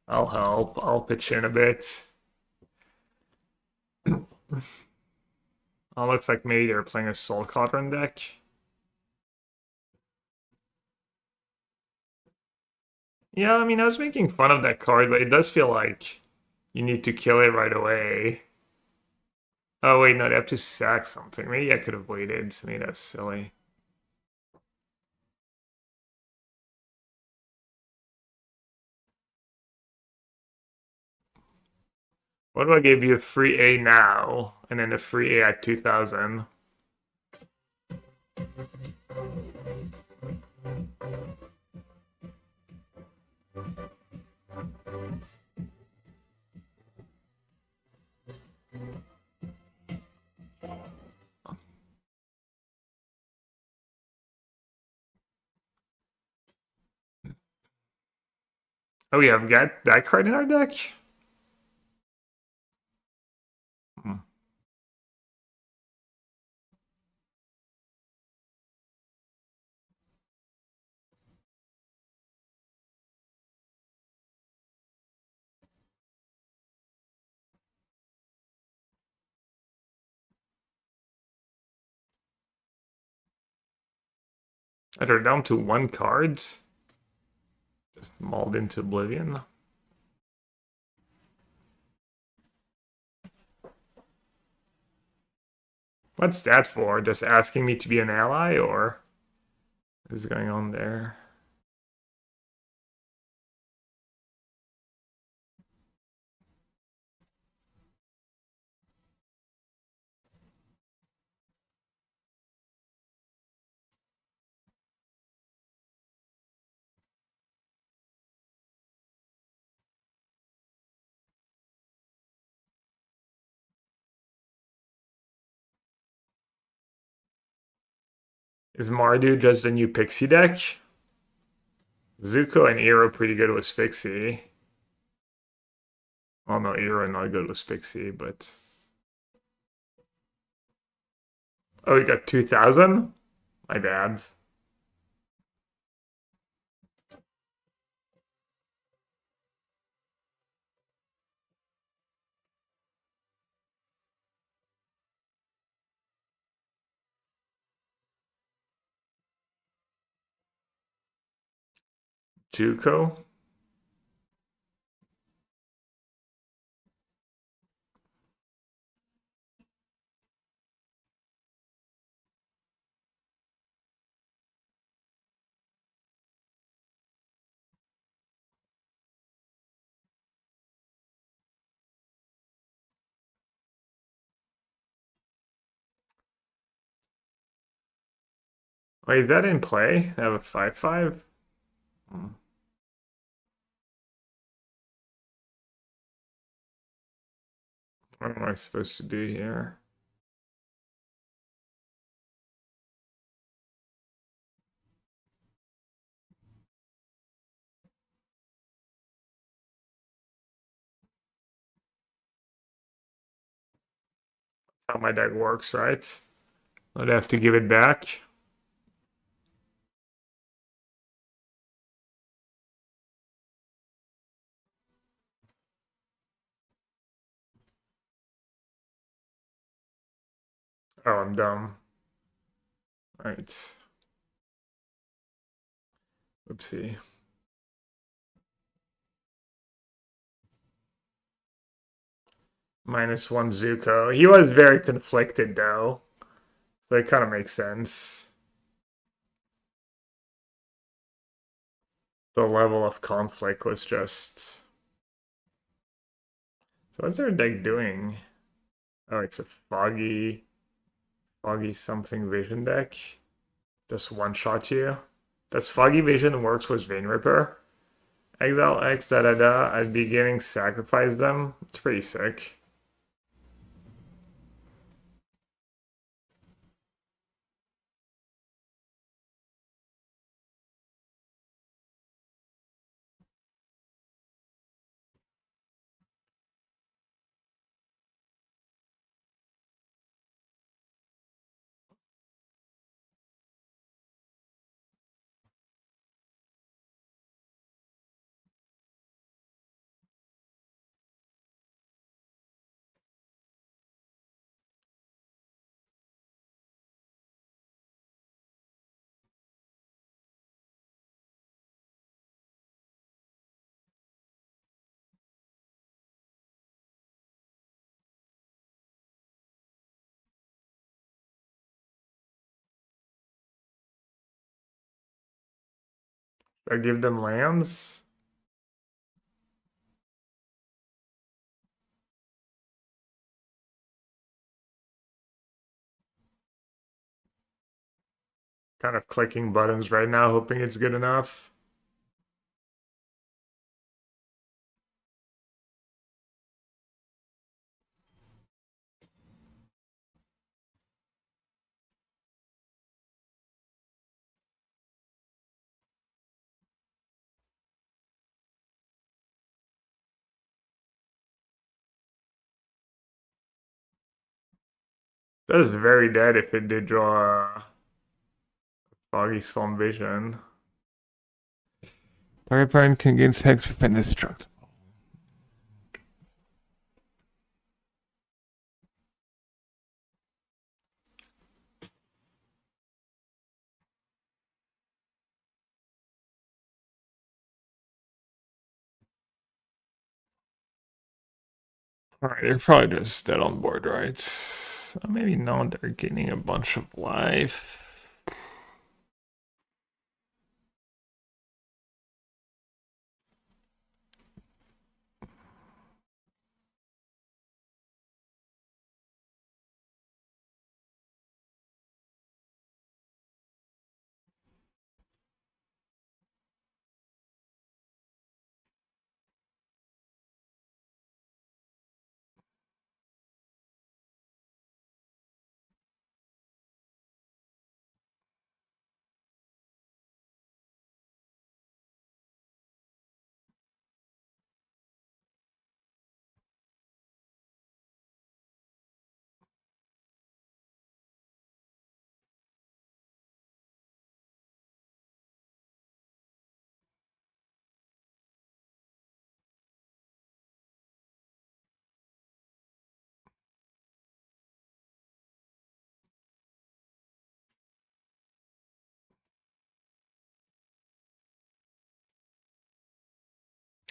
I'll help. I'll pitch in a bit. Oh, looks like maybe they're playing a Soul Cauldron deck. Yeah, I mean, I was making fun of that card, but it does feel like you need to kill it right away. Oh, wait, no, they have to sack something. Maybe I could have waited. Maybe that's silly. What if I gave you a free A now, and then a free A at 2000? Oh, we have got that card in our deck? Hmm. And they're down to one card. Just mauled into oblivion. What's that for? Just asking me to be an ally, or what is going on there? Is Mardu just a new Pixie deck? Zuko and Iro pretty good with Pixie. Oh no, Iro not good with Pixie, but... Oh, you got 2000? My bad. Juco? Wait, is that in play? I have a 5/5? Hmm. What am I supposed to do here? How my deck works, right? I'd have to give it back. Oh, I'm dumb. Right. Oopsie. -1 Zuko. He was very conflicted though. So it kind of makes sense. The level of conflict was just. So what's their deck doing? Oh, it's a foggy something vision deck. Just one shot you. Does foggy vision works with Vein Ripper? Exile X da da da. At beginning sacrifice them. It's pretty sick. I give them lands. Kind of clicking buttons right now, hoping it's good enough. That is very dead if it did draw a foggy storm vision. Target opponent can gain hex with indestructible. Alright, they're probably just dead on board, right? Maybe not, they're gaining a bunch of life.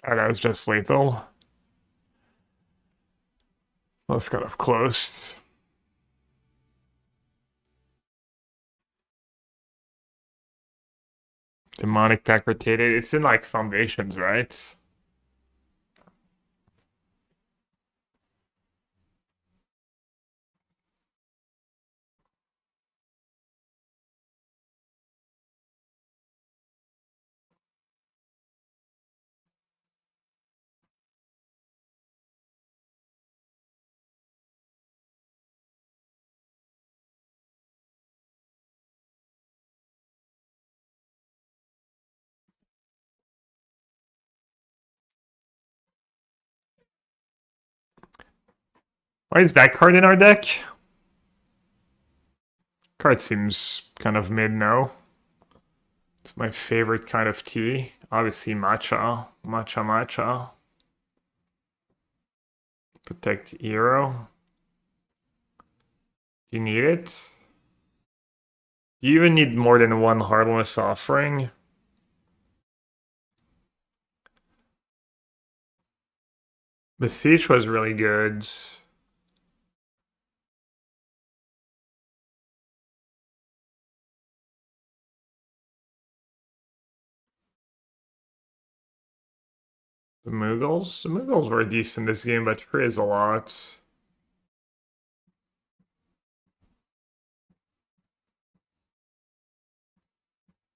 Oh, that was just lethal. That's kind of close. Demonic pack rotated. It's in like foundations, right? Why is that card in our deck? Card seems kind of mid now. It's my favorite kind of tea. Obviously matcha. Matcha. Protect hero. You need it? You even need more than one Heartless Offering. The Siege was really good. The Mughals were decent this game, but 3 is a lot.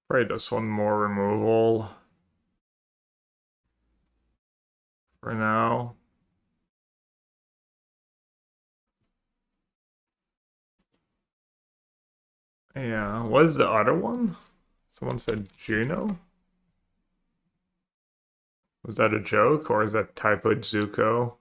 Probably just one more removal for now. Yeah, what is the other one? Someone said Juno? Was that a joke, or is that typoed Zuko?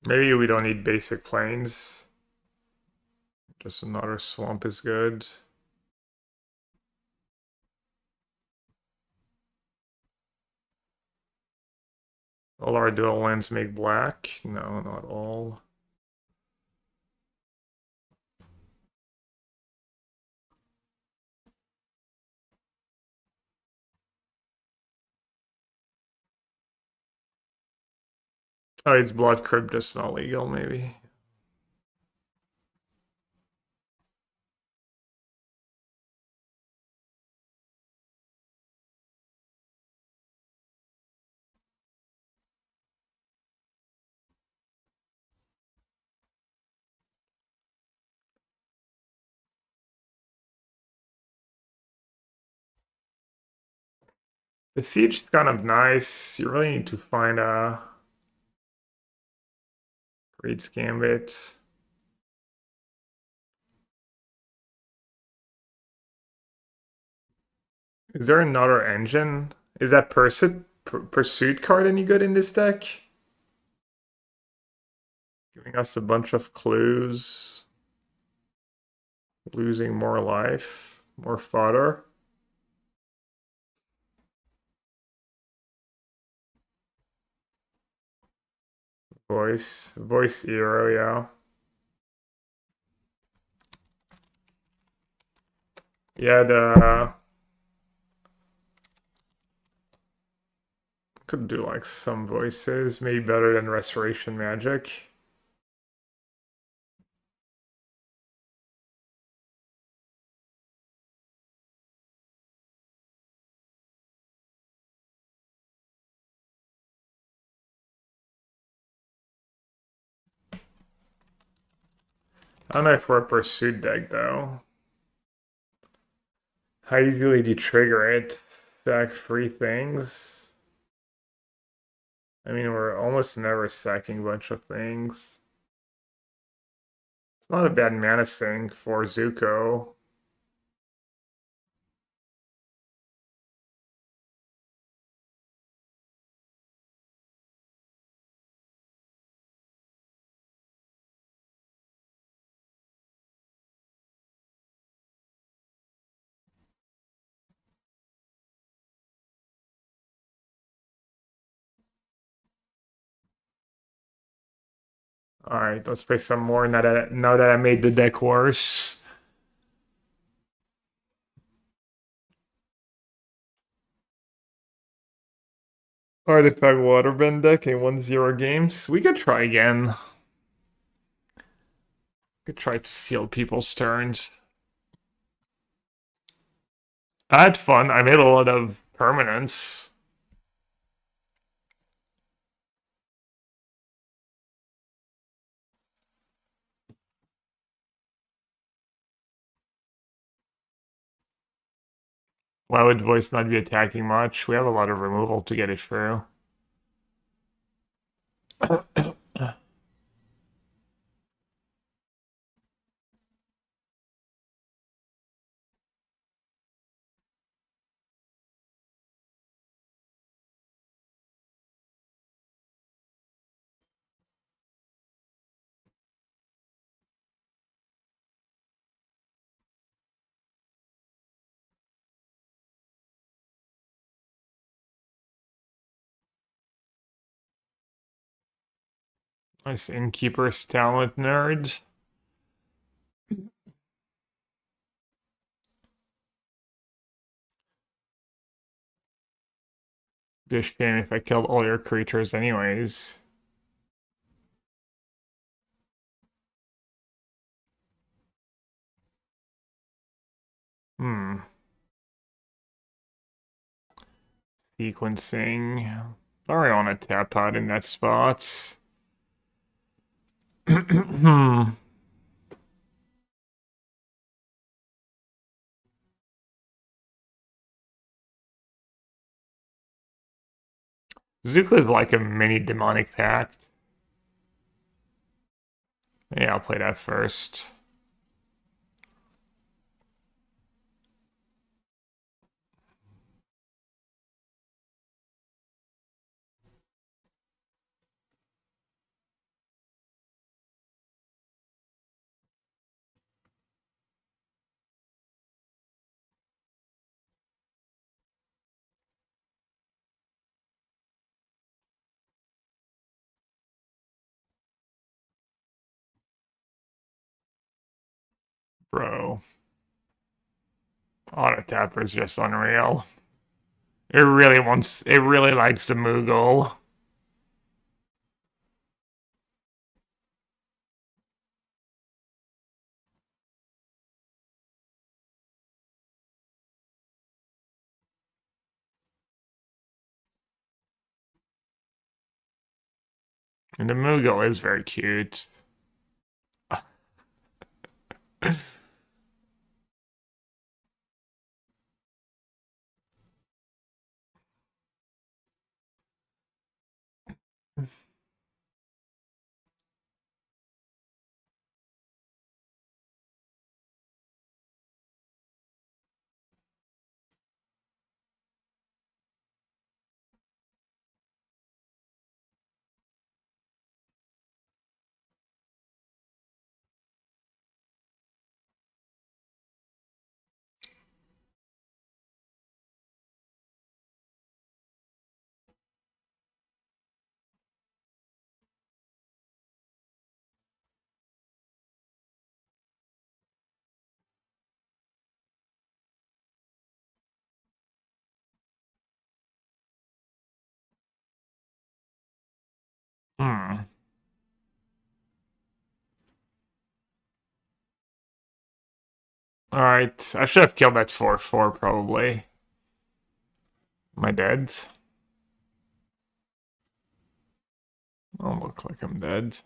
Maybe we don't need basic planes. Just another swamp is good. All our dual lands make black? No, not all. Oh, it's Blood Crypt just not legal, maybe. The siege is kind of nice. You really need to find a great gambit. Is there another engine? Is that pursuit card any good in this deck? Giving us a bunch of clues. Losing more life, more fodder. Voice hero, yeah. Yeah, the could do like some voices, maybe better than Restoration Magic. I don't know if we're a pursuit deck though. How easily do you trigger it? Sack 3 things. I mean, we're almost never sacking a bunch of things. It's not a bad mana sink for Zuko. Alright, let's play some more now that I made the deck worse. Artifact Waterbend deck in 1-0 games. We could try again. Could try to steal people's turns. I had fun. I made a lot of permanents. Why would voice not be attacking much? We have a lot of removal to get it through. Nice innkeeper's talent nerds. Be a shame if I killed all your creatures anyways. Hmm. Sequencing. I don't really want to tap out in that spot. Hmm. Zuko is like a mini demonic pact. Yeah, I'll play that first. Bro. Auto Tapper is just unreal. It really likes the Moogle. And the Moogle is very cute. Hmm. Alright, I should have killed that 4/4 probably. Am I dead? I don't look like I'm dead.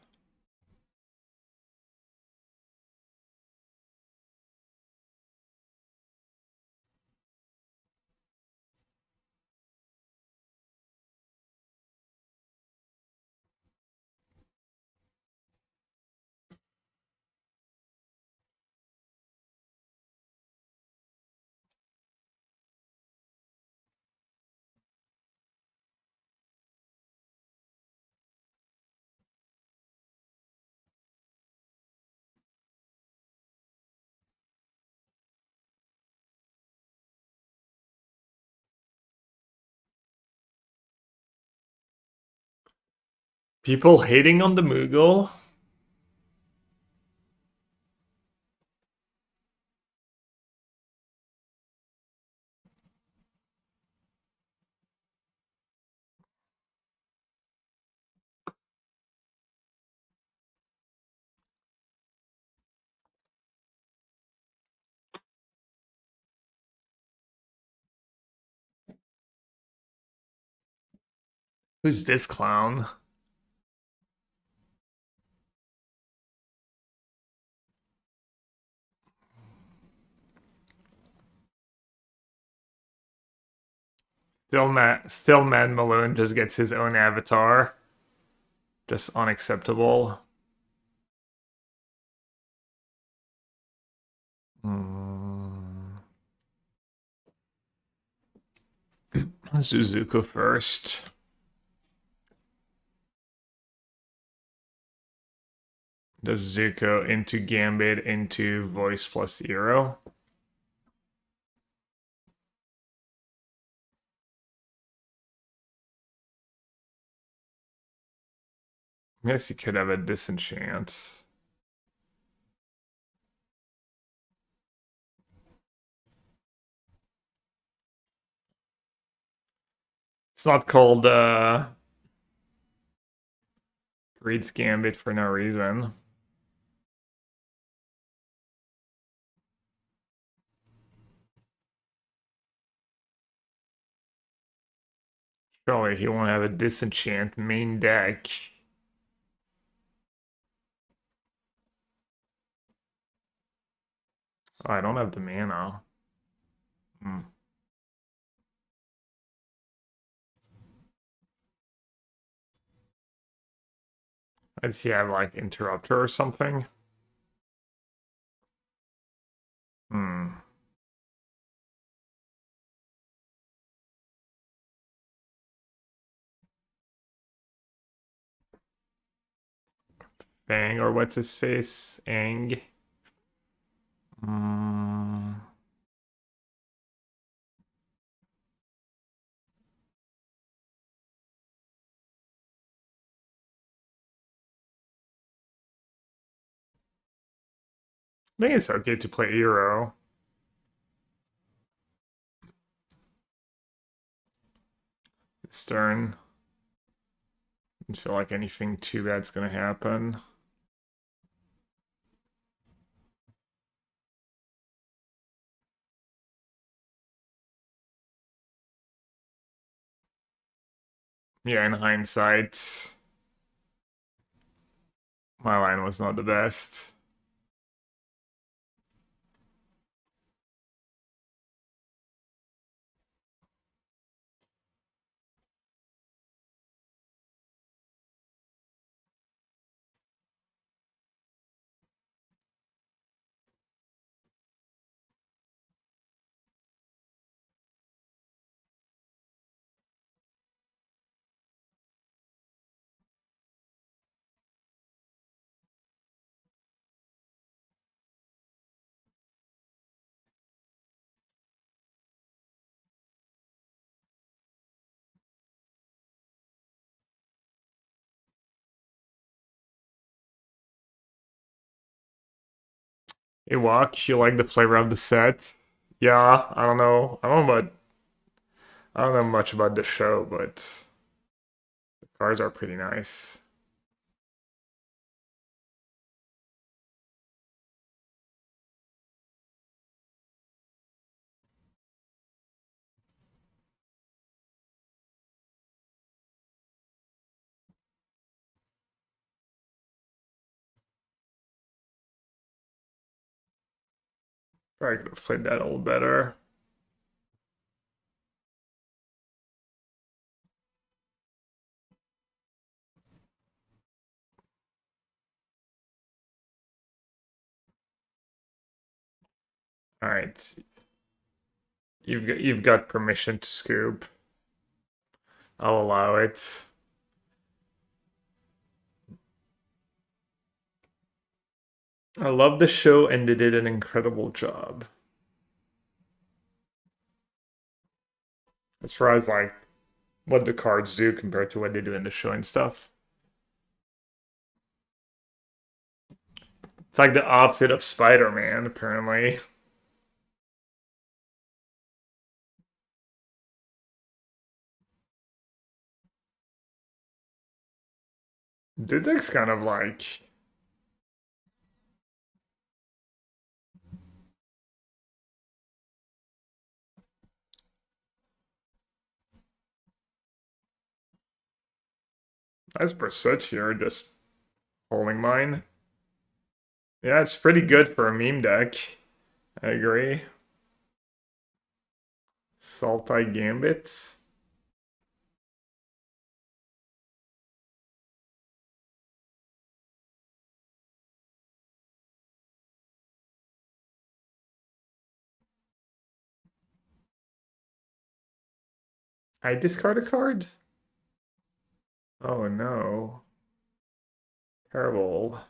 People hating on the Moogle? Who's this clown? Still Man Malone just gets his own avatar. Just unacceptable. Mm. Let's do Zuko first. Does Zuko into Gambit into voice plus 0? Yes, he could have a disenchant. It's not called Greed's Gambit for no reason. Surely he won't have a disenchant main deck. Oh, I don't have the mana. Hmm. Does he have like Interrupter or something? Hmm. Bang, or what's his face? Ang. Hmm. I think it's okay to play Eero. This turn. Don't feel like anything too bad's gonna happen. Yeah, in hindsight, my line was not the best. Hey, Walk, you like the flavor of the set? Yeah, I don't know. I don't know much about the show, but the cards are pretty nice. Probably could have played that a little better. All right, you've got permission to scoop. I'll allow it. I love the show, and they did an incredible job. As far as like what the cards do compared to what they do in the show and stuff. It's like the opposite of Spider-Man, apparently. Didik's kind of like nice pursuit here, just holding mine. Yeah, it's pretty good for a meme deck. I agree. Saltai Gambit. I discard a card? Oh no. Terrible.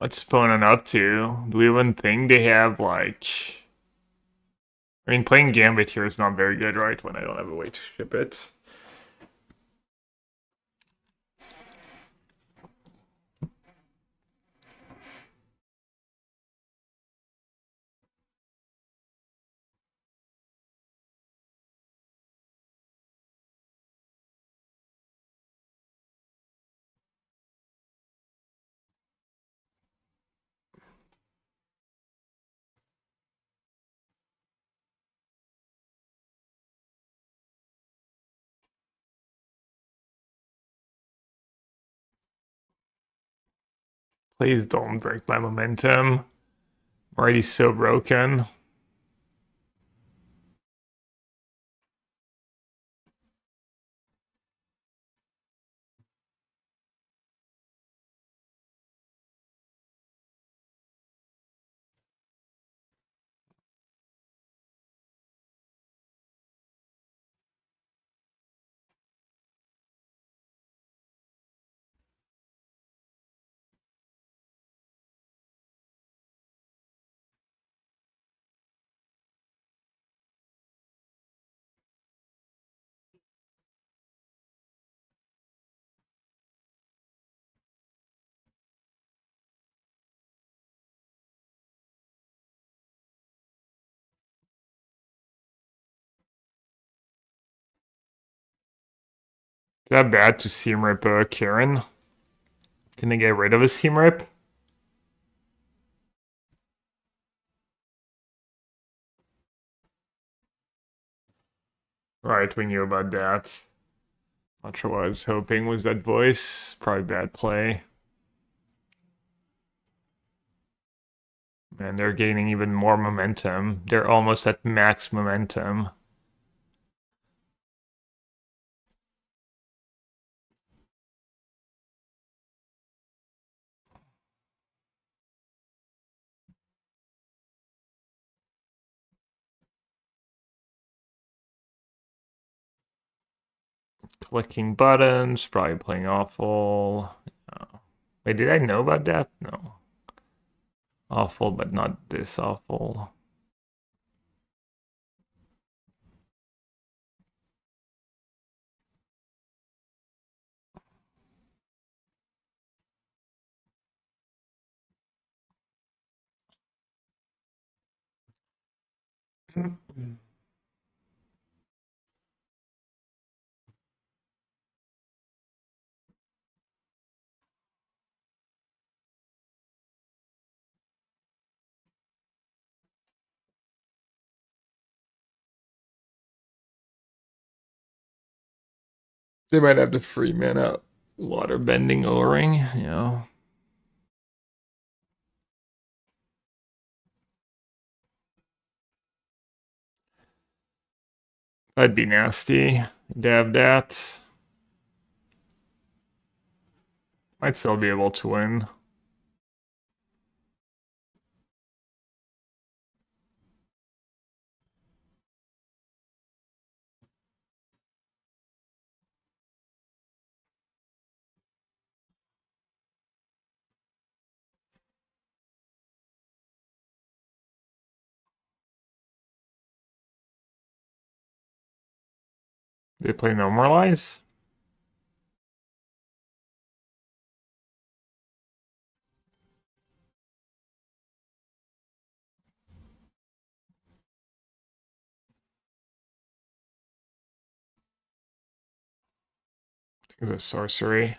What's opponent up to? Do we even think they have like? I mean, playing Gambit here is not very good, right? When I don't have a way to ship it. Please don't break my momentum. I'm already so broken. Is that bad to seam rip Karen? Can they get rid of a seam rip? Right, we knew about that. Not sure what I was hoping was that voice. Probably bad play. And they're gaining even more momentum. They're almost at max momentum. Clicking buttons, probably playing awful. Wait, did I know about that? No. Awful, but not this awful. They might have the 3 mana water bending O-ring, yeah. That'd be nasty. Dab that. Might still be able to win. They play Normalize? It's a sorcery.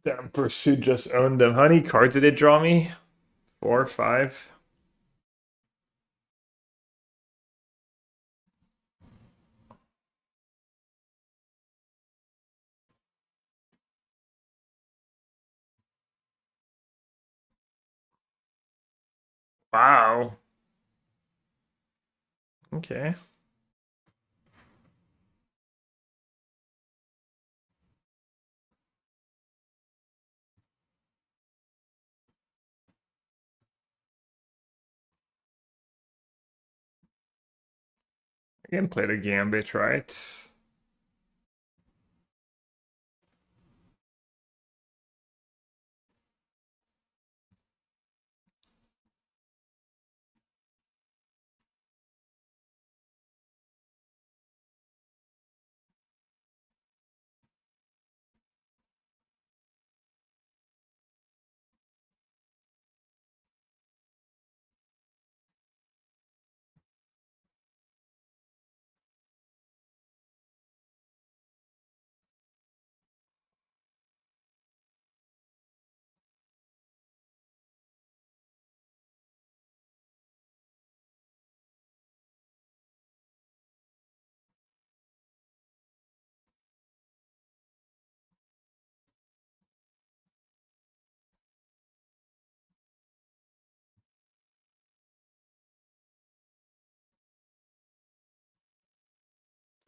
Damn, Pursuit just owned them. How many cards did it draw me? 4, 5? Wow. Okay. I can play the gambit, right?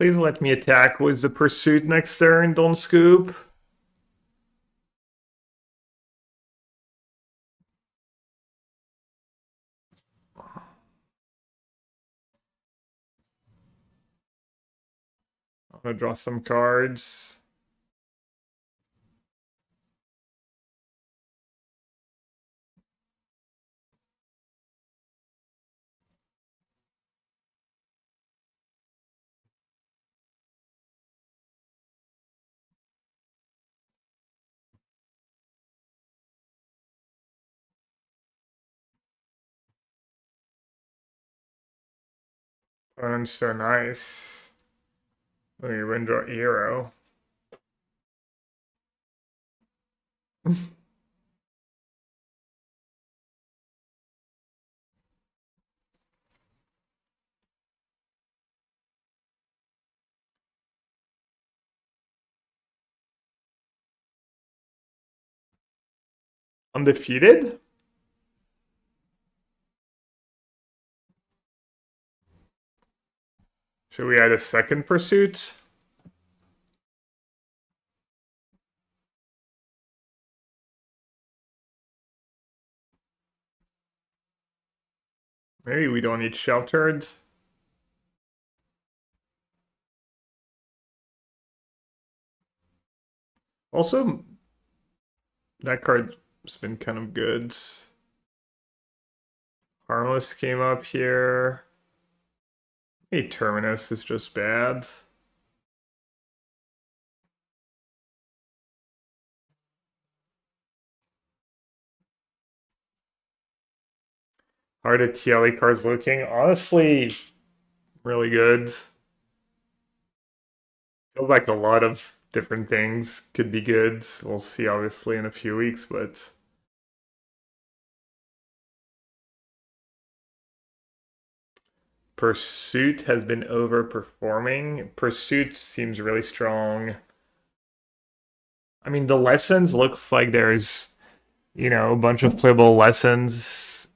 Please let me attack with the pursuit next turn, don't scoop. I'm gonna draw some cards. And so nice. Let me even draw hero. Undefeated? Should we add a second pursuit? Maybe we don't need sheltered. Also, that card's been kind of good. Harmless came up here. Maybe Terminus is just bad. Hard at TLE cards looking. Honestly, really good. Feels like a lot of different things could be good. We'll see obviously in a few weeks, but Pursuit has been overperforming. Pursuit seems really strong. I mean, the lessons looks like there's, a bunch of playable lessons.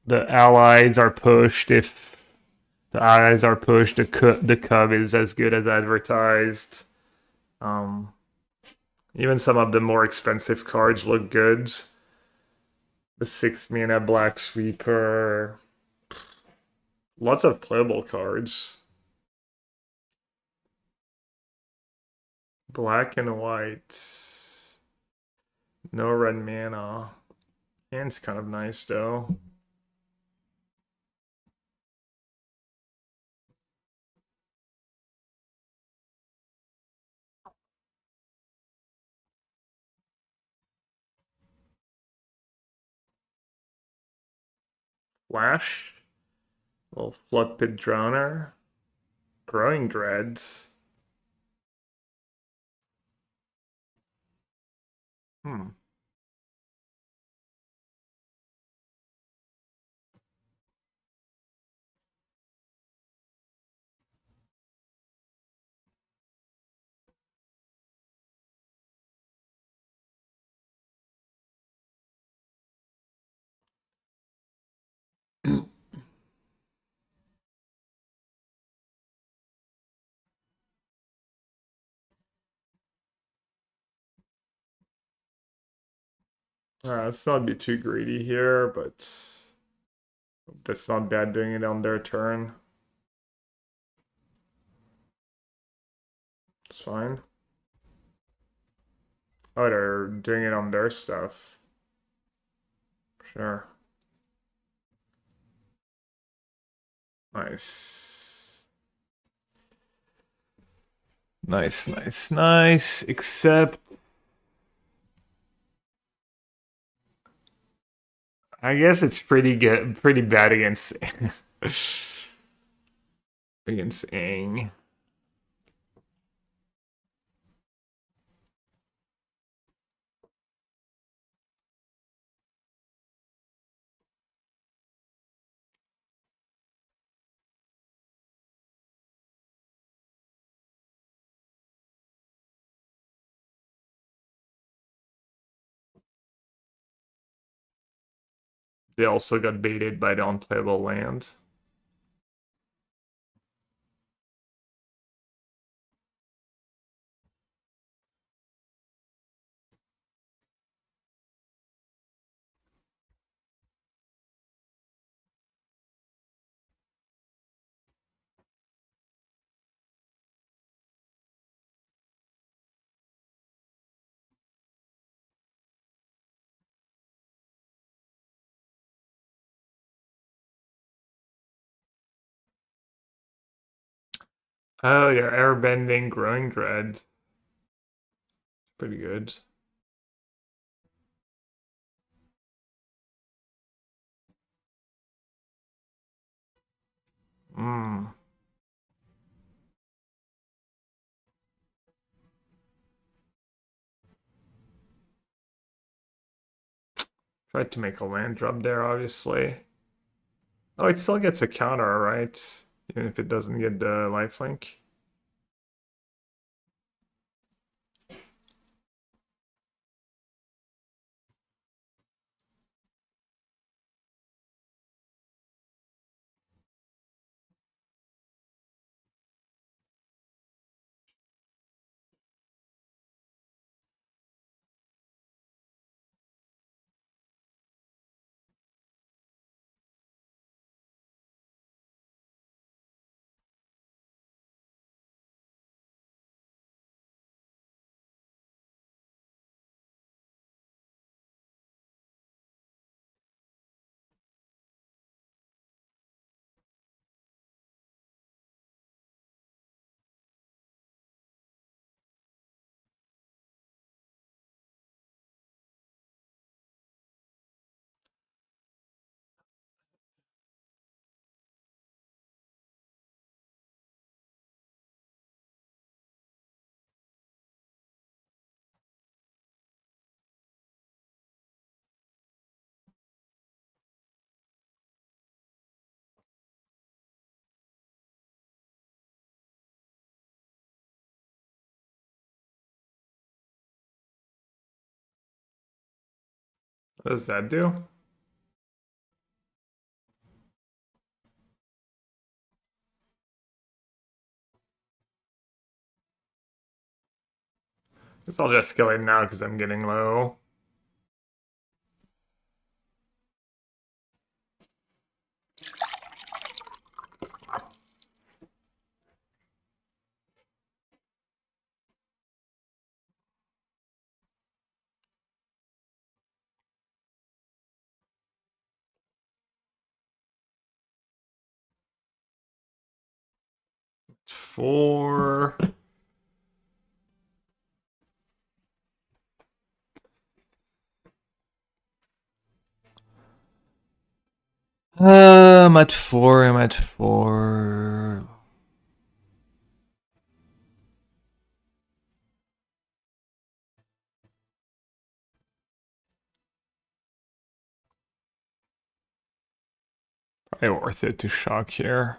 The allies are pushed. If the allies are pushed, the cub is as good as advertised. Um, Even some of the more expensive cards look good. The 6 mana Black Sweeper. Lots of playable cards. Black and white. No red mana. Hand's kind of nice though. Flash. Little Flood Pit Droner. Growing Dreads. Hmm. Let's not be too greedy here, but that's not bad doing it on their turn. It's fine. Oh, they're doing it on their stuff. Sure. Nice. Nice, nice, nice. Except I guess it's pretty good, pretty bad against against Aang. They also got baited by the unplayable land. Oh, yeah, airbending, growing dread. Pretty good. Hmm. Tried to make a land drop there, obviously. Oh, it still gets a counter, right? Even if it doesn't get the lifelink. What does that do? Guess I'll just kill it now because I'm getting low. Four. I'm at four. I'm at four. Probably worth it to shock here.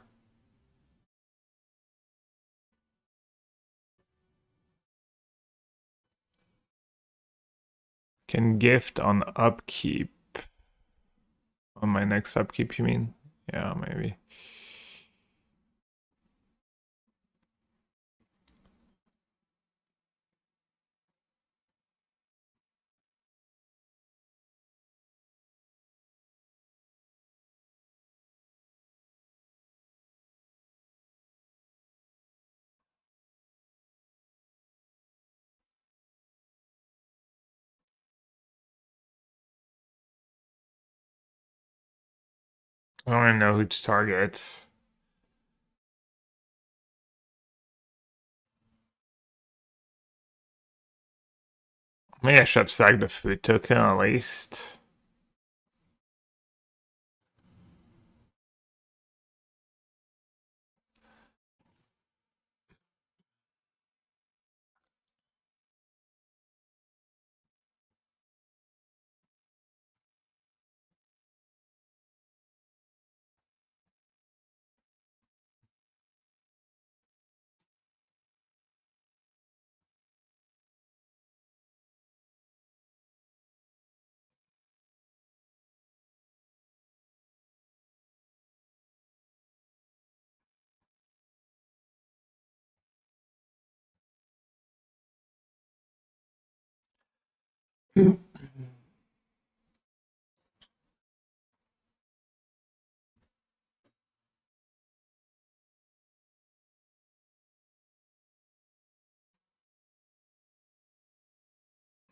Can gift on upkeep. On my next upkeep, you mean? Yeah, maybe. I don't even know who to target. Maybe I should have sagged the food token at least.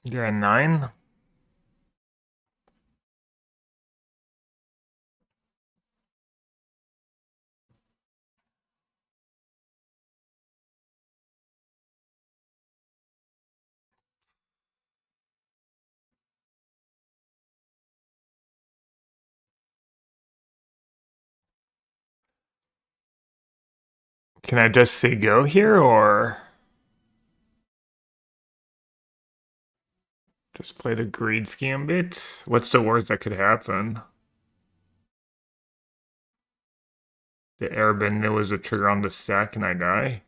You're at 9? Can I just say go here or just play the greed gambit? What's the worst that could happen? The Airbender was a trigger on the stack and I die?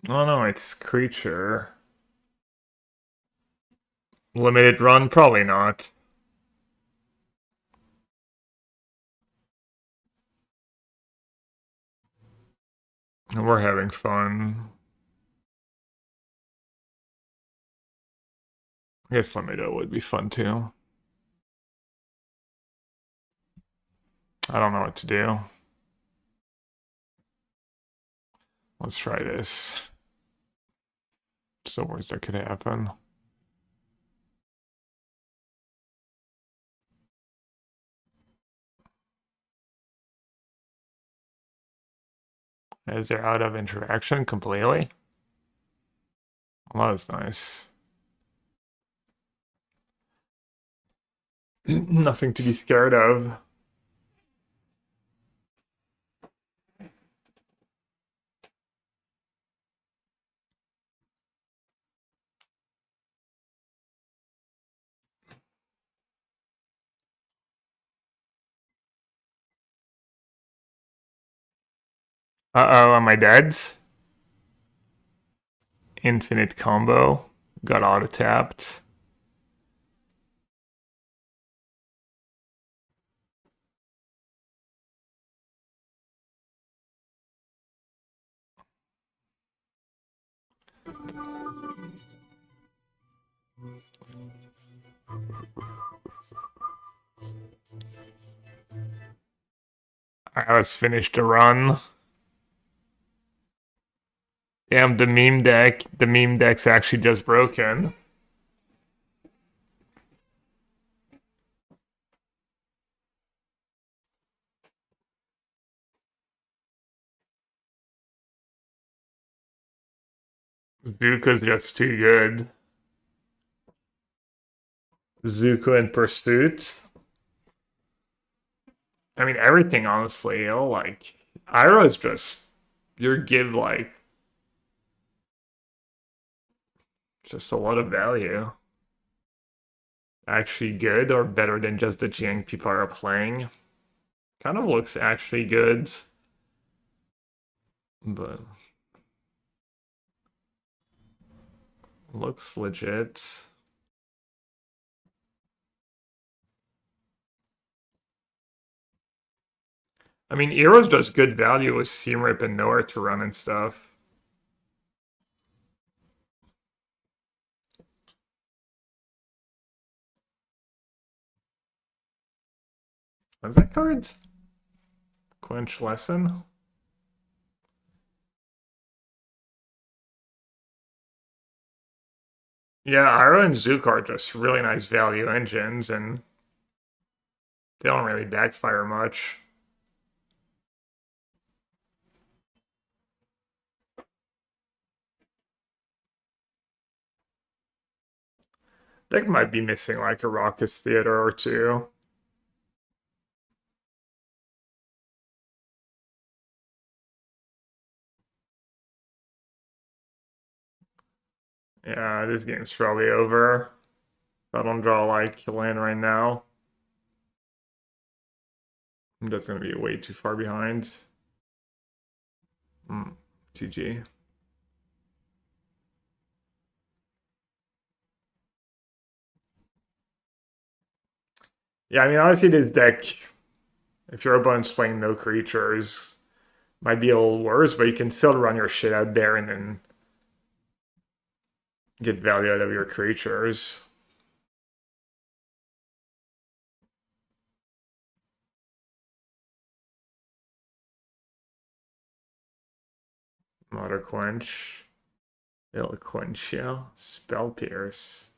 Oh no, it's creature. Limited run? Probably not. We're having fun. I guess limited would be fun too. I don't know what to do. Let's try this. What's the worst that could happen? Is there out of interaction completely? Well, that was nice. Nothing to be scared of. Uh-oh, am I dead? Infinite combo. Got auto-tapped. Alright, let's finish the run. Damn, the meme deck's actually just broken. Zuko's just too good. Zuko in Pursuit. I mean, everything, honestly. You know, like, Iroh's just, your give, like, just a lot of value. Actually good or better than just the Jiang people are playing. Kind of looks actually good. But looks legit. I mean, Ero's does good value with Seam Rip and Nowhere to run and stuff. What's that card? Quench Lesson? Yeah, Iroh and Zook are just really nice value engines, and they don't really backfire much. Deck might be missing like a Raucous Theater or two. Yeah, this game's probably over. If I don't draw like land right now, I'm just gonna be way too far behind. GG. Yeah, I mean, honestly, this deck, if your opponent's playing no creatures, might be a little worse, but you can still run your shit out there and then get value out of your creatures. Water Quench, Eloquentia, Spell Pierce.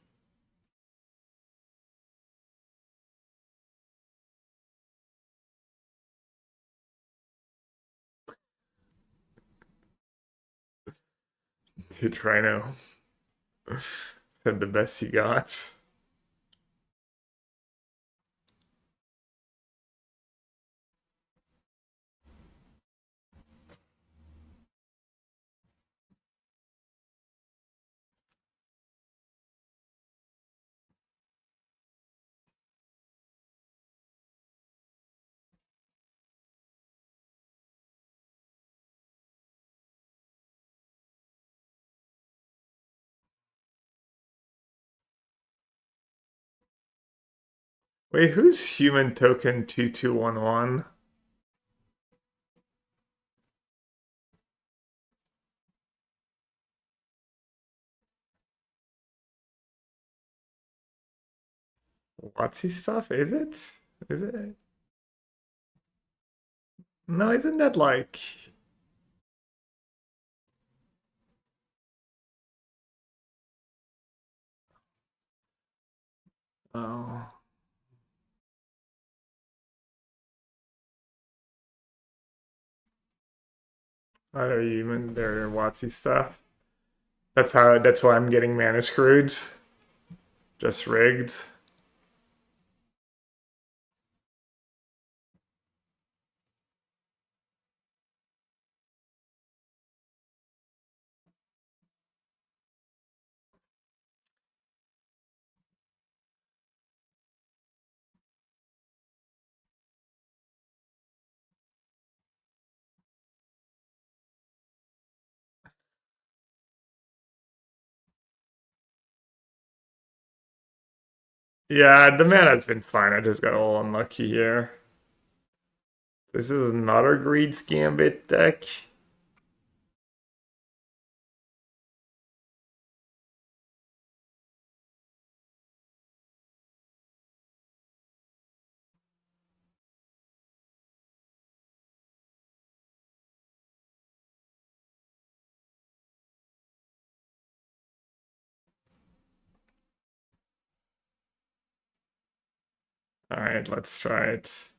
Dude, Rhino said the best he got. Wait, who's human token 2211? What's his stuff? Is it? Is it? No, isn't that like. Oh. I don't even their Watsy stuff. That's why I'm getting mana screwed. Just rigged. Yeah, the mana's been fine. I just got a little unlucky here. This is another Greed's Gambit deck. Alright, let's try it.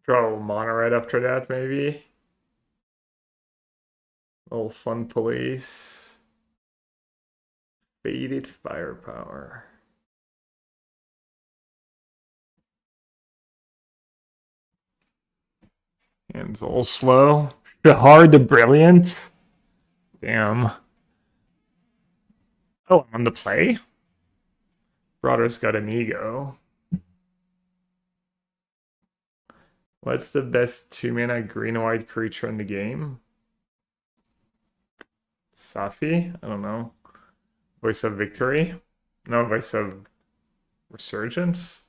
Draw a little mana right after that, maybe. A little fun police. Faded firepower. Hands a little slow. Shahar the Brilliant. Damn. Oh, I'm on the play? Broder's got an ego. What's the best 2-mana green and white creature in the game? Safi? I don't know. Voice of Victory? No, Voice of Resurgence?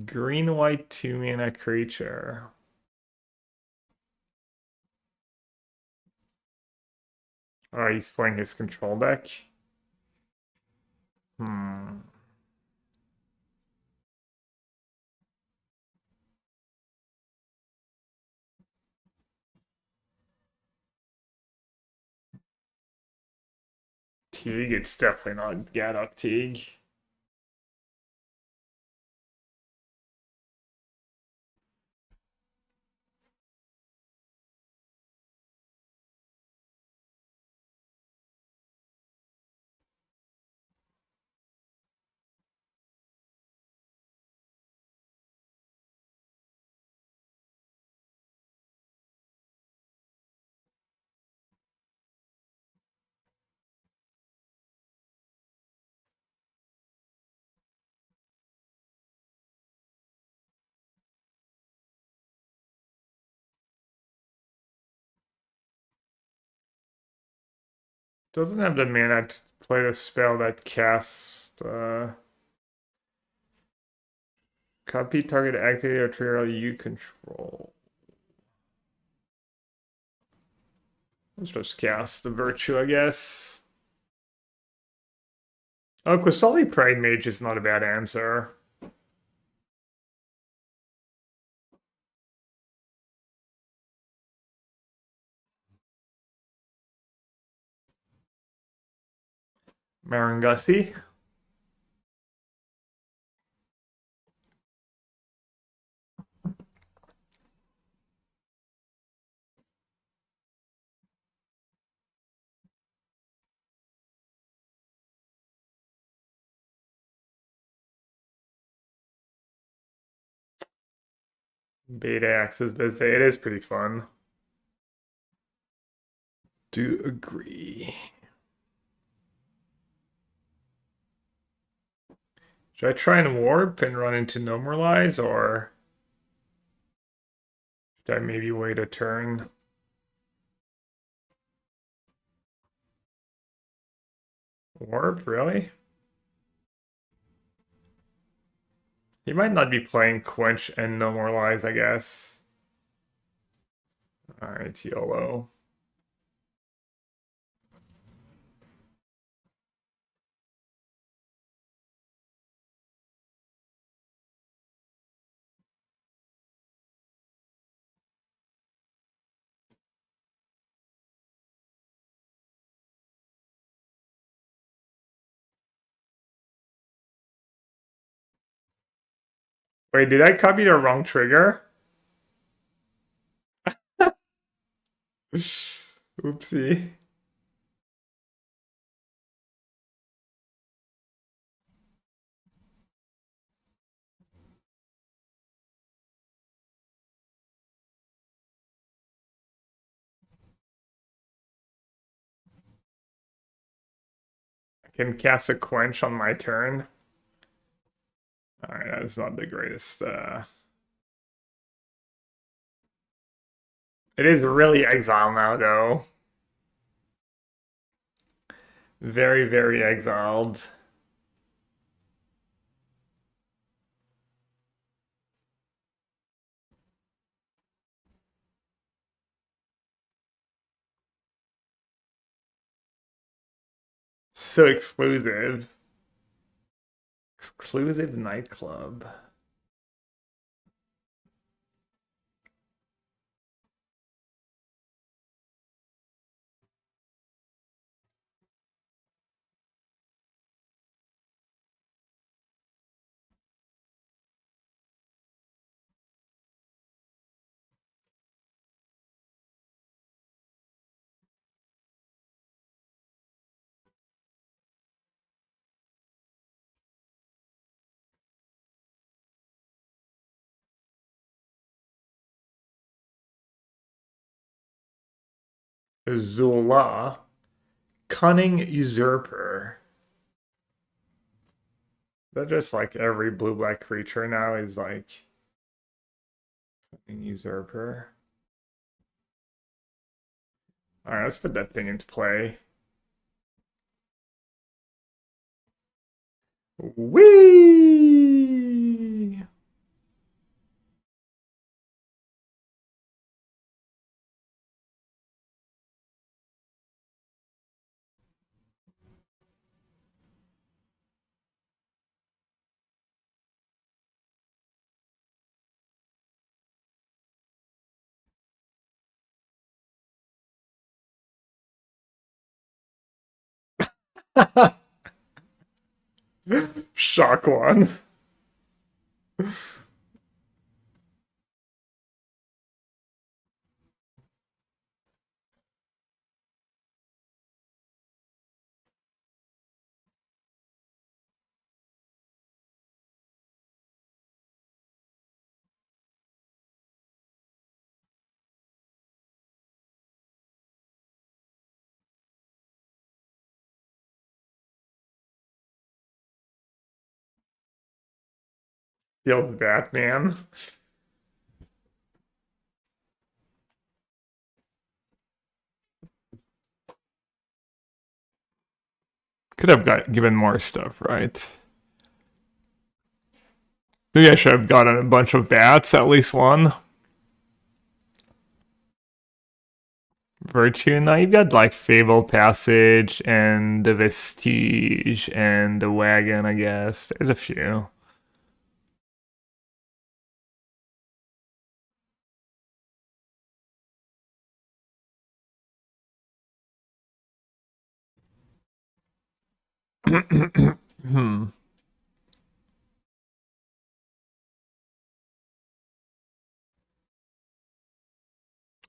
Green white 2-mana creature. Oh, he's playing his control deck. Hmm. Teague, it's definitely not Gaddock Teague. Doesn't have the mana to play the spell that casts copy target activate or trigger you control. Let's just cast the Virtue, I guess. Oh, Quasali Pride Mage is not a bad answer. Marangussi. Beta Axis Bizday. It is pretty fun. Do agree. Should I try and warp and run into Normalize, or should I maybe wait a turn? Warp, really? He might not be playing Quench and Normalize, I guess. Alright, YOLO. Wait, did I copy the wrong trigger? Oopsie. I can cast a Quench on my turn. Alright, that's not the greatest. It is really exile now, though. Very, very exiled. So exclusive. Exclusive nightclub. Zula. Cunning Usurper. That just like every blue-black creature now is like Cunning Usurper. Alright, let's put that thing into play. Whee! Shock one. Feels Batman. Could have given more stuff, right? Maybe I should have gotten a bunch of bats, at least one. Virtue. Now you've got like Fable Passage and the Vestige and the Wagon, I guess. There's a few. Hmm.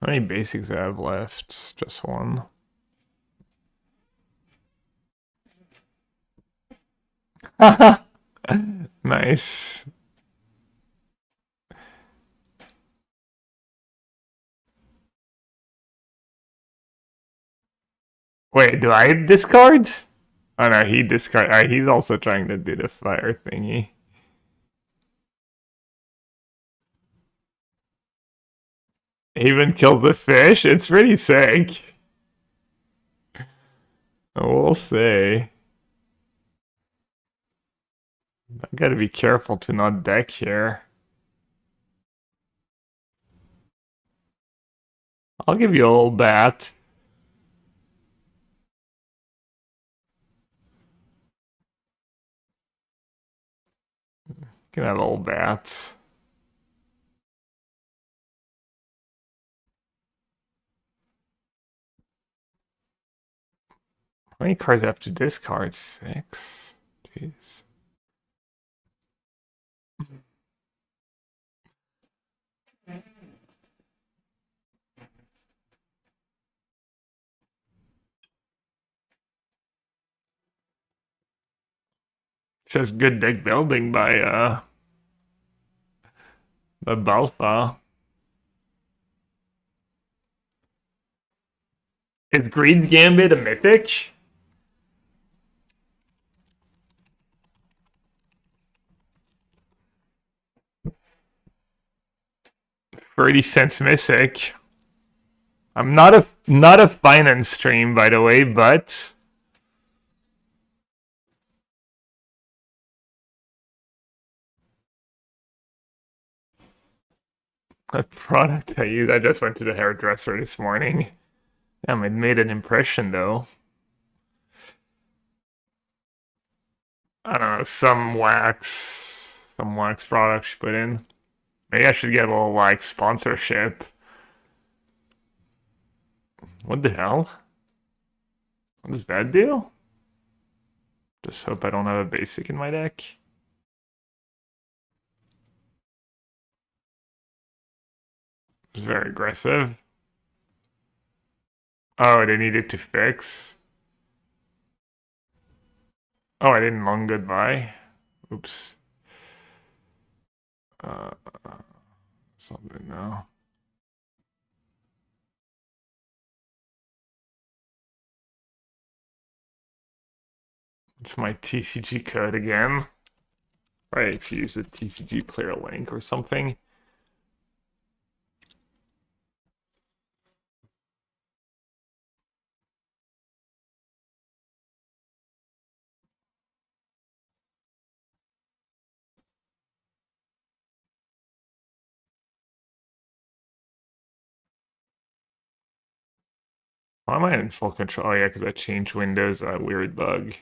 How many basics I have left? Just one. Nice. Wait, do I discard? Oh no, he discard. He's also trying to do the fire thingy. He even killed the fish. It's pretty sick. I will say. I gotta be careful to not deck here. I'll give you a little bat. You can have a little bat. How many cards do I have to discard? 6? Jeez. Just good deck building by Balfa. Is Greed's Gambit a mythic? 30 cents mythic. I'm not a finance stream, by the way, but a product I use. I just went to the hairdresser this morning. Damn, it made an impression though. I don't know, some wax product she put in. Maybe I should get a little like sponsorship. What the hell? What does that do? Just hope I don't have a basic in my deck. It's very aggressive. Oh, they needed to fix. Oh, I didn't long goodbye. Oops. Uh, something now. It's my TCG code again. Right, if you use a TCG player link or something. Why am I in full control? Oh yeah, because I changed Windows, that weird bug.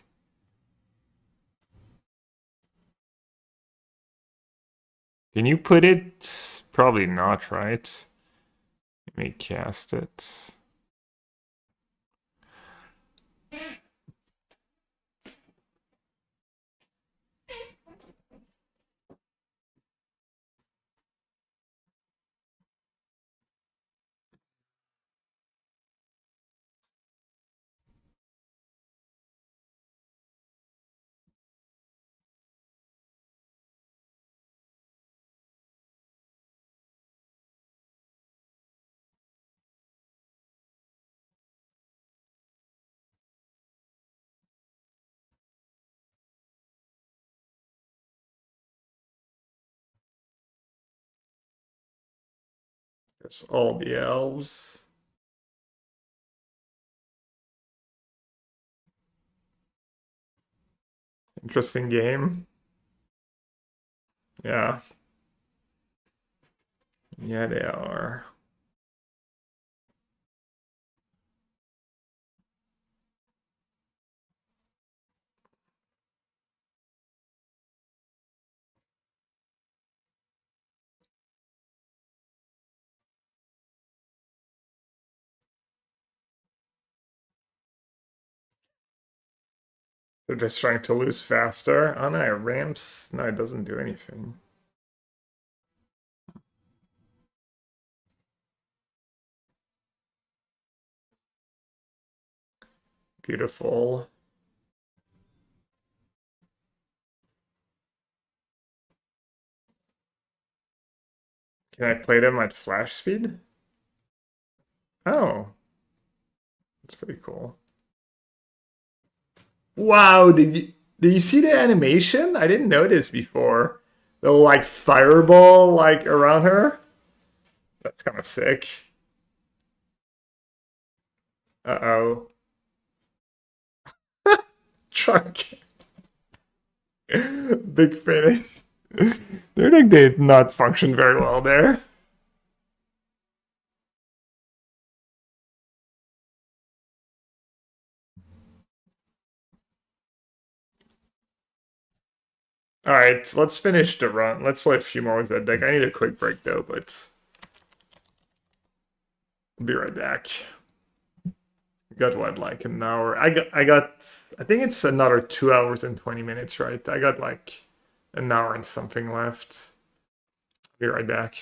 Can you put it? Probably not, right? Let me cast it. That's all the elves. Interesting game. Yeah. Yeah, they are. They're just trying to lose faster. Oh no, ramps. No, it doesn't do anything. Beautiful. Can I play them at flash speed? Oh, that's pretty cool. Wow, did you see the animation? I didn't notice before. The like fireball like around her. That's kind of sick. Uh-oh. Truck. Big finish. They think they did not function very well there. All right, let's finish the run. Let's play a few more with that deck. I need a quick break though, but I'll be right back. Got what, like an hour? I think it's another 2 hours and 20 minutes, right? I got like an hour and something left. Be right back.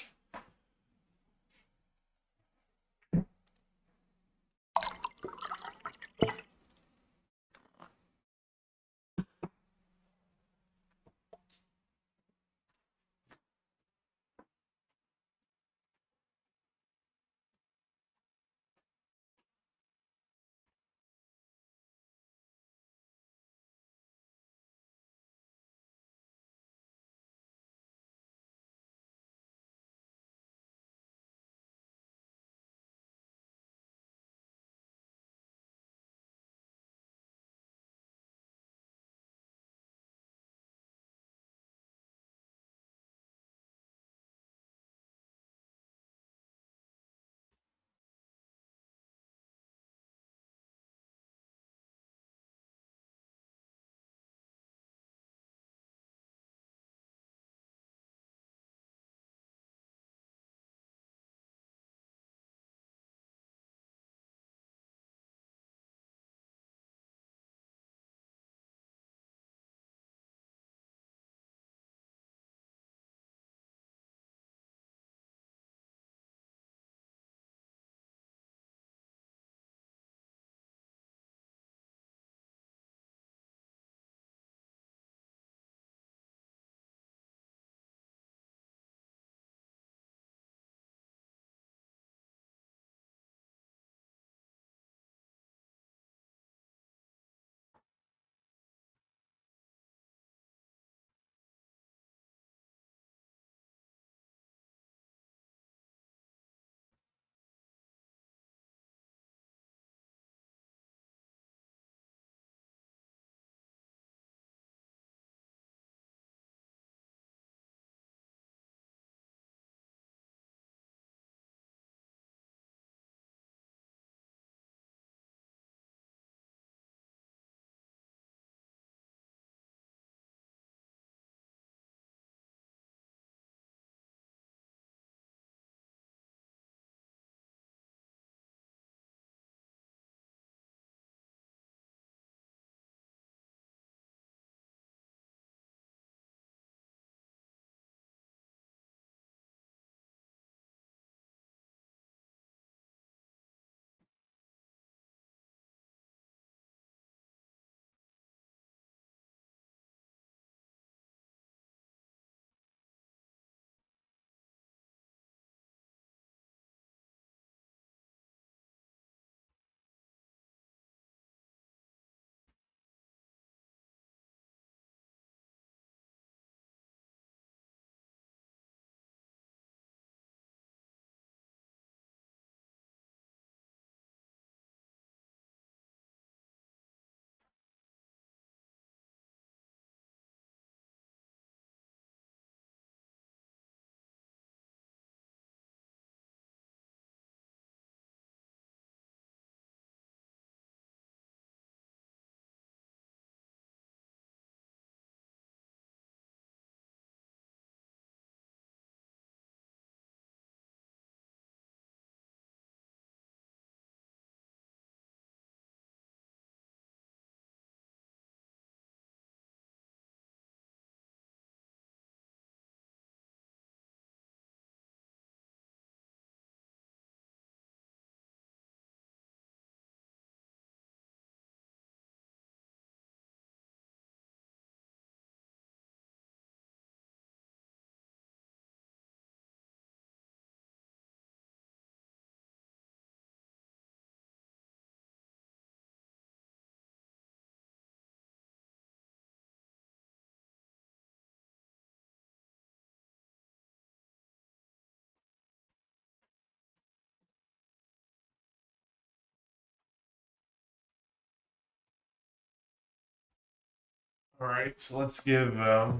All right, so let's let's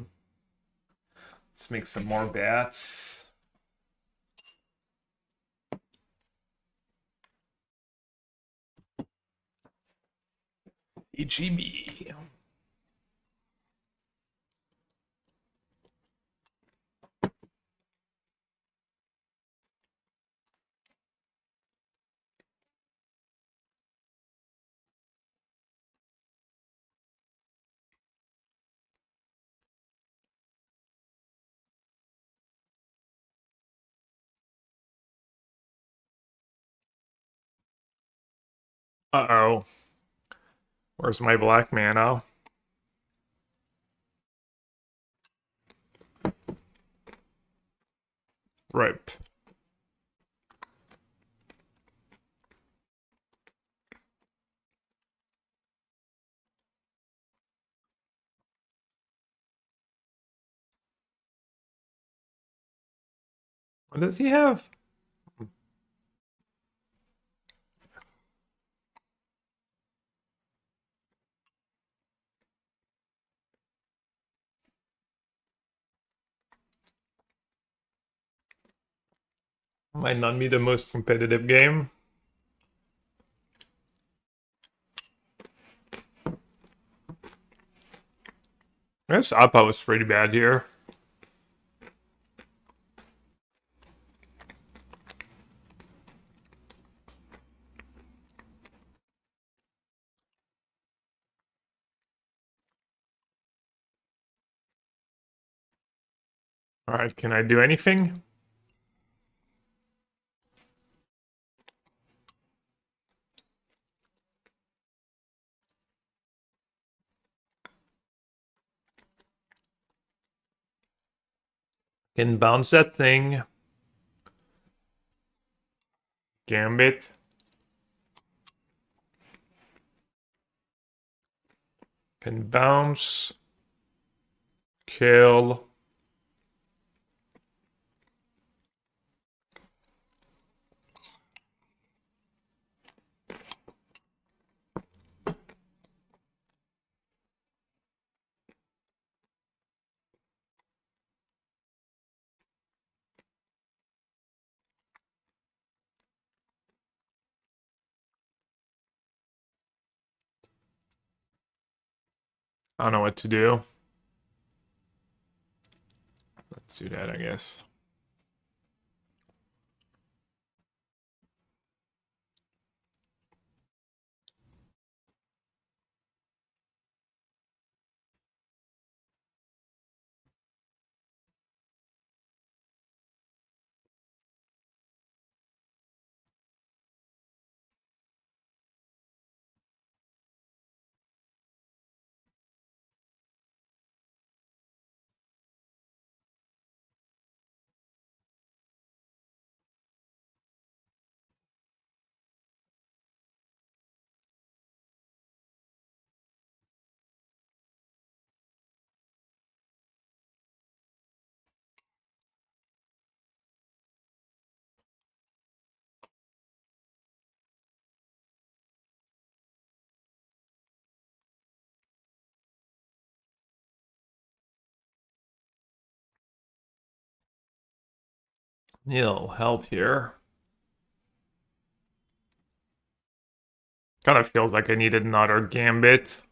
make some more bats. EGB. Uh-oh. Where's my black mana? Right. What does he have? Might not be the most competitive game. This Appa was pretty bad here. Alright, can I do anything? Can bounce that thing. Gambit. Can bounce. Kill. I don't know what to do. Let's do that, I guess. Need a little help here. Kind of feels like I needed another gambit.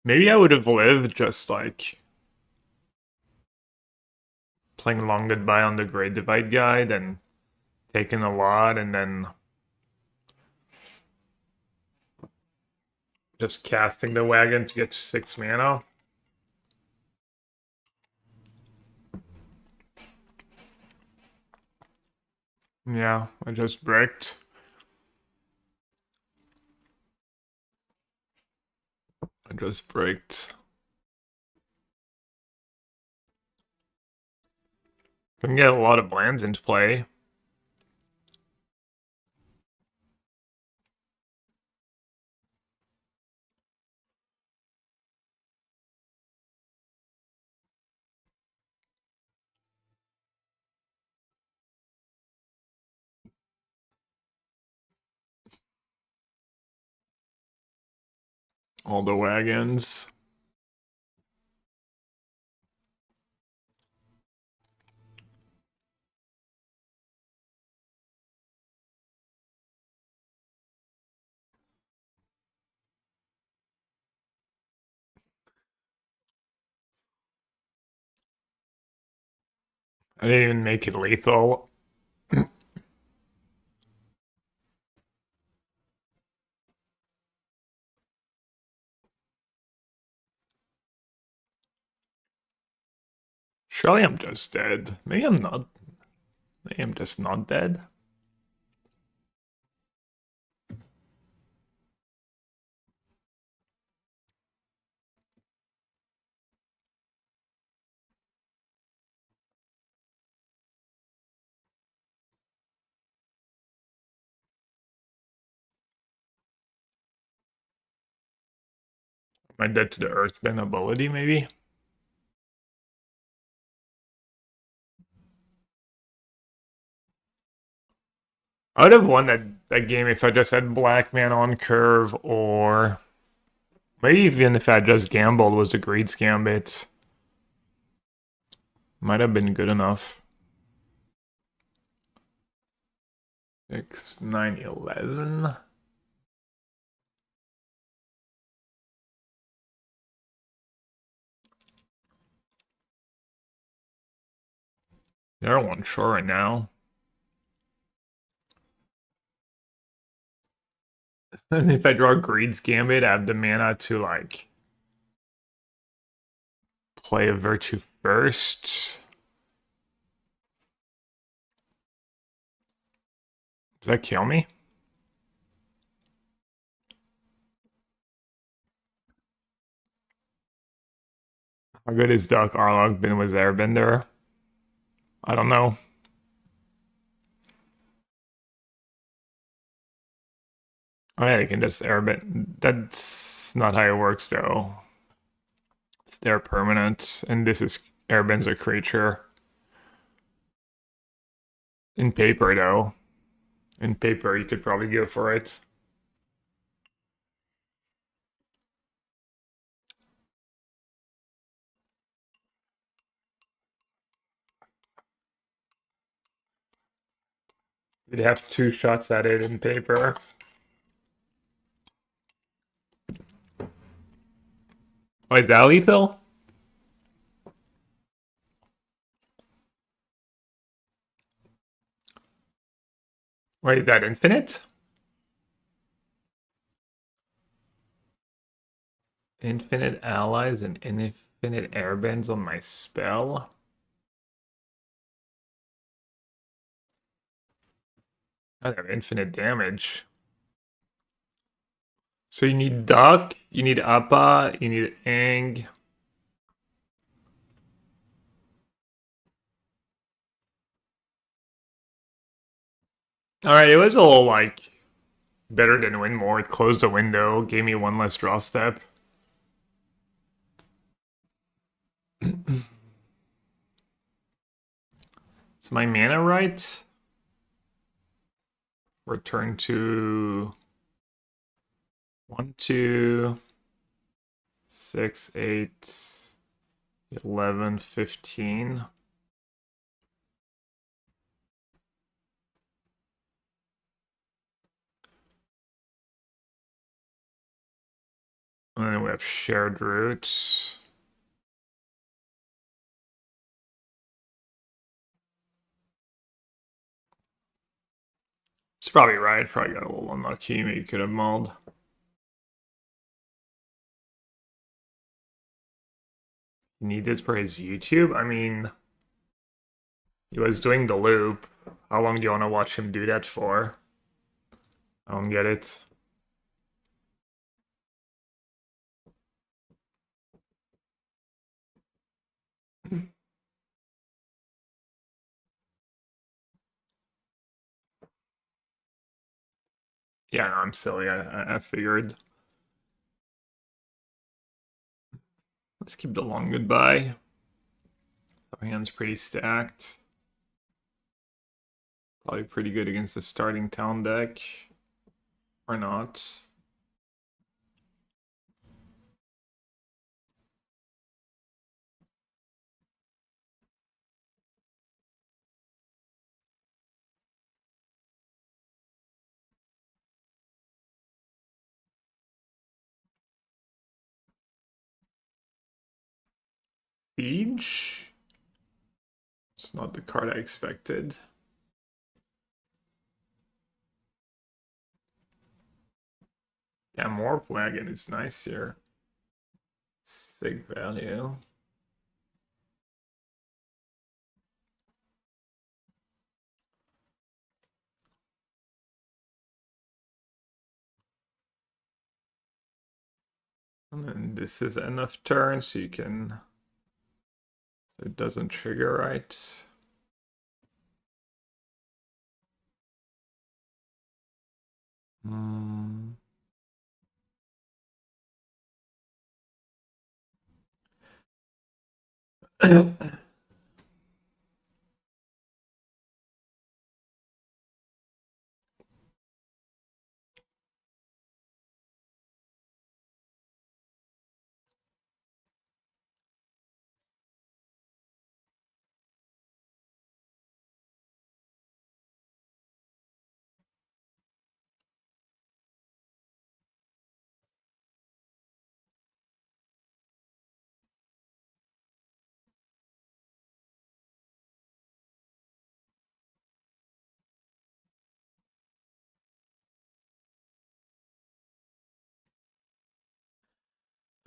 Maybe I would have lived just like playing long goodbye on the Great Divide guide and taking a lot and then just casting the wagon to get to 6 mana. Yeah, I just bricked. I just bricked. Can get a lot of lands into play. All the wagons. I didn't even make it lethal. Surely I'm just dead. Maybe I'm not. Maybe I'm just not dead. Am I dead to the earthbend ability, maybe? I would have won that game if I just had Black Man on curve, or maybe even if I just gambled was the Greed's Gambit. Might have been good enough. 6, 9, 11. They're one short right now. And if I draw Greed's Gambit, I have the mana to, like, play a Virtue first. Does that kill me? How good has Duck Arlog been with Airbender? I don't know. Oh yeah, you can just airbend. That's not how it works though. It's their permanent, and this is airbends a creature. In paper though. In paper you could probably go for it. You'd have 2 shots at it in paper. Oh, is that lethal? Wait, is that infinite? Infinite allies and infinite airbends on my spell? I have infinite damage. So you need Duck, you need Appa, you need Ang. Alright, it was a little like better than win more. It closed the window, gave me 1 less draw step. Is my mana right? Return to 1, 2, 6, 8, 11, 15. And then we have shared roots. It's probably right. Probably got a little unlucky. Maybe could have mulled. Need this for his YouTube? I mean, he was doing the loop. How long do you want to watch him do that for? I don't get it. Yeah, no, I'm silly. I figured. Let's keep the long goodbye. Our hand's pretty stacked. Probably pretty good against the starting town deck. Or not. Siege? It's not the card I expected. Yeah, Warp Wagon is nice here. Sig value. And then this is enough turn so you can... So it doesn't trigger right. Hmm.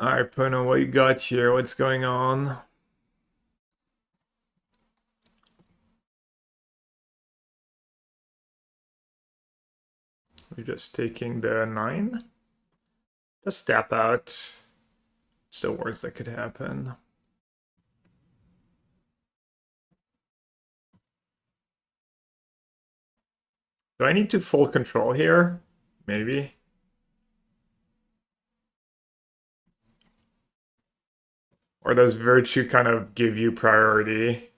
Alright, Puno, what you got here? What's going on? We're just taking the 9. Just tap out. It's the worst that could happen. Do I need to full control here? Maybe. Or does virtue kind of give you priority?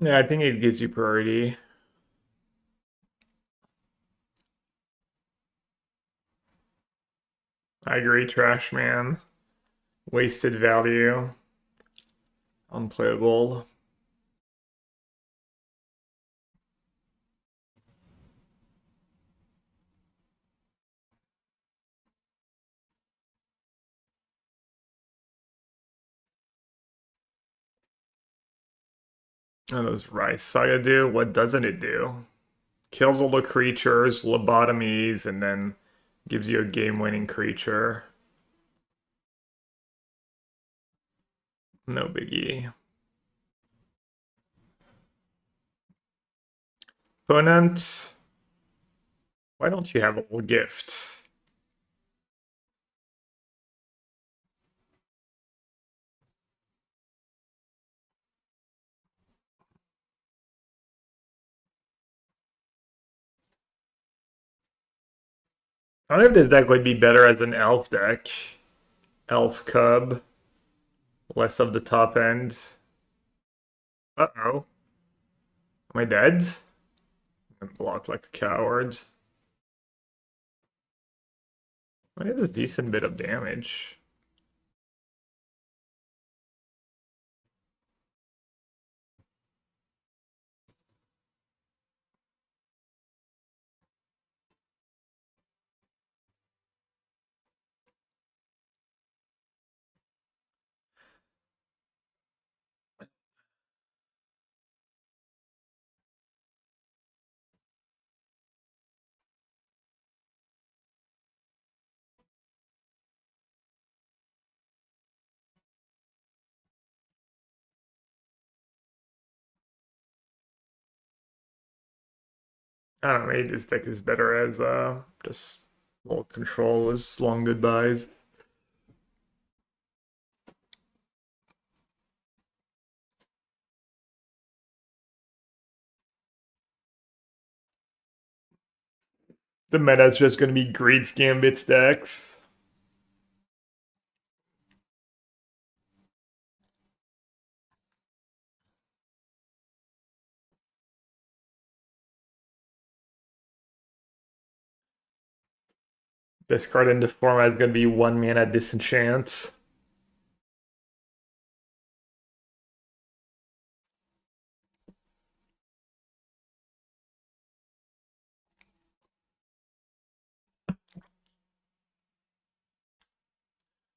Yeah, I think it gives you priority. I agree, Trash Man. Wasted value. Unplayable. What does Rice Saga do? What doesn't it do? Kills all the creatures, lobotomies, and then gives you a game-winning creature. No biggie. Opponent, why don't you have a little gift? I wonder if this deck would be better as an elf deck. Elf Cub. Less of the top end. Uh-oh. Am I dead? I'm blocked like a coward. I did a decent bit of damage. I don't know, maybe this deck is better as just little control is long goodbyes. The meta's just gonna be Greed's Gambit's decks. This card into format is gonna be 1 mana Disenchant.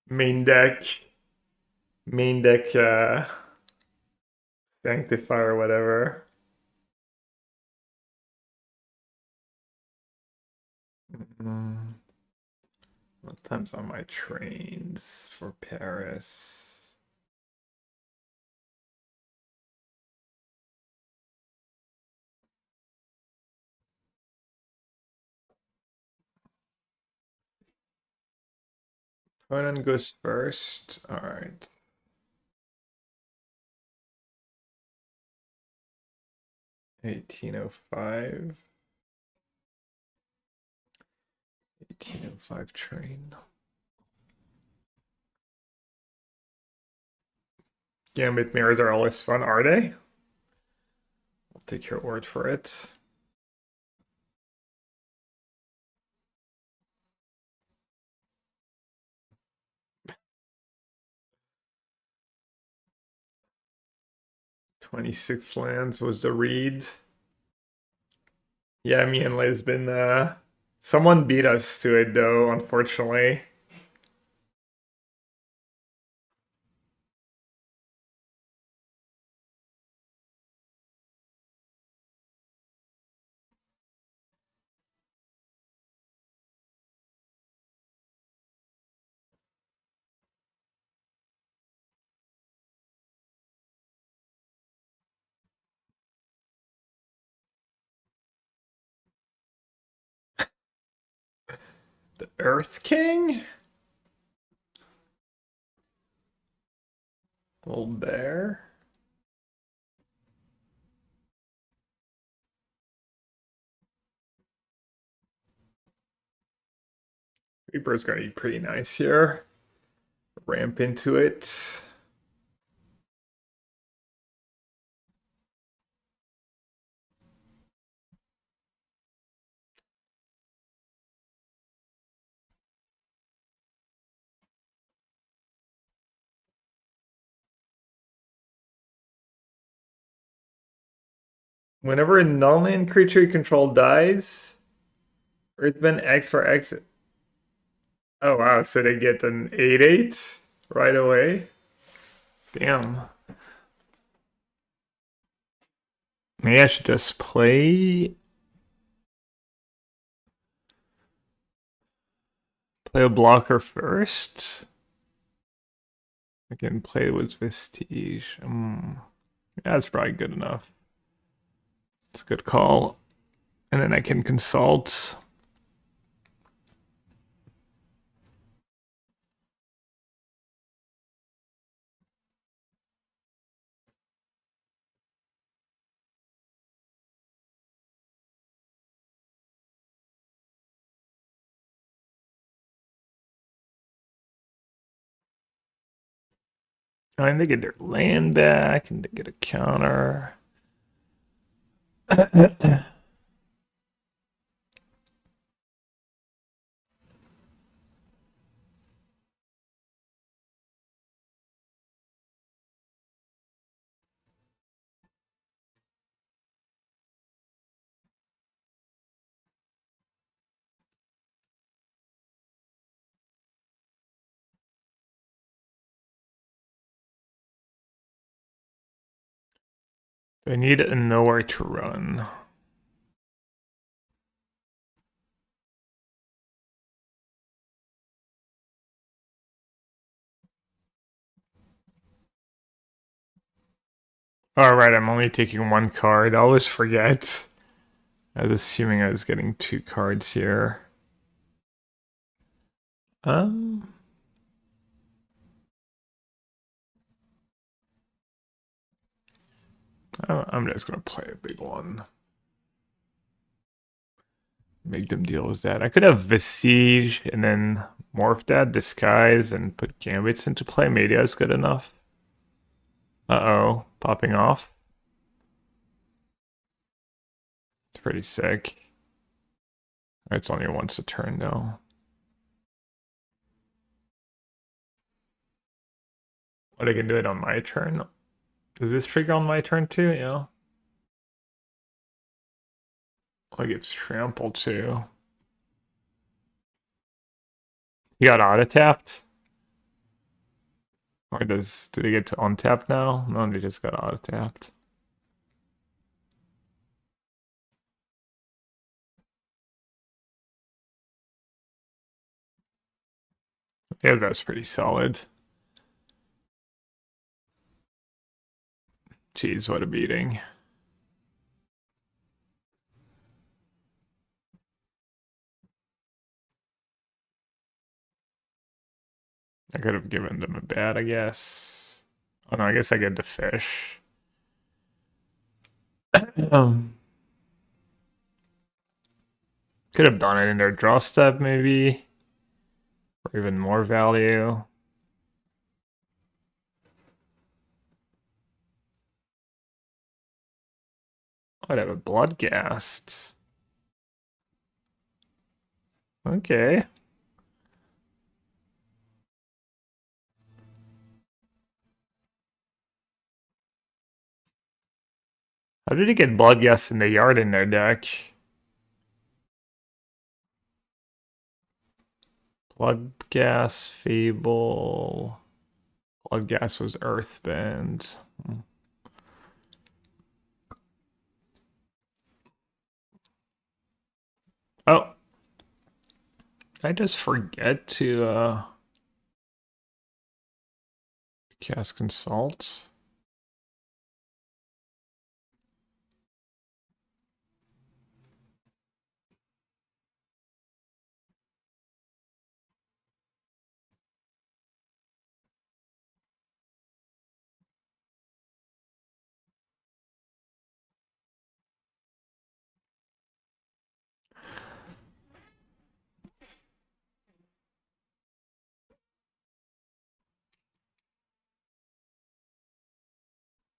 Main deck. Main deck Sanctify or whatever. What time's on my trains for Paris? Conan goes first. All right. $18.05. 1805 train. Gambit mirrors are always fun, are they? I'll take your word for it. "26 lands" was the read. Yeah, me and Lay's been someone beat us to it though, unfortunately. The Earth King? Old bear. Reaper's gonna be pretty nice here. Ramp into it. Whenever a non-land creature you control dies, Earthbend X for X. Oh wow, so they get an 8/8 right away. Damn. Maybe I should just play a blocker first. I can play with Vestige. That's probably good enough. It's a good call. And then I can consult. And they get their land back, and they get a counter. I need nowhere to run. Alright, I'm only taking one card. I always forget. I was assuming I was getting 2 cards here. I'm just gonna play a big one. make them deal with that. I could have Besiege and then morph that, disguise, and put Gambits into play. Maybe that's good enough. Uh-oh, popping off. It's pretty sick. It's only once a turn though. But I can do it on my turn. Does this trigger on my turn too? Yeah. Like it's trampled too. You got auto tapped? Or do they get to untap now? No, they just got auto tapped. Yeah, that's pretty solid. Jeez, what a beating. I could have given them a bat, I guess. Oh no, I guess I get the fish. Um, could have done it in their draw step, maybe. For even more value. I'd have a Bloodghast. Okay. How did he get Bloodghast in the yard in their deck? Bloodghast, Fable. Bloodghast was Earthbend. Oh. I just forget to cast Consult.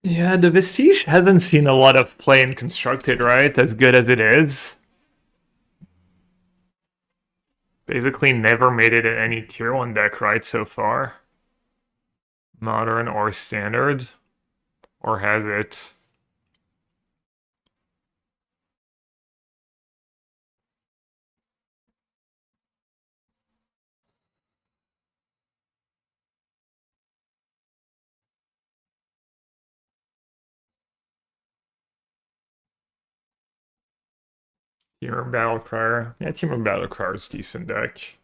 Yeah, the Vestige hasn't seen a lot of play in Constructed, right? As good as it is. Basically never made it in any tier 1 deck, right, so far? Modern or Standard? Or has it? Team of Battlecry. Yeah, Team of Battlecry is decent deck.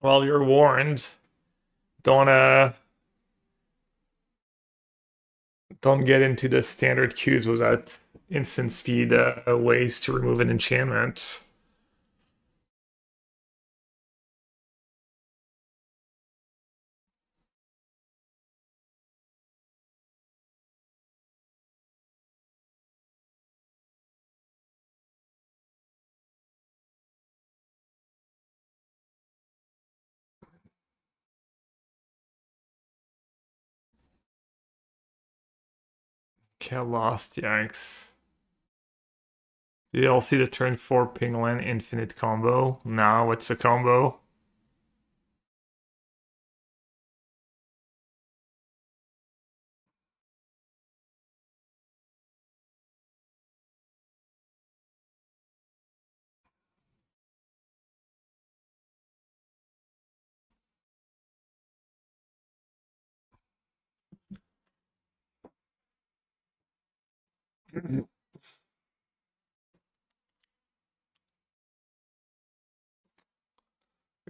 Well, you're warned. Don't don't get into the standard queues without instant speed ways to remove an enchantment. Okay, lost, yikes. Did you all see the turn 4 Pingland infinite combo? Nah, what's the combo?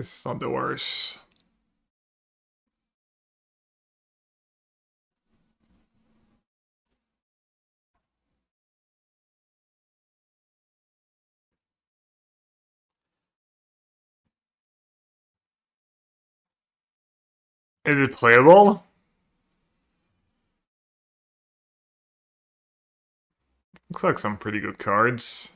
It's not the worst. Is it playable? Looks like some pretty good cards.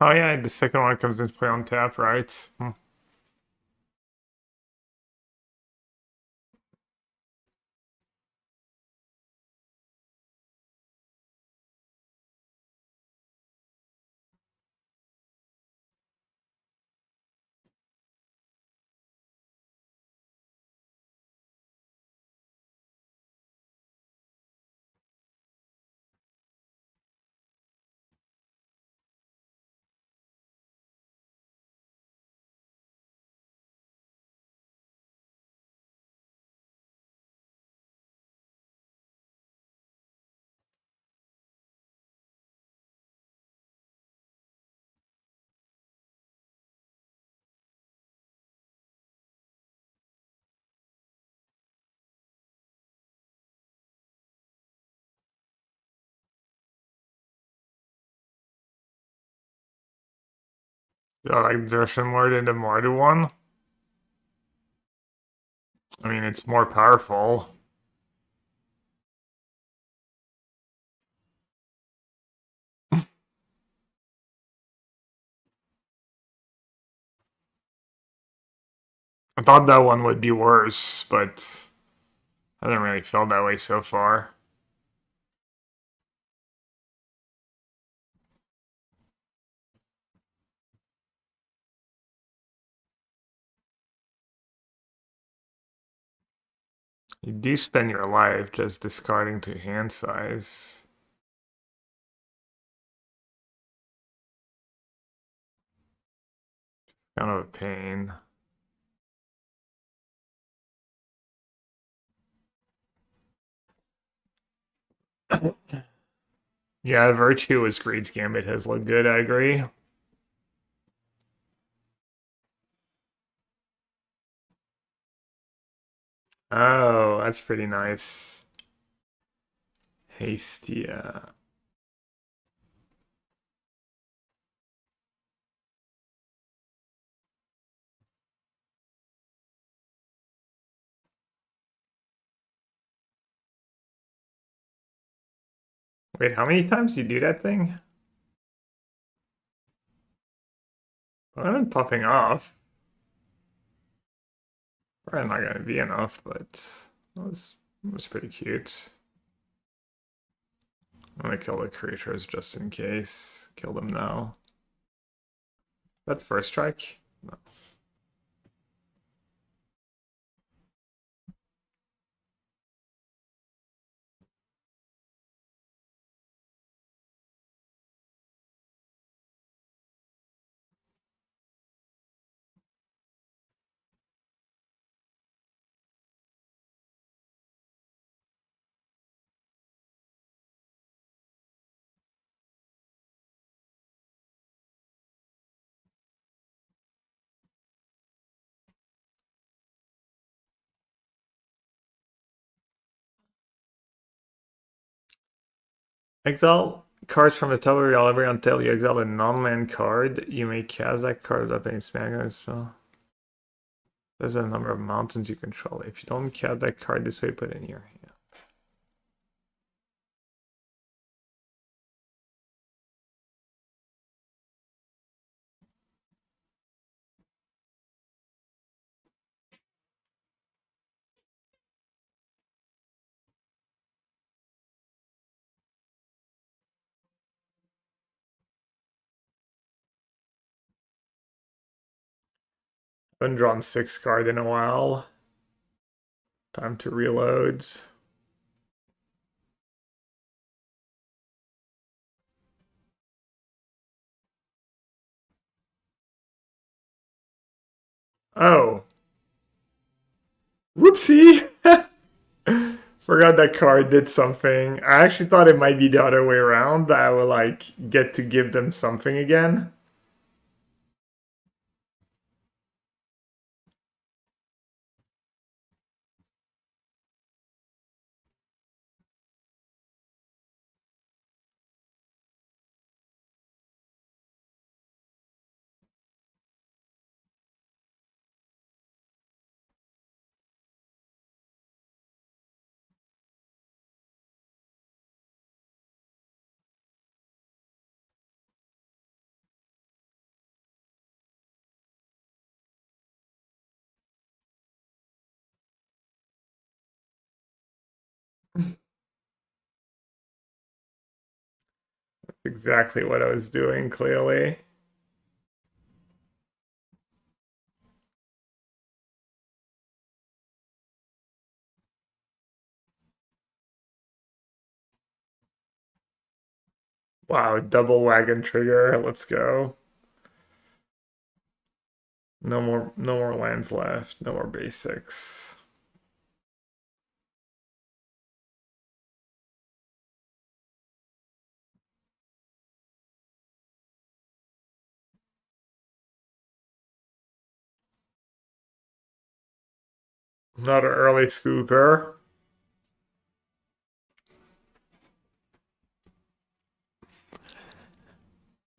Oh yeah, the second one comes into play on tap, right? Yeah, like they're similar to the Mardu one. I mean, it's more powerful. I thought that one would be worse, but I haven't really felt that way so far. You do spend your life just discarding to hand size. Kind of a pain. Yeah, Virtue as Greed's Gambit has looked good, I agree. Oh, that's pretty nice. Hastia. Wait, how many times do you do that thing? Well, I've been popping off. Probably not gonna be enough, but it was pretty cute. I'm gonna kill the creatures just in case. Kill them now. That first strike? No. Exile cards from the top of your library until you exile a non-land card. You may cast that card without paying spell as well. There's a number of mountains you control. If you don't cast that card this way, put it in your hand. Haven't drawn 6 card in a while. Time to reload. Oh. Whoopsie! Forgot that card did something. I actually thought it might be the other way around. That I would like get to give them something again. Exactly what I was doing, clearly. Wow, double wagon trigger. Let's go. No more lands left. No more basics. Not an early scooper.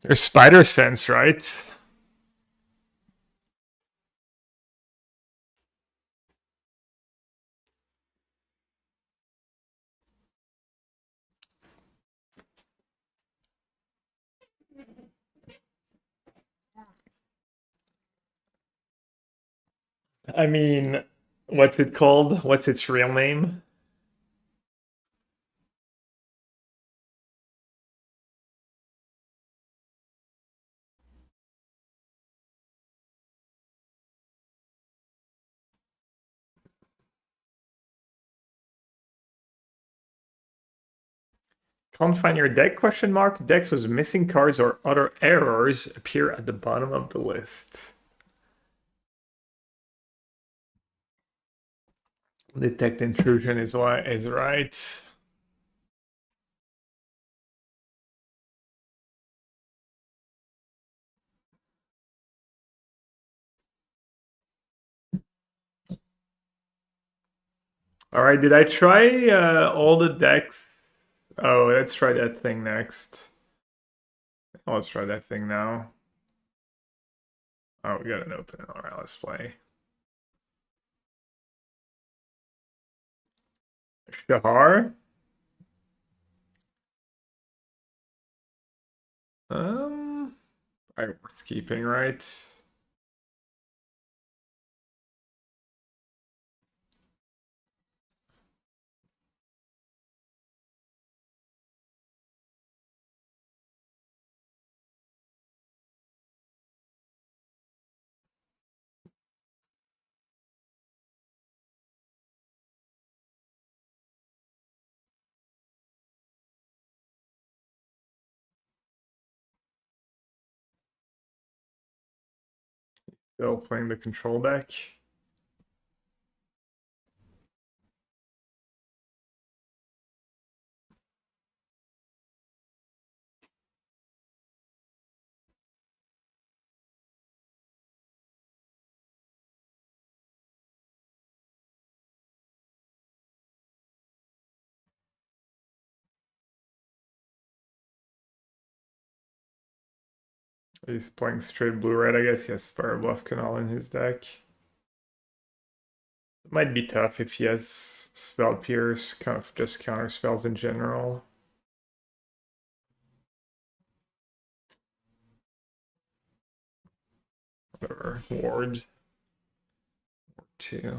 There's spider sense, right? I mean, what's it called? What's its real name? Can't find your deck? Question mark. Decks with missing cards or other errors appear at the bottom of the list. Detect intrusion is right. All right, did I try all the decks? Oh, let's try that thing next. Oh, let's try that thing now. Oh, we got an open. All right, let's play. Shahar? Probably worth keeping, right? Still playing the control deck. He's playing straight blue-red, I guess. He has Spire Bluff Canal in his deck. It might be tough if he has Spell Pierce, kind of just counter spells in general. Or Ward. Ward 2.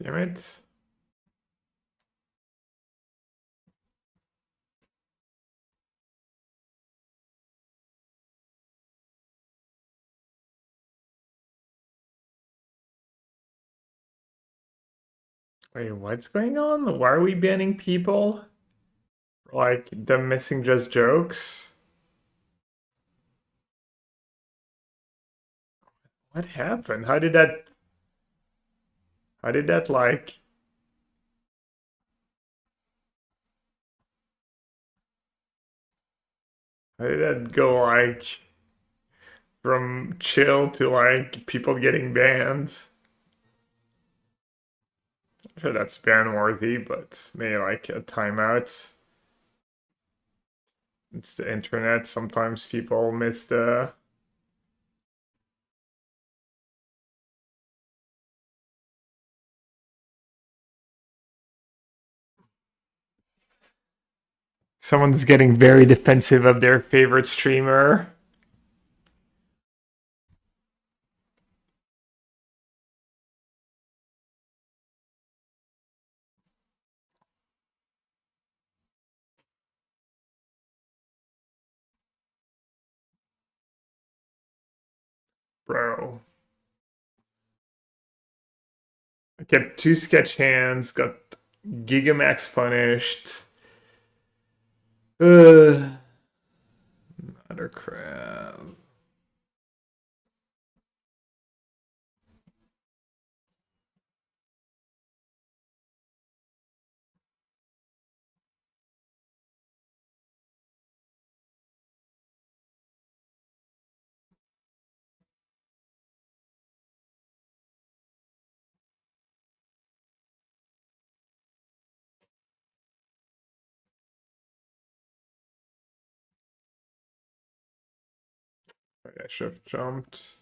Damn it. Wait, what's going on? Why are we banning people? Like, them missing just jokes? What happened? How did that like how did that go like from chill to like people getting banned? I'm sure that's ban worthy, but maybe like a timeout. It's the internet. Sometimes people miss the. Someone's getting very defensive of their favorite streamer. Bro. I kept 2 sketch hands, got Gigamax punished. Another crab. I should have jumped.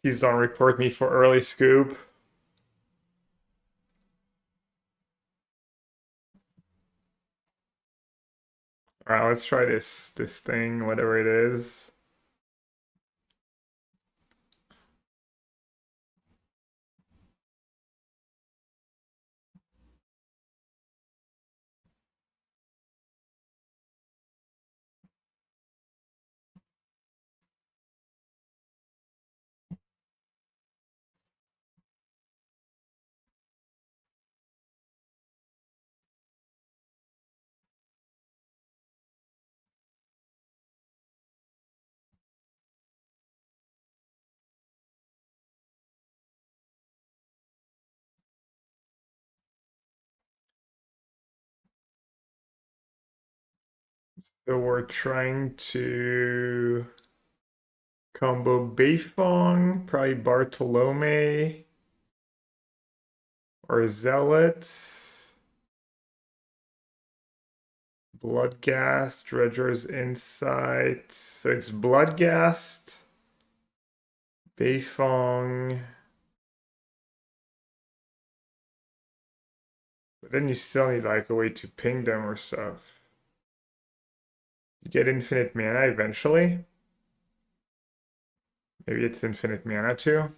Please don't report me for early scoop. Alright, let's try this thing, whatever it is. So we're trying to combo Beifong, probably Bartolome, or Zealot. Bloodgast, Dredger's Insight. So it's Bloodgast, Beifong. But then you still need like a way to ping them or stuff. You get infinite mana eventually. Maybe it's infinite mana too.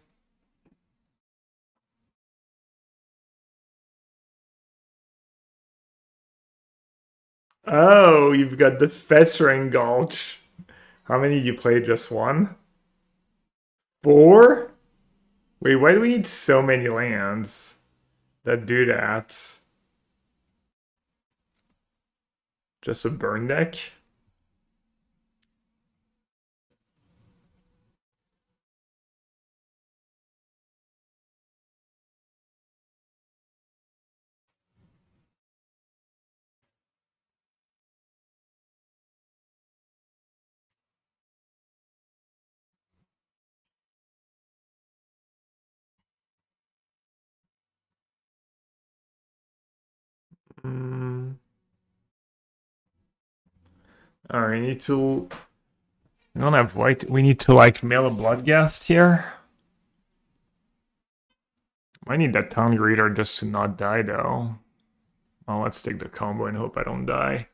Oh, you've got the Festering Gulch. How many did you play? Just one? 4? Wait, why do we need so many lands that do that? Just a burn deck? Mm. Alright, we need to. We don't have white. We need to like mail a Bloodgast here. I need that Town Greeter just to not die though. Well, let's take the combo and hope I don't die.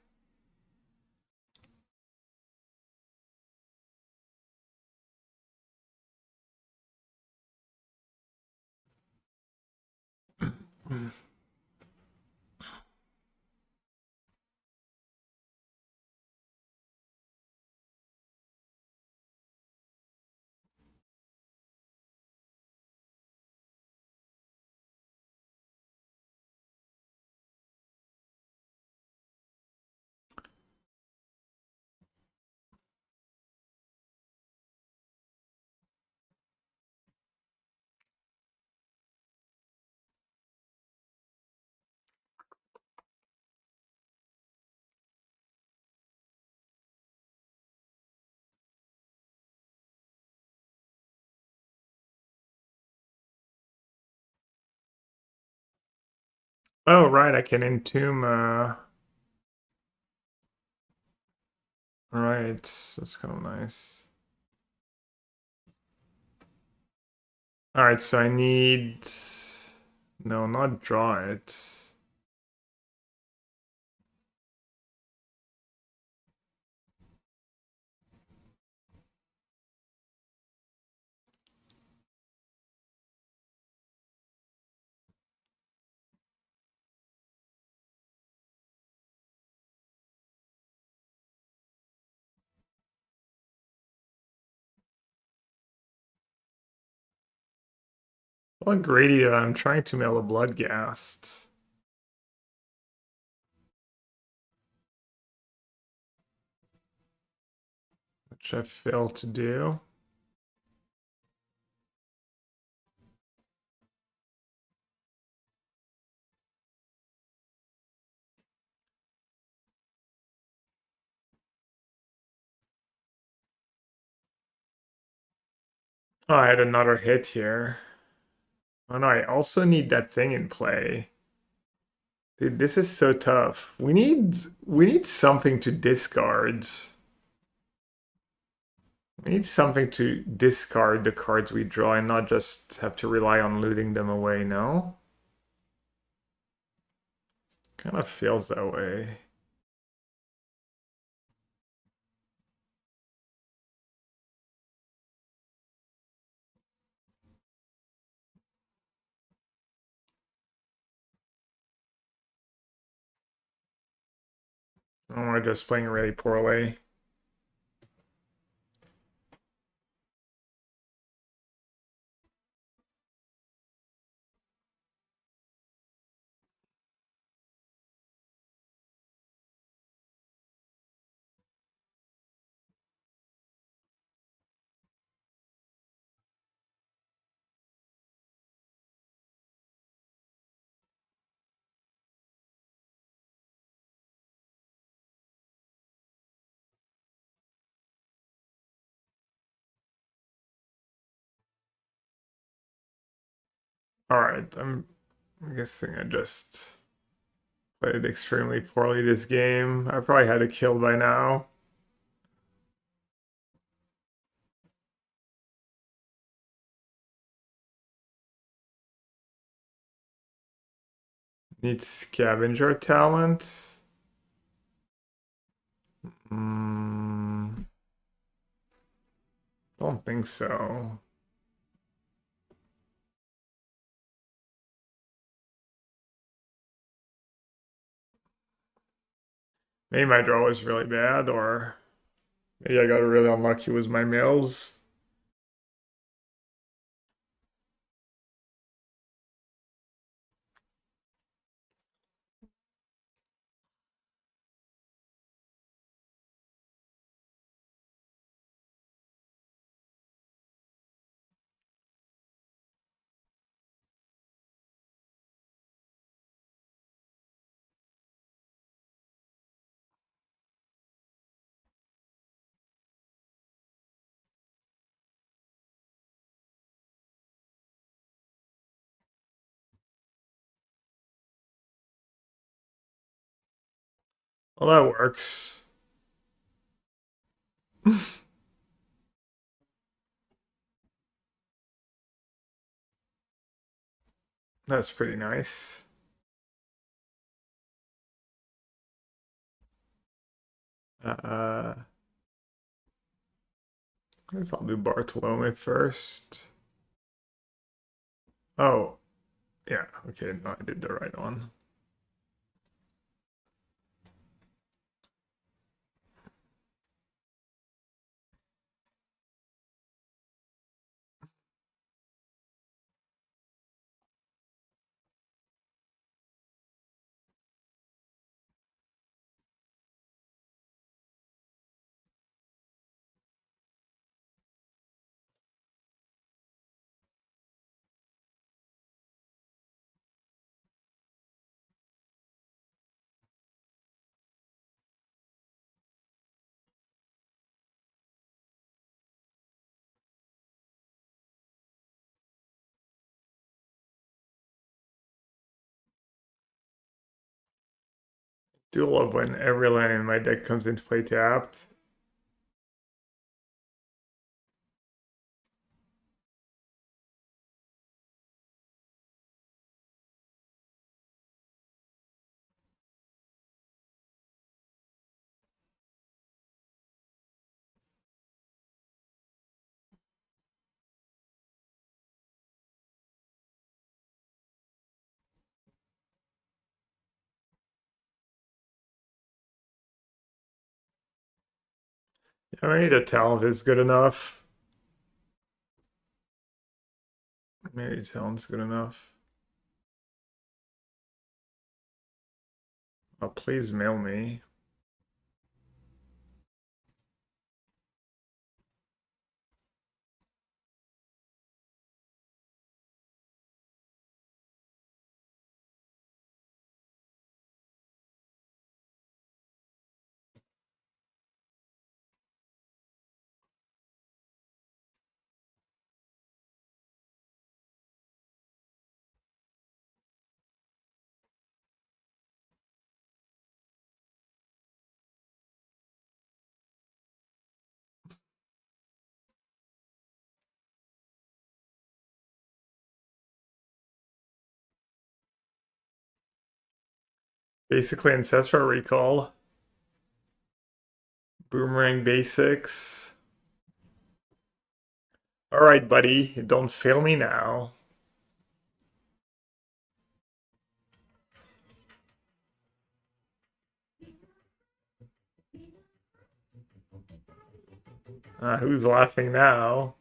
Oh, right, I can entomb, right, that's kind of nice. Alright, so I need... No, not draw it. Well, greedy, I'm trying to mail a Bloodghast, which I failed to do. Oh, I had another hit here. Oh no, I also need that thing in play. Dude, this is so tough. We need something to discard. We need something to discard the cards we draw and not just have to rely on looting them away, no? Kind of feels that way. Oh, we're just playing really poorly. Alright, I'm guessing I just played extremely poorly this game. I probably had a kill by now. Need scavenger talent. Hmm, don't think so. Maybe my draw was really bad, or maybe I got really unlucky with my mills. Well, that works. That's pretty nice. I guess I'll do Bartolome first. Oh, Yeah, okay, no, I did the right one. Do love when every land in my deck comes into play tapped. I need to tell if it's good enough. Maybe sounds good enough. Oh, please mail me. Basically, Ancestral Recall. Boomerang Basics. Alright, buddy. Don't fail me now. Who's laughing now?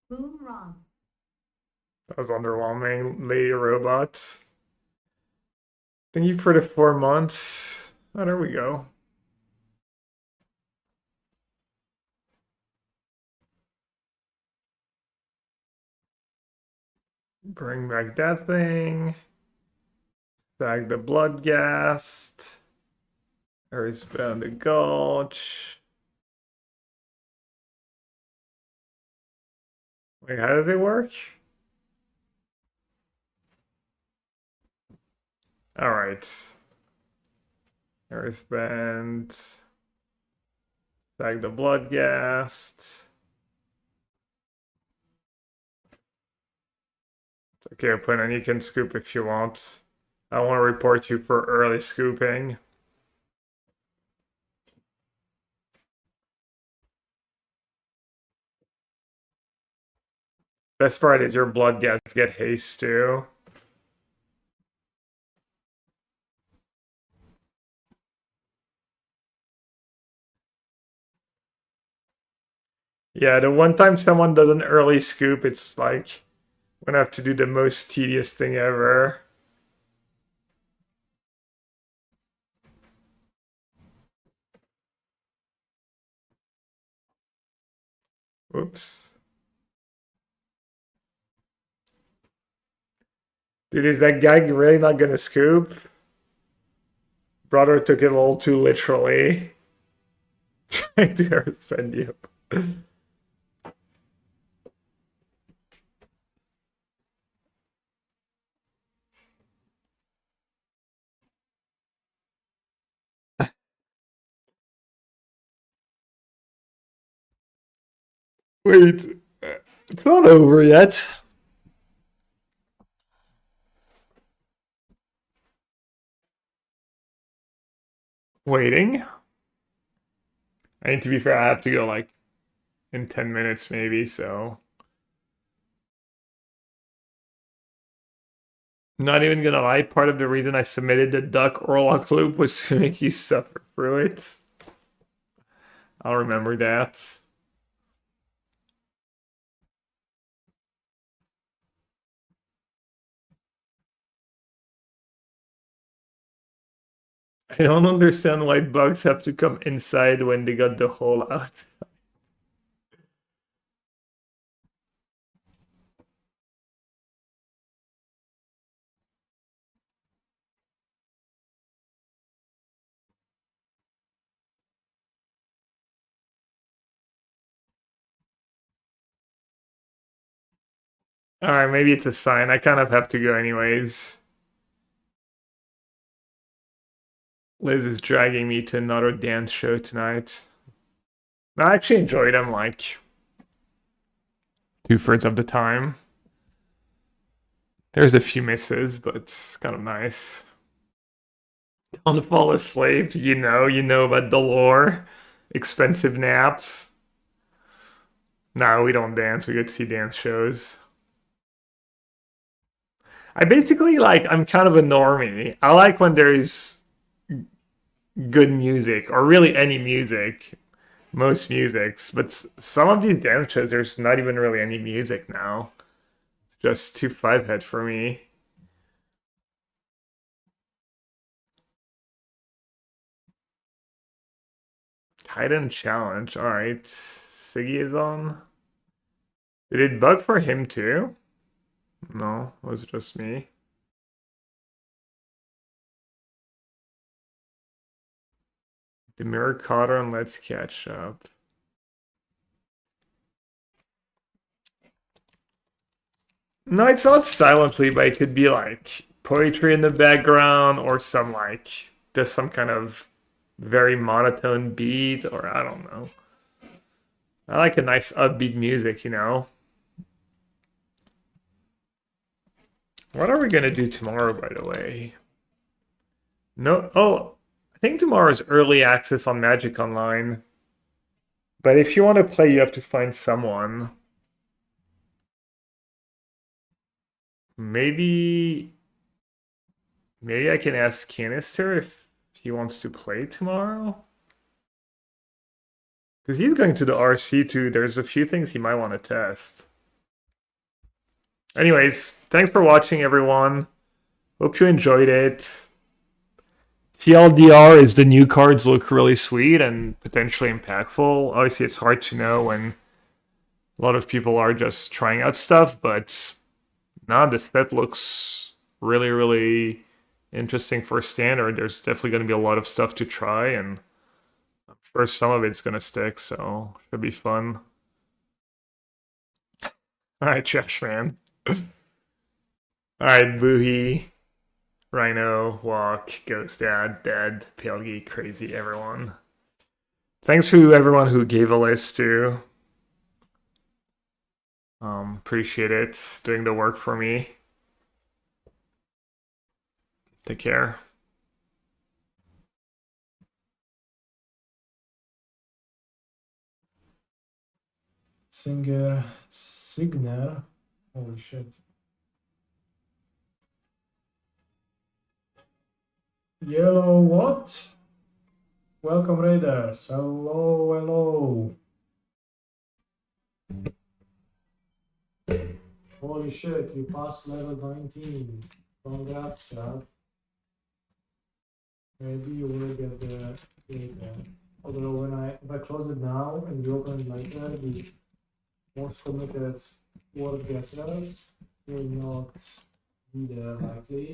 Boom wrong. That was underwhelming. Lady Robots. Thank you for the 4 months. Oh, there we go. Bring back that thing. Bag the Bloodghast. Earthbound the Gulch. Wait, how does it work? Alright. Earthbound. Bag the Bloodghast. Okay, opponent, you can scoop if you want. I want to report you for early scooping. Best part is your Bloodghast get haste too. Yeah, the one time someone does an early scoop, it's like I'm gonna have to do the most tedious thing ever. Oops. Dude, is that guy really not gonna scoop? Brother took it a little too literally. Trying to overspend you. Wait, it's not over yet. Waiting. I mean, to be fair, I have to go like in 10 minutes maybe, so. Not even gonna lie, part of the reason I submitted the duck Orlock loop was to make you suffer through it. I'll remember that. I don't understand why bugs have to come inside when they got the hole out. Alright, maybe it's a sign. I kind of have to go anyways. Liz is dragging me to another dance show tonight. I actually enjoy them like 2/3 of the time. There's a few misses, but it's kind of nice. Don't fall asleep, you know about the lore. Expensive naps. No, we don't dance, we go to see dance shows. I basically like, I'm kind of a normie. I like when there's good music, or really any music. Most musics, but some of these dance shows, there's not even really any music now. It's just too five-head for me. Titan Challenge, alright. Siggy is on. Did it bug for him too? No, it was just me. The mirror caught her and let's catch up. No, it's not silently, but it could be like poetry in the background or some like just some kind of very monotone beat, or I don't know. I like a nice upbeat music, you know. What are we gonna do tomorrow, by the way? No, oh, I think tomorrow is early access on Magic Online. But if you want to play, you have to find someone. Maybe I can ask Canister if he wants to play tomorrow. Because he's going to the RC too. There's a few things he might want to test. Anyways, thanks for watching, everyone. Hope you enjoyed it. TLDR is the new cards look really sweet and potentially impactful. Obviously, it's hard to know when a lot of people are just trying out stuff, but now the set looks really, really interesting for standard. There's definitely going to be a lot of stuff to try, and I'm sure some of it's going to stick, so should be fun. All right, Trash Man. All right, Boohie, Rhino, Walk, Ghost Dad, Dead, Pale Geek, Crazy, everyone. Thanks to everyone who gave a list too. Appreciate it, doing the work for me. Take care. Signer. Holy shit. Yellow what? Welcome Raiders. Hello, hello. Holy shit, we passed level 19. Congrats, chat. Maybe you will get the data. Although if I close it now and we open it later, the most committed word guessers will not be there likely.